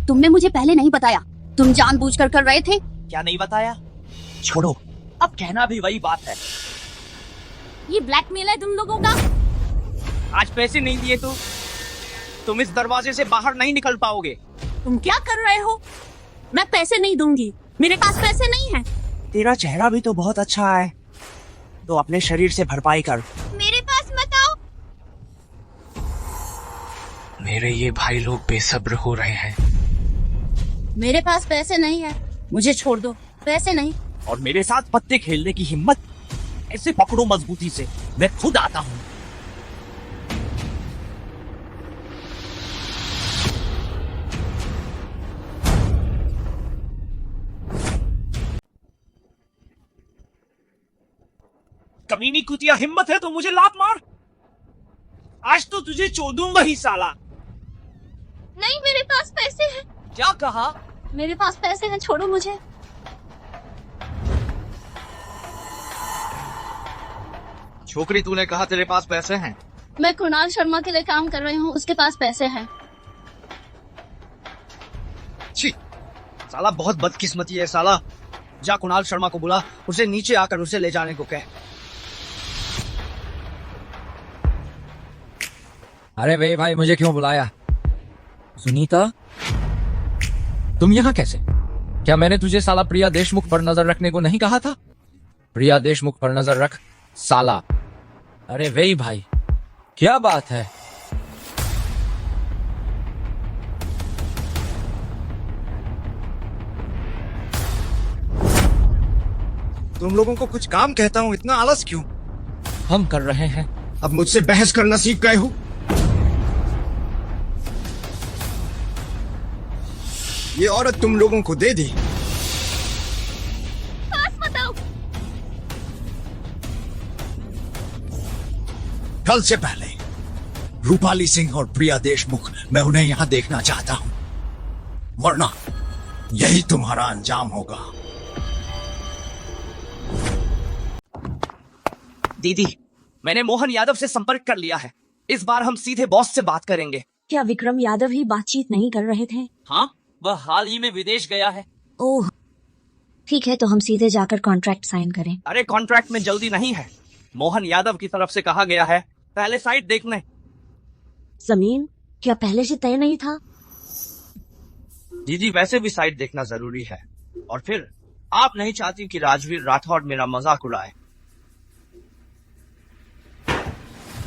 तुमने मुझे पहले नहीं बताया। तुम जानबूझकर कर रहे थे। क्या नहीं बताया? छोड़ो, अब कहना भी वही बात है। ये ब्लैकमेल है तुम लोगों का। आज पैसे नहीं दिए तो तुम इस दरवाजे से बाहर नहीं निकल पाओगे। तुम क्या कर रहे हो? मैं पैसे नहीं दूंगी, मेरे पास पैसे नहीं है। तेरा चेहरा भी तो बहुत अच्छा है, तो अपने शरीर से भरपाई कर। मेरे पास मत आओ। मेरे ये भाई लोग बेसब्र हो रहे हैं। मेरे पास पैसे नहीं है, मुझे छोड़ दो। पैसे नहीं। और मेरे साथ पत्ते खेलने की हिम्मत? ऐसे पकड़ो मजबूती से, मैं खुद आता हूँ। कमीनी कुतिया, हिम्मत है तो मुझे लात मार। आज तो तुझे चोदूंगा ही साला। नहीं, मेरे पास पैसे हैं। क्या कहा? मेरे पास पैसे हैं, छोड़ो मुझे। छोकरी, तूने कहा तेरे पास पैसे हैं? मैं कुणाल शर्मा के लिए काम कर रही हूँ, उसके पास पैसे हैं। छी, साला बहुत बदकिस्मती है साला। जा कुणाल शर्मा को बुला, उसे नीचे आकर उसे ले जाने को कह। अरे भाई, मुझे क्यों बुलाया? सुनीता, तुम यहाँ कैसे? क्या मैंने तुझे साला प्रिया देशमुख पर नजर रखने को नहीं कहा था? प्रिया देशमुख पर नजर रख साला। अरे भाई, क्या बात है? तुम लोगों को कुछ काम कहता हूँ, इतना आलस क्यों? हम कर रहे हैं। अब मुझसे बहस करना सीख गए हो? ये औरत तुम लोगों को दे दी। पास मत आओ। कल से पहले रूपाली सिंह और प्रिया देशमुख, मैं उन्हें यहाँ देखना चाहता हूँ, वरना यही तुम्हारा अंजाम होगा। दीदी, मैंने मोहन यादव से संपर्क कर लिया है। इस बार हम सीधे बॉस से बात करेंगे। क्या विक्रम यादव ही बातचीत नहीं कर रहे थे? हाँ, वह हाल ही में विदेश गया है। ओह, ठीक है, तो हम सीधे जाकर कॉन्ट्रैक्ट साइन करें। अरे कॉन्ट्रैक्ट में जल्दी नहीं है। मोहन यादव की तरफ से कहा गया है पहले साइट देखने। जमीन क्या पहले से तय नहीं था? दीदी, वैसे भी साइट देखना जरूरी है। और फिर आप नहीं चाहती कि राजवीर राठौड़ मेरा मजाक उड़ाए।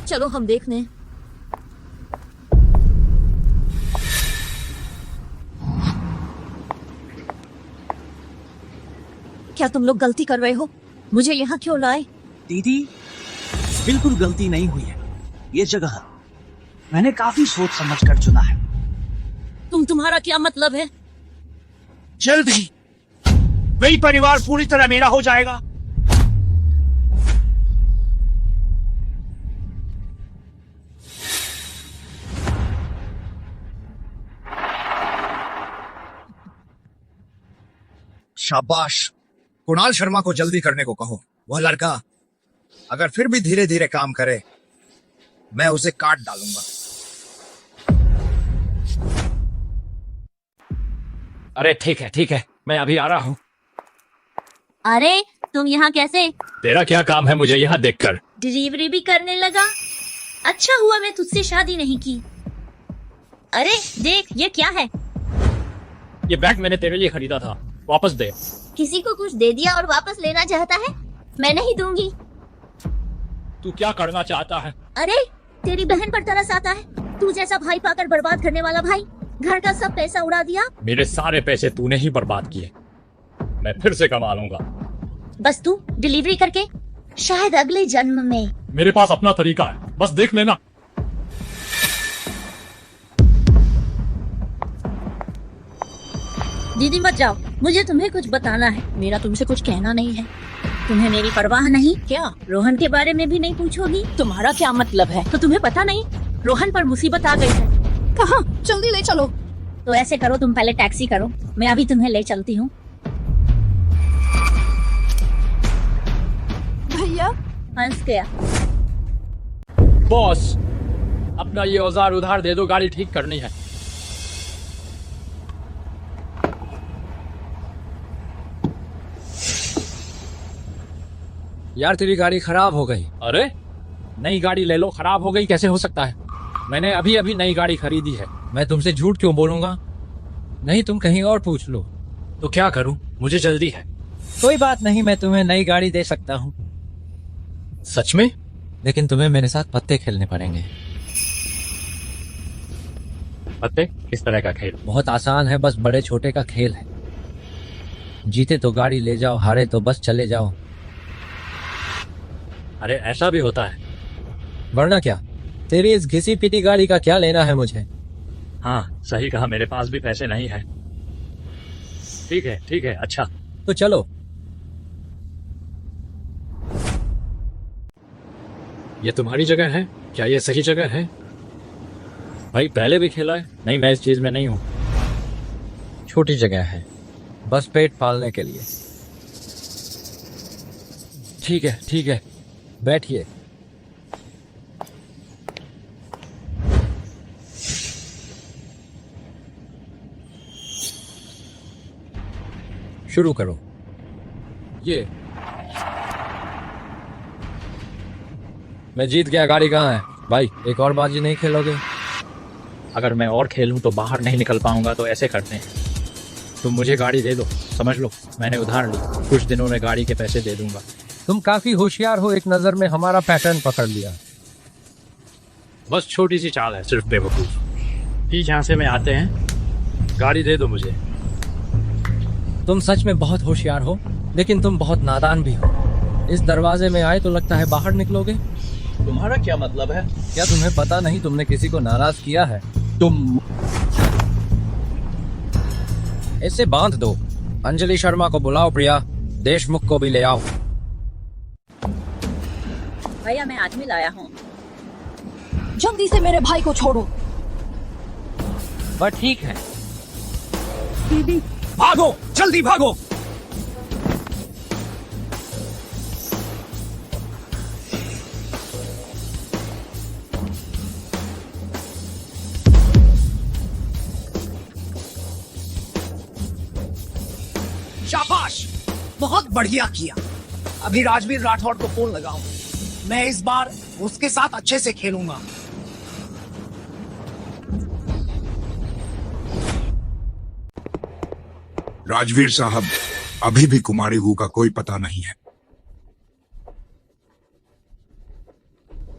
चलो हम देखने। क्या तुम लोग गलती कर रहे हो? मुझे यहाँ क्यों लाए? दीदी, बिल्कुल गलती नहीं हुई है। ये जगह मैंने काफी सोच समझ कर चुना है। तुम्हारा क्या मतलब है? जल्द ही वही परिवार पूरी तरह मेरा हो जाएगा। शाबाश। कुणाल शर्मा को जल्दी करने को कहो। वह लड़का अगर फिर भी धीरे धीरे काम करे, मैं उसे काट डालूंगा। अरे ठीक है, मैं अभी आ रहा हूँ। अरे तुम यहाँ कैसे? तेरा क्या काम है मुझे यहाँ देखकर? डिलीवरी भी करने लगा। अच्छा हुआ मैं तुझसे शादी नहीं की। अरे देख ये क्या है? ये बैग मैंने तेरे लिए खरीदा था, वापस दे। किसी को कुछ दे दिया और वापस लेना चाहता है? मैं नहीं दूंगी। तू क्या करना चाहता है? अरे तेरी बहन पर तरस आता है। तू जैसा भाई पाकर बर्बाद करने वाला भाई, घर का सब पैसा उड़ा दिया। मेरे सारे पैसे तूने ही बर्बाद किए, मैं फिर से कमा लूंगा। बस तू डिलीवरी करके शायद अगले जन्म में। मेरे पास अपना तरीका है, बस देख लेना। दीदी मत जाओ, मुझे तुम्हें कुछ बताना है। मेरा तुमसे कुछ कहना नहीं है। तुम्हें मेरी परवाह नहीं क्या? रोहन के बारे में भी नहीं पूछोगी? तुम्हारा क्या मतलब है? तो तुम्हें पता नहीं रोहन पर मुसीबत आ गई है। कहाँ? जल्दी ले चलो। तो ऐसे करो, तुम पहले टैक्सी करो, मैं अभी तुम्हें ले चलती हूँ। भैया फंस गया। बॉस, अपना ये औजार उधार दे दो, गाड़ी ठीक करनी है। यार तेरी गाड़ी खराब हो गई। अरे नई गाड़ी ले लो, खराब हो गई कैसे हो सकता है? मैंने अभी अभी नई गाड़ी खरीदी है। मैं तुमसे झूठ क्यों बोलूंगा? नहीं तुम कहीं और पूछ लो। तो क्या करूं? मुझे जल्दी है। कोई बात नहीं, मैं तुम्हें नई गाड़ी दे सकता हूँ। सच में? लेकिन तुम्हें मेरे साथ पत्ते खेलने पड़ेंगे। पत्ते? किस तरह का खेल? बहुत आसान है, बस बड़े छोटे का खेल है। जीते तो गाड़ी ले जाओ, हारे तो बस चले जाओ। अरे ऐसा भी होता है? वरना क्या? तेरी इस घिसी पिटी गाड़ी का क्या लेना है मुझे? हाँ सही कहा, मेरे पास भी पैसे नहीं है। ठीक है, अच्छा तो चलो। ये तुम्हारी जगह है? क्या ये सही जगह है? भाई पहले भी खेला है। नहीं मैं इस चीज में नहीं हूँ। छोटी जगह है, बस पेट पालने के लिए। ठीक है, बैठिए। शुरू करो। ये मैं जीत गया। गाड़ी कहाँ है? भाई एक और बाजी नहीं खेलोगे? अगर मैं और खेलूं तो बाहर नहीं निकल पाऊंगा, तो ऐसे करते हैं, तुम मुझे गाड़ी दे दो। समझ लो मैंने उधार ली, कुछ दिनों में गाड़ी के पैसे दे दूंगा। तुम काफी होशियार हो, एक नजर में हमारा पैटर्न पकड़ लिया। बस छोटी सी चाल है, सिर्फ बेवकूफ। ठीक यहाँ से मैं आते हैं, गाड़ी दे दो मुझे। तुम सच में बहुत होशियार हो, लेकिन तुम बहुत नादान भी हो। इस दरवाजे में आए तो लगता है बाहर निकलोगे। तुम्हारा क्या मतलब है? क्या तुम्हें पता नहीं तुमने किसी को नाराज किया है? तुम इसे बांध दो। अंजलि शर्मा को बुलाओ, प्रिया देशमुख को भी ले आओ। भैया मैं आदमी लाया हूँ। जल्दी से मेरे भाई को छोड़ो। बस ठीक है। दीदी भागो, जल्दी भागो। शाबाश, बहुत बढ़िया किया। अभी राजवीर राठौड़ को फोन लगाऊं। मैं इस बार उसके साथ अच्छे से खेलूंगा। राजवीर साहब, अभी भी कुमारी हु का कोई पता नहीं है।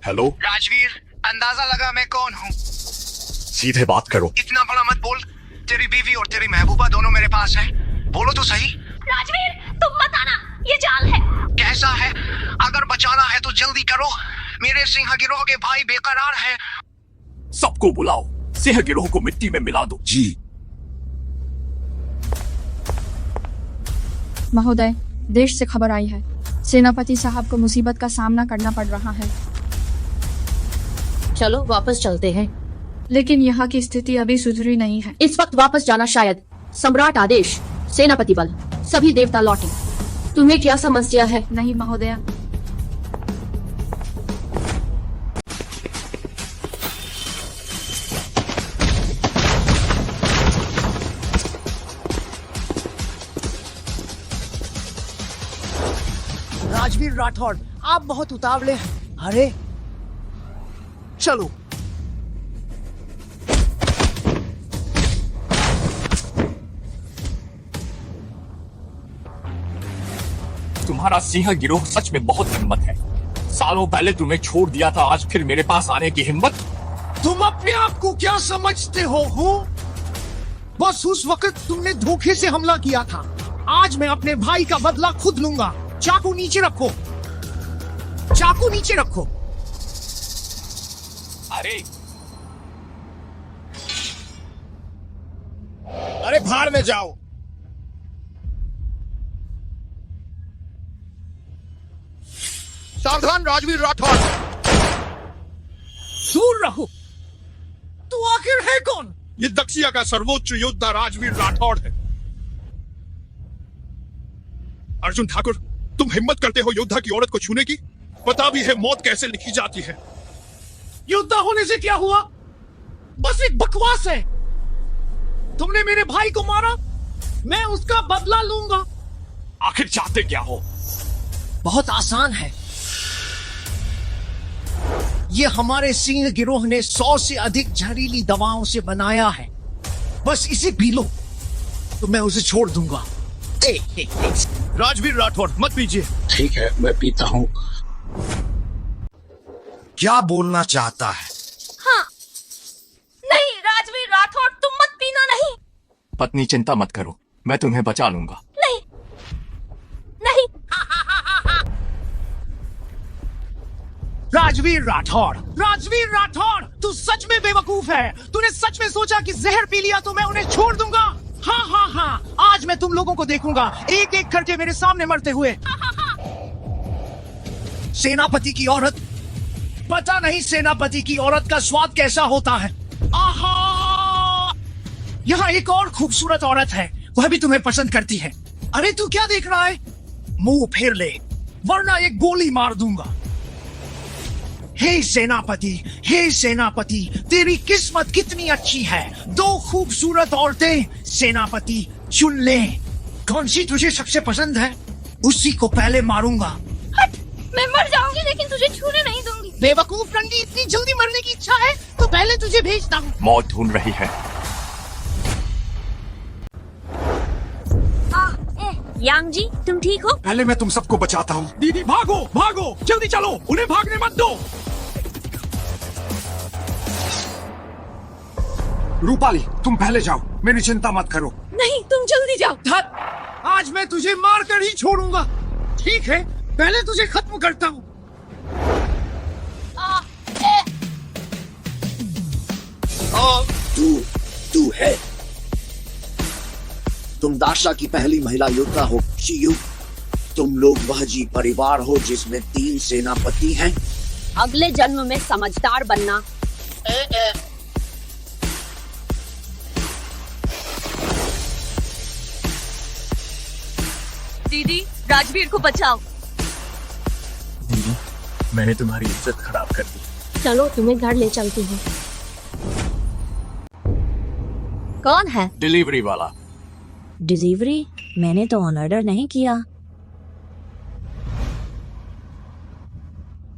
हेलो राजवीर, अंदाजा लगा मैं कौन हूँ? सीधे बात करो। इतना बड़ा मत बोल। तेरी बीवी और तेरी महबूबा दोनों मेरे पास है। बोलो तो सही। राजवीर तुम मत आना, ये जाल है। कैसा है? अगर बचाना है तो जल्दी करो। मेरे सिंह गिरोह के भाई बेकरार हैं। सबको बुलाओ, सिंह गिरोह को मिट्टी में मिला दो। जी। महोदय, देश से खबर आई है, सेनापति साहब को मुसीबत का सामना करना पड़ रहा है। चलो वापस चलते हैं। लेकिन यहाँ की स्थिति अभी सुधरी नहीं है। इस वक्त वापस जाना शायद। सम्राट आदेश, सेनापति बल, सभी देवता लौटे। तुम्हें क्या समस्या है? नहीं महोदय। राजवीर राठौड़, आप बहुत उतावले हैं। अरे चलो। तुम्हारा सिंह गिरोह सच में बहुत हिम्मत है। सालों पहले तुम्हें छोड़ दिया था, आज फिर मेरे पास आने की हिम्मत। तुम अपने आप को क्या समझते हो? बस उस वक्त तुमने धोखे से हमला किया था। आज मैं अपने भाई का बदला खुद लूंगा। चाकू नीचे रखो, चाकू नीचे रखो। अरे भाड़ में जाओ। सावधान राजवीर राठौड़। दूर रहो। तू आखिर है कौन? ये दक्षिया का सर्वोच्च योद्धा राजवीर राठौड़ है। अर्जुन ठाकुर, तुम हिम्मत करते हो योद्धा की औरत को छूने की? पता भी है मौत कैसे लिखी जाती है। योद्धा होने से क्या हुआ? बस एक बकवास है। तुमने मेरे भाई को मारा, मैं उसका बदला लूंगा। आखिर चाहते क्या हो? बहुत आसान है। ये हमारे सिंह गिरोह ने 100 से अधिक जहरीली दवाओं से बनाया है। बस इसे पी लो तो मैं उसे छोड़ दूंगा। राजवीर राठौड़, मत पीजिए। ठीक है, मैं पीता हूँ। क्या बोलना चाहता है? हाँ। नहीं राजवीर राठौड़, तुम मत पीना। नहीं पत्नी, चिंता मत करो, मैं तुम्हें बचा लूंगा। नहीं नहीं। राजवीर राठौड़, राजवीर राठौड़, तू सच में बेवकूफ है। तूने सच में सोचा कि जहर पी लिया तो मैं उन्हें छोड़ दूंगा? हाँ हाँ हाँ, आज मैं तुम लोगों को देखूंगा, एक एक करके मेरे सामने मरते हुए। सेनापति की औरत, पता नहीं सेनापति की औरत का स्वाद कैसा होता है। आहा! यहाँ एक और खूबसूरत औरत है, वह भी तुम्हें पसंद करती है। अरे तू क्या देख रहा है? मुंह फेर ले, वरना एक गोली मार दूंगा। हे सेनापति, हे सेनापति, तेरी किस्मत कितनी अच्छी है। 2 खूबसूरत औरतें। सेनापति चुन ले, कौन सी तुझे सबसे पसंद है, उसी को पहले मारूंगा। हट, मैं मर जाऊंगी लेकिन तुझे छूने नहीं दूंगी। बेवकूफ रंगी, इतनी जल्दी मरने की इच्छा है तो पहले तुझे भेजता हूँ। मौत ढूंढ रही है। यांग जी, तुम ठीक हो? पहले मैं तुम सबको बचाता हूँ। दीदी भागो भागो, जल्दी चलो, उन्हें भागने मत दो। रूपाली, तुम पहले जाओ, मेरी चिंता मत करो। नहीं, तुम जल्दी जाओ। धत, आज मैं तुझे मार कर ही छोड़ूंगा। ठीक है, पहले तुझे खत्म करता हूँ। तू है। तुम दाशा की पहली महिला योद्धा हो शियू। तुम लोग वह जी परिवार हो जिसमें 3 सेनापति हैं। अगले जन्म में समझदार बनना। दीदी, राजवीर को बचाओ। दीदी, मैंने तुम्हारी इज्जत खराब कर दी। चलो तुम्हें घर ले चलती हूँ। कौन है? डिलीवरी वाला। डिलीवरी? मैंने तो ऑर्डर नहीं किया।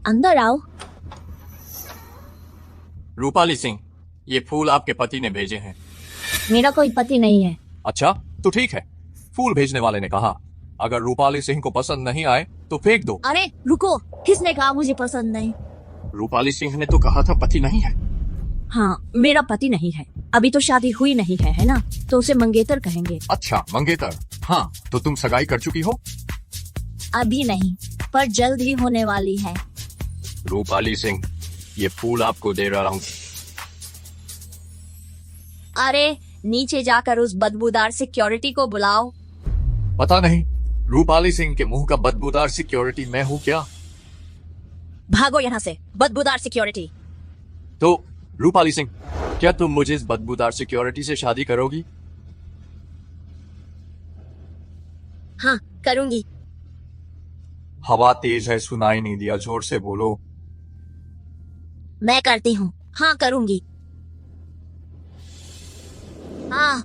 अंदर आओ। रूपाली सिंह, ये फूल आपके पति ने भेजे हैं। मेरा कोई पति नहीं है। अच्छा, तो ठीक है। फूल भेजने वाले ने कहा अगर रूपाली सिंह को पसंद नहीं आए तो फेंक दो। अरे रुको, किसने कहा मुझे पसंद नहीं? रूपाली सिंह ने तो कहा था पति नहीं है। हाँ, मेरा पति नहीं है। अभी तो शादी हुई नहीं है ना? तो उसे मंगेतर कहेंगे। अच्छा, मंगेतर। हाँ, तो तुम सगाई कर चुकी हो? अभी नहीं, पर जल्द ही होने वाली है। रूपाली सिंह, ये फूल आपको दे रहा हूँ। अरे नीचे जाकर उस बदबूदार सिक्योरिटी को बुलाओ। पता नहीं, रूपाली सिंह के मुंह का बदबूदार सिक्योरिटी मैं हूं क्या? भागो यहाँ से बदबूदार सिक्योरिटी। तो रूपाली सिंह, क्या तुम मुझे इस बदबूदार सिक्योरिटी से शादी करोगी? हाँ करूंगी। हवा तेज है, सुनाई नहीं दिया, जोर से बोलो। मैं करती हूँ, हाँ करूंगी। हाँ